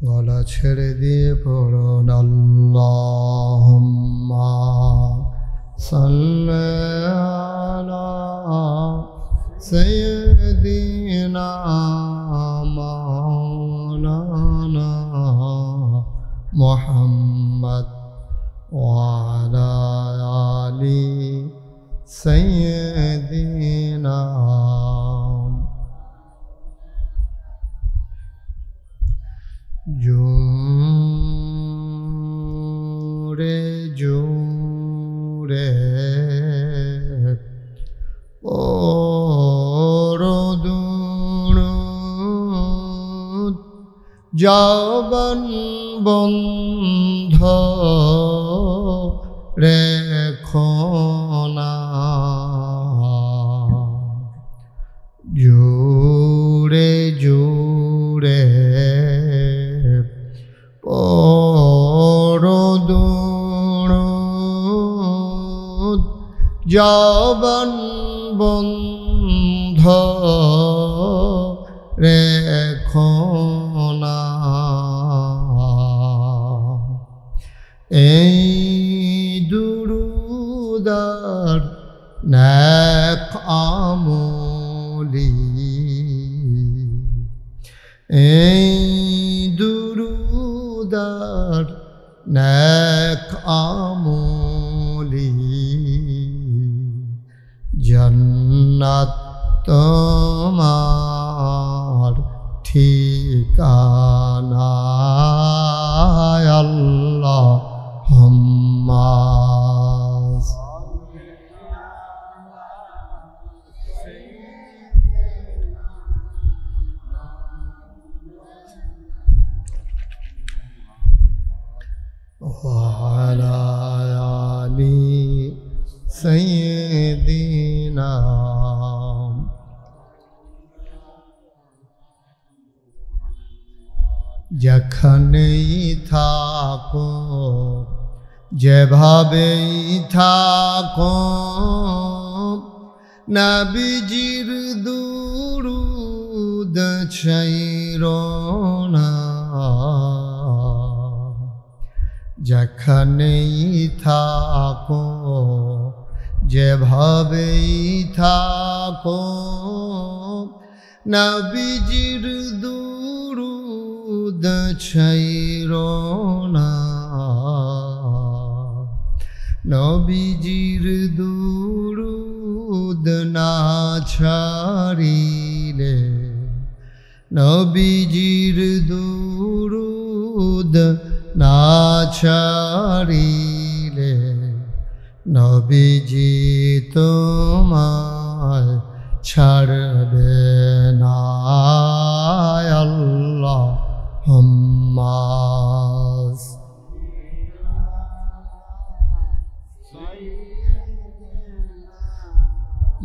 গলা ছেড়ে দিয়ে পড়ুন আল্লাহুম্মা সাল্লি আলা সাইয়্যিদিনা মাওলানা মুহাম্মদ ওয়া আলা আলি সাইয়্যিদিনা জোরে জোরে দুরূদ জবান বন্ধ রেখো না জোরে জোরে দুরূদ জবান বন্ধ রেখো না এই দুরূদার নেক আমলি এই দুরূদার নেক আমলি জান্নাত তোমার ঠিকানা আল্লাহুম্মা وعلى آل سيدنا যেখানেই থাকো যেভাবেই থাকো নবীজির দুরূদ ছাইরো না যেখানেই থাকো যেভাবেই থাকো নবীজির দুরূদ ছাইরো না নবীজির দুরূদ না ছাড়িলে নবীজির দুরূদ না ছাড়িলে নবীজি তোমায় ছাড়বে না আল্লাহুম্মা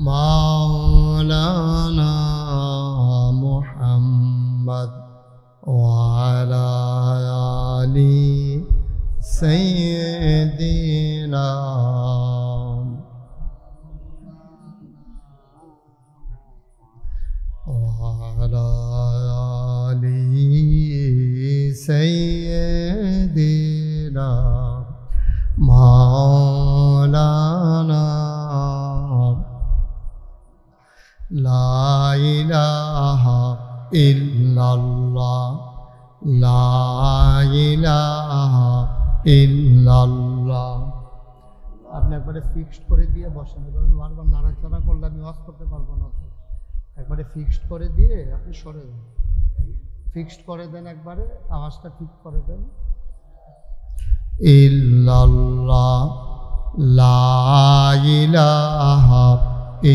মাওলানা মুহাম্মদ ওয়া আলা আলি সাইয়্যিদিনা ওয়া আলা আলি একবারে ফিক্সড করে দিয়ে বসেন, এভাবে বারবার নাড়াচাড়া করলে আমি ওয়াজ করতে পারবো না। তো একবারে ফিক্সড করে দিয়ে আপনি সরে দেন, ফিক্সড করে দেন, একবারে আওয়াজটা ঠিক করে দেন। ইল্লাল্লাহ লা ইলাহা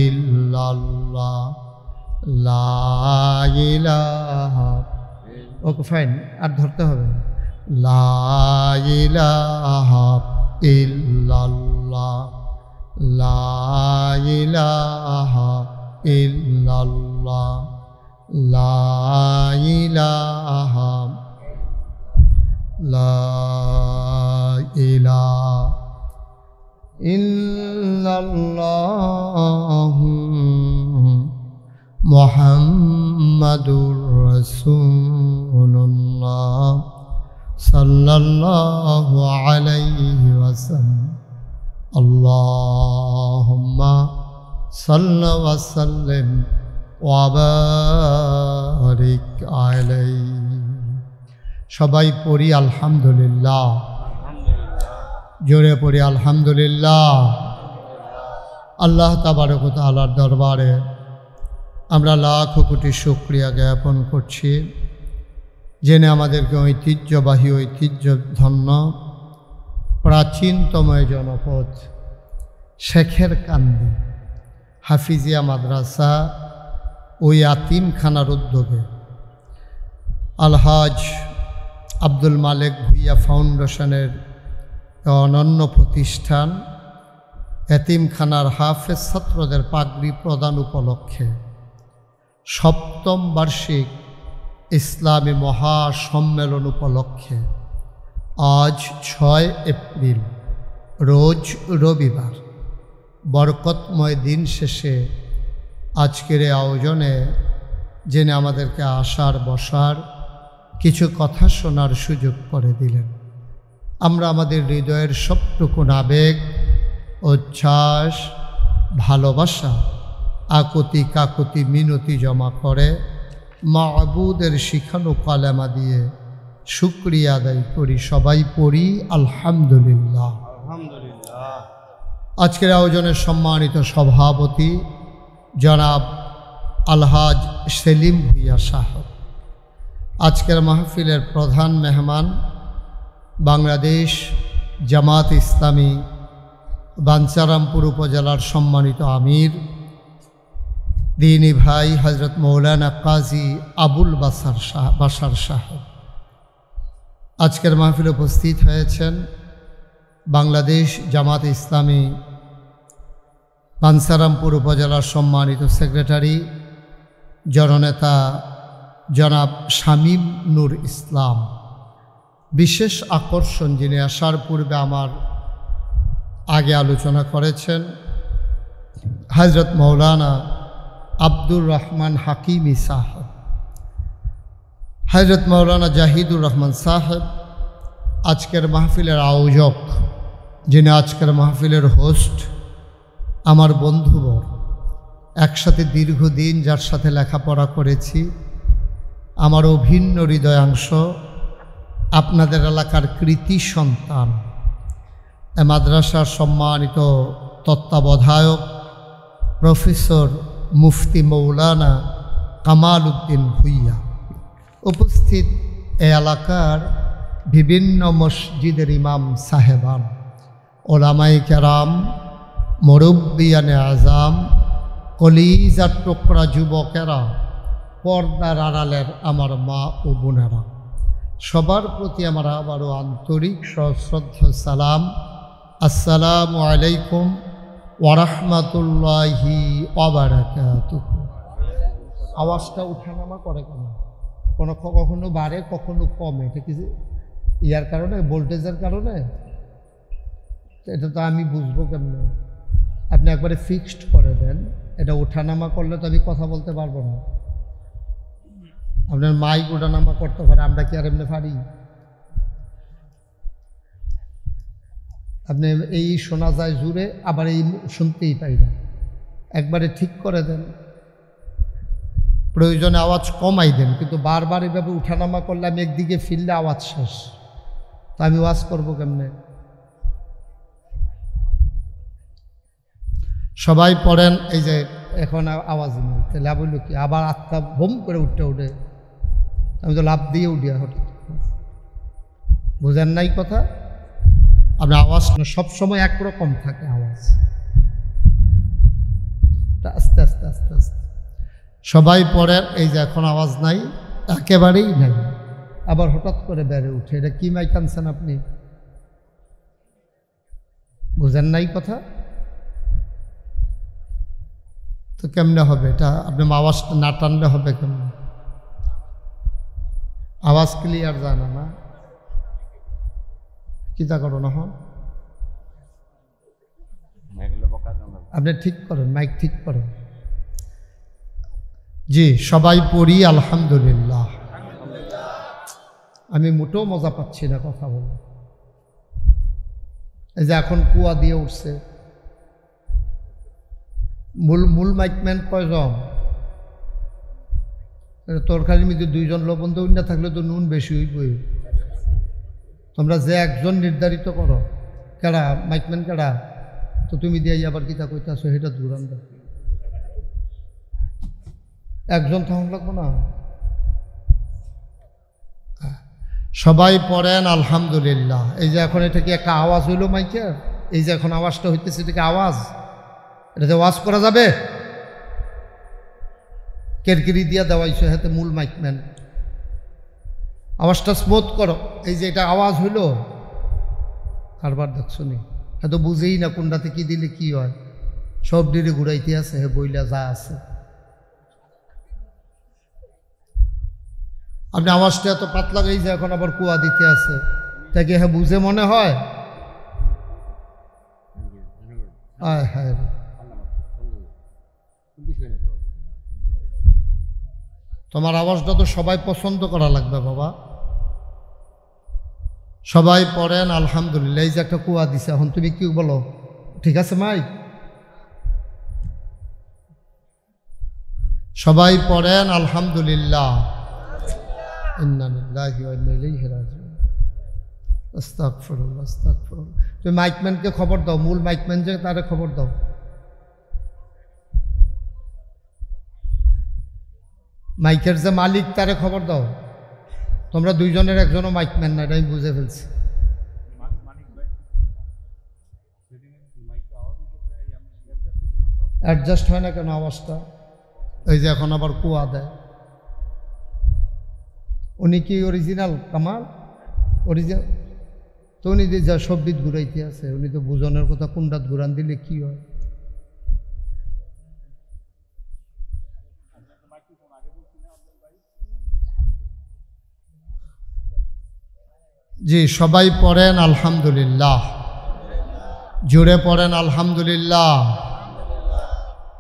ইল্লাল্লাহ লা ইলাহা। ওকে ফাইন, আর ধরতে হবে না। লা ইলাহা ইল্লাল্লাহ লা ইলাহা ইল্লাল্লাহ লা ইলাহা লা ইলাহা ইল্লাল্লাহ মুহাম্মাদুর রাসূলুল্লাহ সাল্লাল্লাহু আলাইহি ওয়াসাল্লাম। আল্লাহুম্মা সাল্লি ওয়া সাল্লিম ওয়া বারিক আলাইহি। সবাই পড়ি আলহামদুলিল্লাহ, জোরে পড়ি আলহামদুলিল্লাহ। আল্লাহ তাবারক ওয়া তাআলার দরবারে আমরা লাখ কোটি শুকরিয়া জ্ঞাপন করছি, জেনে আমাদেরকে ঐতিহ্যবাহী ঐতিহ্যধন্য প্রাচীনতম জনপদ শেখের কান্দি হাফিজিয়া মাদ্রাসা ওই ইয়াতিমখানার উদ্যোগে আলহাজ আব্দুল মালেক ভুইয়া ফাউন্ডেশনের অনন্য প্রতিষ্ঠান ইয়াতিমখানার হাফেজ ছাত্রদের পাগড়ি প্রদান উপলক্ষে ৭ম বার্ষিক ইসলামী মহাসম্মেলন উপলক্ষে আজ ৬ এপ্রিল রোজ রবিবার বরকতময় দিন শেষে আজকের এই আয়োজনে জেনে আমাদেরকে আসার বসার কিছু কথা শোনার সুযোগ করে দিলেন। আমরা আমাদের হৃদয়ের সবটুকু আবেগ, উচ্ছ্বাস, ভালোবাসা, আকুতি কাকুতি মিনতি জমা করে মাবুদের শিখানো কালেমা দিয়ে শুকরিয়া আদায় করি। সবাই পড়ি আলহামদুলিল্লাহ। আজকের আয়োজনের সম্মানিত সভাপতি জনাব আলহাজ সেলিম ভুইয়া সাহেব, আজকের মাহফিলের প্রধান মেহমান বাংলাদেশ জামাত ইসলামী বাঞ্ছারামপুর উপজেলার সম্মানিত আমির দীনী ভাই হজরত মৌলানা কাজী আবুল বাশার সাহেব, আজকের মাহফিলে উপস্থিত হয়েছেন বাংলাদেশ জামাত ইসলামী বাঞ্ছারামপুর উপজেলার সম্মানিত সেক্রেটারি জননেতা জনাব শামীম নূর ইসলাম। বিশেষ আকর্ষণ যিনি আসার পূর্বে আমার আগে আলোচনা করেছেন হজরত মৌলানা আব্দুর রহমান হাকিমি সাহেব, হজরত মৌলানা জাহিদুর রহমান সাহেব আজকের মাহফিলের আয়োজক, যিনি আজকের মাহফিলের হোস্ট, আমার বন্ধুবর, একসাথে দীর্ঘদিন যার সাথে লেখাপড়া করেছি, আমার অভিন্ন হৃদয়াংশ, আপনাদের এলাকার কৃতি সন্তান, এ মাদ্রাসার সম্মানিত তত্ত্বাবধায়ক প্রফেসর মুফতি মৌলানা কামাল উদ্দিন ভুইয়া, উপস্থিত এ এলাকার বিভিন্ন মসজিদের ইমাম সাহেবান, ওলামায়ে কেরাম, মুরব্বিয়ানে আজাম, কলিজার টুকরা যুবকেরা, পর্দার আড়ালের আমার মা ও বোনেরা, সবার প্রতি আমার আবারও আন্তরিক সশ্রদ্ধ সালাম। আসসালামু আলাইকুম ওয়া রাহমাতুল্লাহি ওয়া বারাকাতুহু। আওয়াজটা উঠানামা করে কেন? কখনো বাড়ে কখনো কমে, এটা কি ইয়ার কারণে, ভোল্টেজের কারণে? এটা তো আমি বুঝবো কেমনে? আপনি একবারে ফিক্সড করে দেন, এটা ওঠানামা করলে তো আমি কথা বলতে পারবো না। আপনার মাইক ওঠানামা করতে পারে, আমরা কি আর এমনি পারি? আপনি এই শোনা যায় জুড়ে, আবার এই শুনতেই পাই না। একবারে ঠিক করে দেন, প্রয়োজনে আওয়াজ কমাই দেন, কিন্তু বারবার এভাবে উঠানামা করলে আমি একদিকে ফিরলে আওয়াজ শেষ, তো আমি ওয়াজ করবো কেমনে? সবাই পড়েন। এই যে এখন আওয়াজ নেই, তাহলে বললো কি আবার আত্মা বোম করে উঠে আমি তো লাভ দিয়ে উঠিয়া হঠাৎ। বুঝেন নাই কথা? আপনার আওয়াজ সবসময় একরকম থাকে আওয়াজ, আস্তে আস্তে আস্তে আস্তে সবাই পড়েন। এই যে এখন আওয়াজ নাই, একেবারেই নাই, আবার হঠাৎ করে বেড়ে উঠে। এটা কি মাইক আনছেন আপনি? বুঝেন নাই কথা? তো কেমনে হবে এটা? আপনি আওয়াজটা না টানলে হবে কেমনে? আওয়াজ ক্লিয়ার জানা না, কিতা করো না হন? আপনি ঠিক করেন, মাইক ঠিক করেন। জি, সবাই পড়ি আলহামদুলিল্লাহ। আমি মোটেও মজা পাচ্ছি না কথা বলে। এই যে এখন কুয়া দিয়ে উঠছে, মূল মাইকম্যান কয়জন? তরকারির মধ্যে 2 জন লবণ দেউন না থাকলে তো নুন বেশি হইবই। তোমরা যে একজন নির্ধারিত করো, কেডা মাইকম্যান কেডা? তো তুমি দিয়ে আবার কিতা কইতাছো, সেটা দূরান দাও। একজন থাকুন লাগবো না? সবাই পড়েন আলহামদুলিল্লাহ। এই যে এখন এটা কি একটা আওয়াজ হইল মাইকের? এই যে এখন আওয়াজটা হইতেছে, এটা কি আওয়াজ? এটাতে ওয়াজ করা যাবে? কেরকিরি দিয়া দেওয়াইছে হাতে মূল মাইকম্যান, আওয়াজটা স্মুথ করো। এই যে এটা আওয়াজ হইল, কারবার দেখছো নি? এত বুঝেই না কোনটাতে কি দিলে কি হয়, সব ডিরে ঘুরাইতে আছে, হে বইলা যা আছে। আপনি আওয়াজটা এত পাতলা, এই যে এখন আবার কুয়া দিতে আছে, তাকে হ্যাঁ বুঝে মনে হয়? আয় হ্যাঁ, তোমার আওয়াজটা তো সবাই পছন্দ করা লাগবে বাবা। সবাই পড়েন আলহামদুলিল্লাহ। এই যে একটা কুয়া দিছে, এখন তুমি কি বলো? ঠিক আছে মাই? সবাই পড়েন আলহামদুলিল্লাহ। ইন্না লিল্লাহি ওয়া ইন্না ইলাইহি রাজিউন। আস্তাগফিরুল্লাহ, আস্তাগফিরুল্লাহ। তুমি মাইকম্যানকে খবর দাও, মূল মাইকম্যান যে, তারে খবর দাও। মাইকের যে মালিক, তারে খবর দাও। তোমরা 2 জনের একজনও মাইকম্যান না, এটা আমি বুঝে ফেলছি। অ্যাডজাস্ট হয় না কেন আওয়াজটা? এই যে এখন আবার কুয়া দেয়। উনি কি অরিজিনাল কামাল? অরিজিনাল তো উনি যে যা সবদিক ঘুরাইতে আছে, উনি তো বুঝনের কথা কোনটা ঘুরান দিলে কি হয়। জি, সবাই পড়েন আলহামদুলিল্লাহ। জোরে পড়েন আলহামদুলিল্লাহ।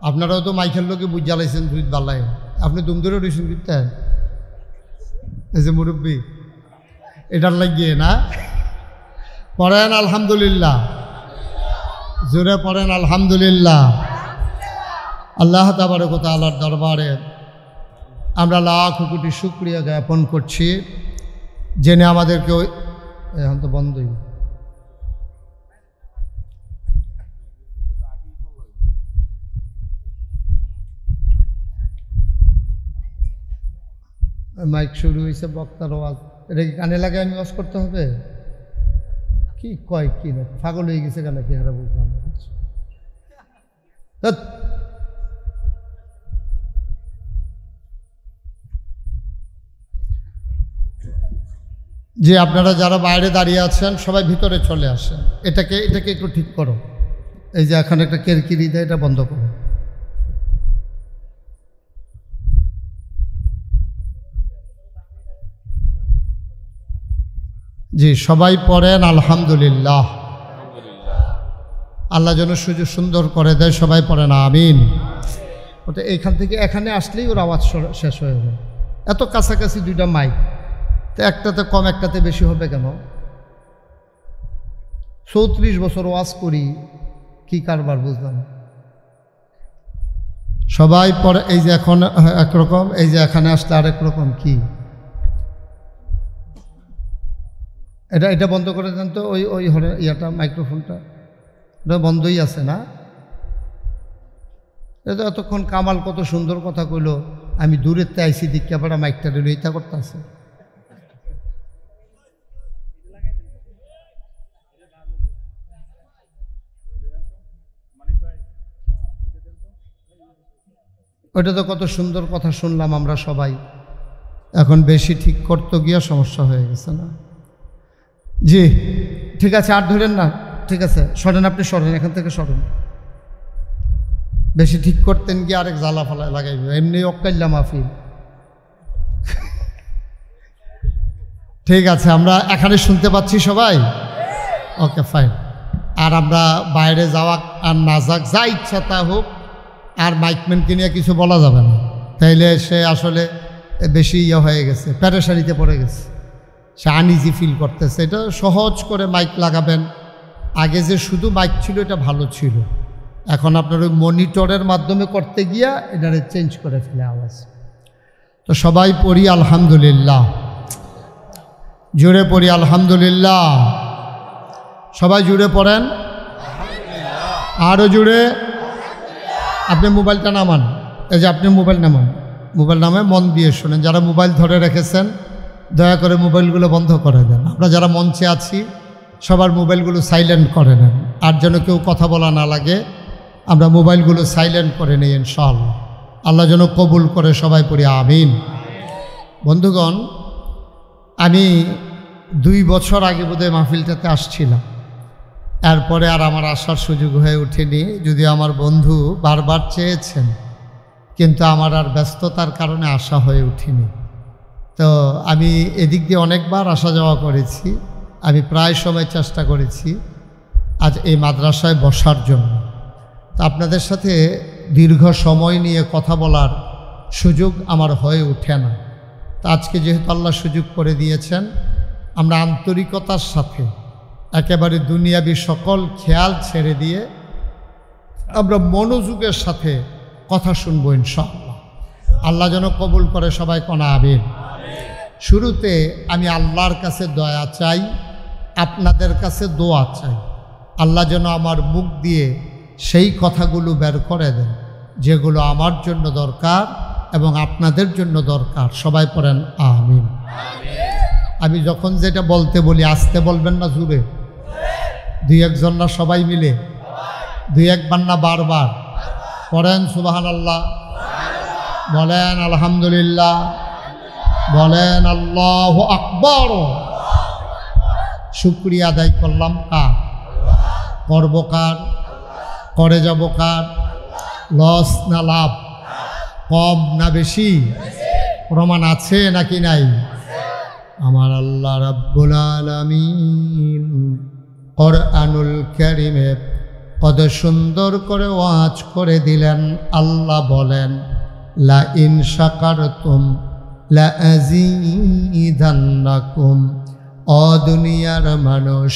আপনারাও তো মাইকের লোকে বুঝ জ্বালাইছেন দুই বালাই, আপনি দুম ধরে রয়েছেন কিনতেন। এই যে মুরব্বী, এটার লাগিয়ে না? পড়েন আলহামদুলিল্লাহ, জোরে পড়েন আলহামদুলিল্লাহ। আল্লাহ তাবারক ওয়া তাআলার দরবারে আমরা লাখ কোটি শুকরিয়া জ্ঞাপন করছি, জেনে আমাদেরকে। এখন তো বন্ধই। মাইক শুরু হয়েছে, বক্তার আওয়াজ। এটা কি কানে লাগে আমি ওয়াজ করতে হবে? কি কয় কি না, পাগল হয়ে গেছে কেন? কি হারা বুঝলাম। যে আপনারা যারা বাইরে দাঁড়িয়ে আছেন সবাই ভিতরে চলে আসেন। এটাকে একটু ঠিক করো। এই যে এখন একটা কেরকিরি দেয়, এটা বন্ধ করো। জি, সবাই পড়েন আলহামদুলিল্লাহ। আল্লাহ যেন সুযোগ সুন্দর করে দেয়। সবাই পড়েন আমিন। ওটা এইখান থেকে এখানে আসলেই ওর আওয়াজ শেষ হয়ে যায়। এত কাছাকাছি 2টা মাইক, তো একটাতে কম একটাতে বেশি হবে কেন? 34 বছর ওয়াজ করি, কি কারবার বুঝলাম। সবাই পড়ে। এই যে এখন একরকম, এই যে এখানে আসলে আরেক রকম। কি এটা বন্ধ করে দেন তো, ওই ইয়াটা মাইক্রোফোনটা, ওটা বন্ধই আছে না? এটা এতক্ষণ কামাল কত সুন্দর কথা কইল, আমি দূরের তে আইসি দীক্ষা পাড়া মাইকটা রইল এটা করতে আছে। ওইটা তো কত সুন্দর কথা শুনলাম আমরা সবাই, এখন বেশি ঠিক করতে গিয়া সমস্যা হয়ে গেছে না? জি ঠিক আছে, আর ধরেন না, ঠিক আছে সরেন, আপনি সরেন, এখান থেকে সরেন। বেশি ঠিক করতেন গিয়ে আরেক জ্বালা ফালা লাগাইবে, এমনি অক্কাইল্লা মাহফিল। ঠিক আছে, আমরা এখানে শুনতে পাচ্ছি সবাই, ওকে ফাইন। আর আমরা বাইরে যাওয়া আর না যাক, যা ইচ্ছা তা হোক, আর মাইকম্যানকে নিয়ে কিছু বলা যাবে না, তাইলে সে আসলে বেশি ইয়ে হয়ে গেছে, প্যারেশানিতে পড়ে গেছে, সে আনইজি ফিল করতেছে। এটা সহজ করে মাইক লাগাবেন। আগে যে শুধু মাইক ছিল এটা ভালো ছিল, এখন আপনার ওই মনিটরের মাধ্যমে করতে গিয়া এটারে চেঞ্জ করে ফেলে আওয়াজ। তো সবাই পড়ি আলহামদুলিল্লাহ, জুড়ে পড়ি আলহামদুলিল্লাহ, সবাই জুড়ে পড়েন, আরও জুড়ে। আপনি মোবাইলটা নামান, এই যে আপনি মোবাইল নামান, মোবাইল নামে মন দিয়ে শোনেন। যারা মোবাইল ধরে রেখেছেন দয়া করে মোবাইলগুলো বন্ধ করে দেন। আমরা যারা মঞ্চে আছি সবার মোবাইলগুলো সাইলেন্ট করে নেন, আর যেন কেউ কথা বলা না লাগে, আমরা মোবাইলগুলো সাইলেন্ট করে নিই ইনশাআল্লাহ। আল্লাহ যেন কবুল করে, সবাই পড়ি আমিন। বন্ধুগণ, আমি 2 বছর আগে বোধহয় মাহফিলটাতে আসছিলাম, এরপরে আর আমার আসার সুযোগ হয়ে ওঠেনি, যদিও আমার বন্ধু বারবার চেয়েছেন, কিন্তু আমার আর ব্যস্ততার কারণে আসা হয়ে ওঠেনি। তো আমি এদিক দিয়ে অনেকবার আসা যাওয়া করেছি, আমি প্রায় সময় চেষ্টা করেছি আজ এই মাদ্রাসায় বসার জন্য। তো আপনাদের সাথে দীর্ঘ সময় নিয়ে কথা বলার সুযোগ আমার হয়ে ওঠে না। তো আজকে যেহেতু আল্লাহ সুযোগ করে দিয়েছেন, আমরা আন্তরিকতার সাথে একেবারে দুনিয়াবি সকল খেয়াল ছেড়ে দিয়ে আমরা মনোযোগের সাথে কথা শুনবো ইনশাআল্লাহ। আল্লাহ যেন কবুল করে, সবাই কনা আমিন। শুরুতে আমি আল্লাহর কাছে দয়া চাই, আপনাদের কাছে দোয়া চাই, আল্লাহ যেন আমার মুখ দিয়ে সেই কথাগুলো বের করে দেন যেগুলো আমার জন্য দরকার এবং আপনাদের জন্য দরকার। সবাই পড়েন আমিন। আমি যখন যেটা বলতে বলি আস্তে বলবেন না, জুড়ে, 2-1 না সবাই মিলে, 2-1 বার না বারবার পড়েন সুবহানাল্লাহ, বলেন আলহামদুলিল্লাহ, বলেন আল্লাহু আকবার। শুকরিয়া আদায় করলাম কার? করব কার? করে যাব কার? লস না লাভ? কম না বেশি? প্রমাণ আছে নাকি নাই? আমার আল্লাহ রাব্বুল আলামিন কোরআনুল কারীমে কত সুন্দর করে ওয়াজ করে দিলেন। আল্লাহ বলেন, লা ইন শাকারতুম লা আযীদান্নাকুম। ও দুনিয়ার মানুষ,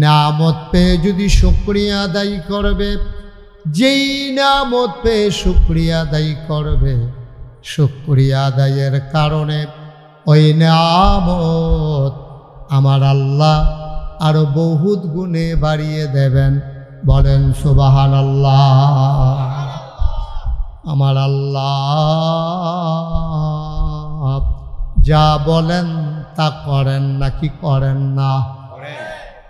নিয়ামত পেয়ে যদি শুকরিয়া আদায় করবে, যেই নিয়ামত পেয়ে শুকরিয়া আদায় করবে, শুকরিয়া আদায়ের কারণে ওই নিয়ামত আমার আল্লাহ আরো বহুত গুণে বাড়িয়ে দেবেন। বলেন সুবহানাল্লাহ। আমার আল্লাহ যা বলেন তা করেন নাকি করেন না?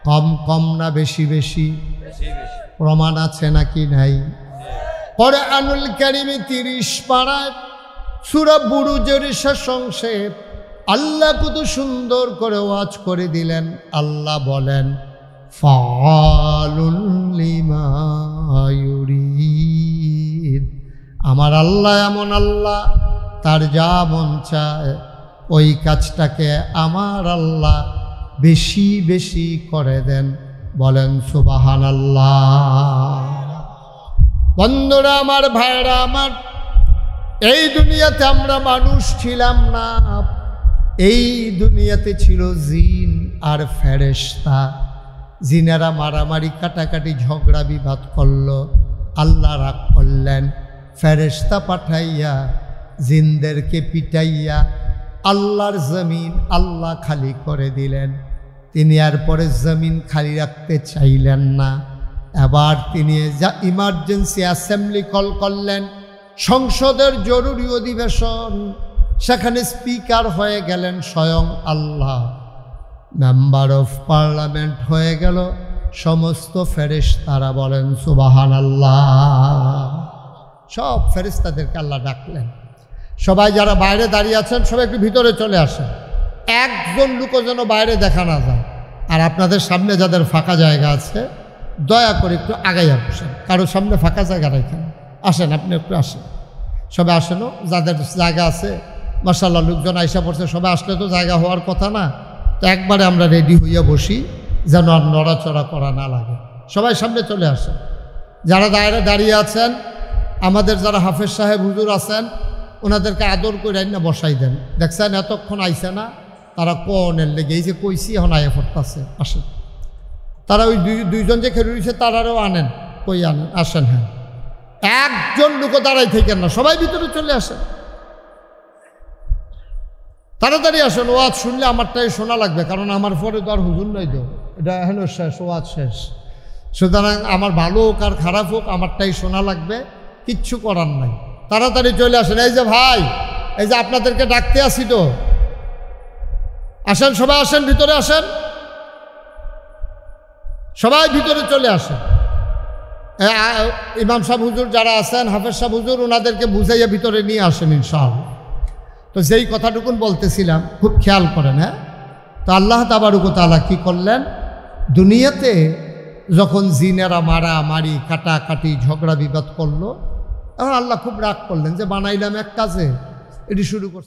কম কম না বেশি বেশি? প্রমাণ আছে নাকি নাই? কোরআনুল কারীমে 30 পারায় সূরা বুরুজের শেষ অংশে আল্লাহ কত সুন্দর করে ওয়াজ করে দিলেন। আল্লাহ বলেন, ফাআলুল লিমা ইউরিদ। আমার আল্লাহ এমন আল্লাহ, তার যা মন চায় ওই কাজটাকে আমার আল্লাহ বেশি বেশি করে দেন। বলেন সুবহানাল্লাহ। বন্ধুরা আমার, ভাইরা আমার, এই দুনিয়াতে আমরা মানুষ ছিলাম না, এই দুনিয়াতে ছিল জিন আর ফেরেশতা। জিনেরা মারামারি কাটাকাটি ঝগড়া বিবাদ করলো, আল্লাহ রাগ করলেন, ফেরেশতা পাঠাইয়া জিনদেরকে পিটাইয়া আল্লাহর জমিন আল্লাহ খালি করে দিলেন। তিনি এরপরে জমিন খালি রাখতে চাইলেন না, এবার তিনি যা ইমার্জেন্সি অ্যাসেম্বলি কল করলেন, সংসদের জরুরি অধিবেশন। সেখানে স্পিকার হয়ে গেলেন স্বয়ং আল্লাহ, মেম্বার অফ পার্লামেন্ট হয়ে গেল সমস্ত ফেরেশতারা। বলেন সুবহানাল্লাহ। সব ফেরেশতাদেরকে আল্লাহ ডাকলেন, সবাই যারা বাইরে দাঁড়িয়ে আছেন সবাই একটু ভিতরে চলে আসেন, একজন লোকও যেন বাইরে দেখা না যায়। আর আপনাদের সামনে যাদের ফাঁকা জায়গা আছে দয়া করে একটু আগাইয়া বসেন, কারোর সামনে ফাঁকা জায়গা রাখেন। আসেন, আপনি একটু আসেন, সবাই আসেনও যাদের জায়গা আছে। মাশাআল্লাহ, লোকজন আইসা পড়ছে, সবাই আসলে তো জায়গা হওয়ার কথা না, তো একবারে আমরা রেডি হইয়া বসি যেন আর নড়াচড়া করা না লাগে। সবাই সামনে চলে আসেন। যারা দাঁড়িয়ে আছেন, আমাদের যারা হাফেজ সাহেব হুজুর আছেন ওনাদেরকে আদর করে না বসাই দেন। দেখছেন এতক্ষণ আইসে না, তারা কনের লেগে এই যে কইছি এখন আয়ে পড়তেছে। আসেন, তারা ওই দুইজন যে খেলে রয়েছে তারারও আনেন, কই আনেন, আসেন। হ্যাঁ, একজন লোকও দাঁড়াই থাকেন না, সবাই ভিতরে চলে আসেন, তাড়াতাড়ি আসেন। ওয়াজ শুনলে আমারটাই শোনা লাগবে, কারণ আমার পরে তো আর হুজুর নাই, তো এটা হলো শেষ, ওয়াজ শেষ। সুতরাং আমার ভালো হোক আর খারাপ হোক আমারটাই শোনা লাগবে, কিচ্ছু করার নাই। তাড়াতাড়ি চলে আসেন। এই যে ভাই, এই যে আপনাদেরকে ডাকতে আসি তো, আসেন, সবাই আসেন, ভিতরে আসেন, সবাই ভিতরে চলে আসেন। ইমাম সাহেব হুজুর যারা আছেন, হাফেজ সাহেব হুজুর, ওনাদেরকে বুঝাইয়া ভিতরে নিয়ে আসেন ইনশাআল্লাহ। তো যেই কথাটুকুন বলতেছিলাম, খুব খেয়াল করেন। হ্যাঁ, তো আল্লাহ তাবারক ওয়া তাআলা কি করলেন, দুনিয়াতে যখন জিনেরা মারামারি কাটাকাটি ঝগড়া বিবাদ করলো, তখন আল্লাহ খুব রাগ করলেন যে বানাইলাম এক কাজে এটি শুরু করছে।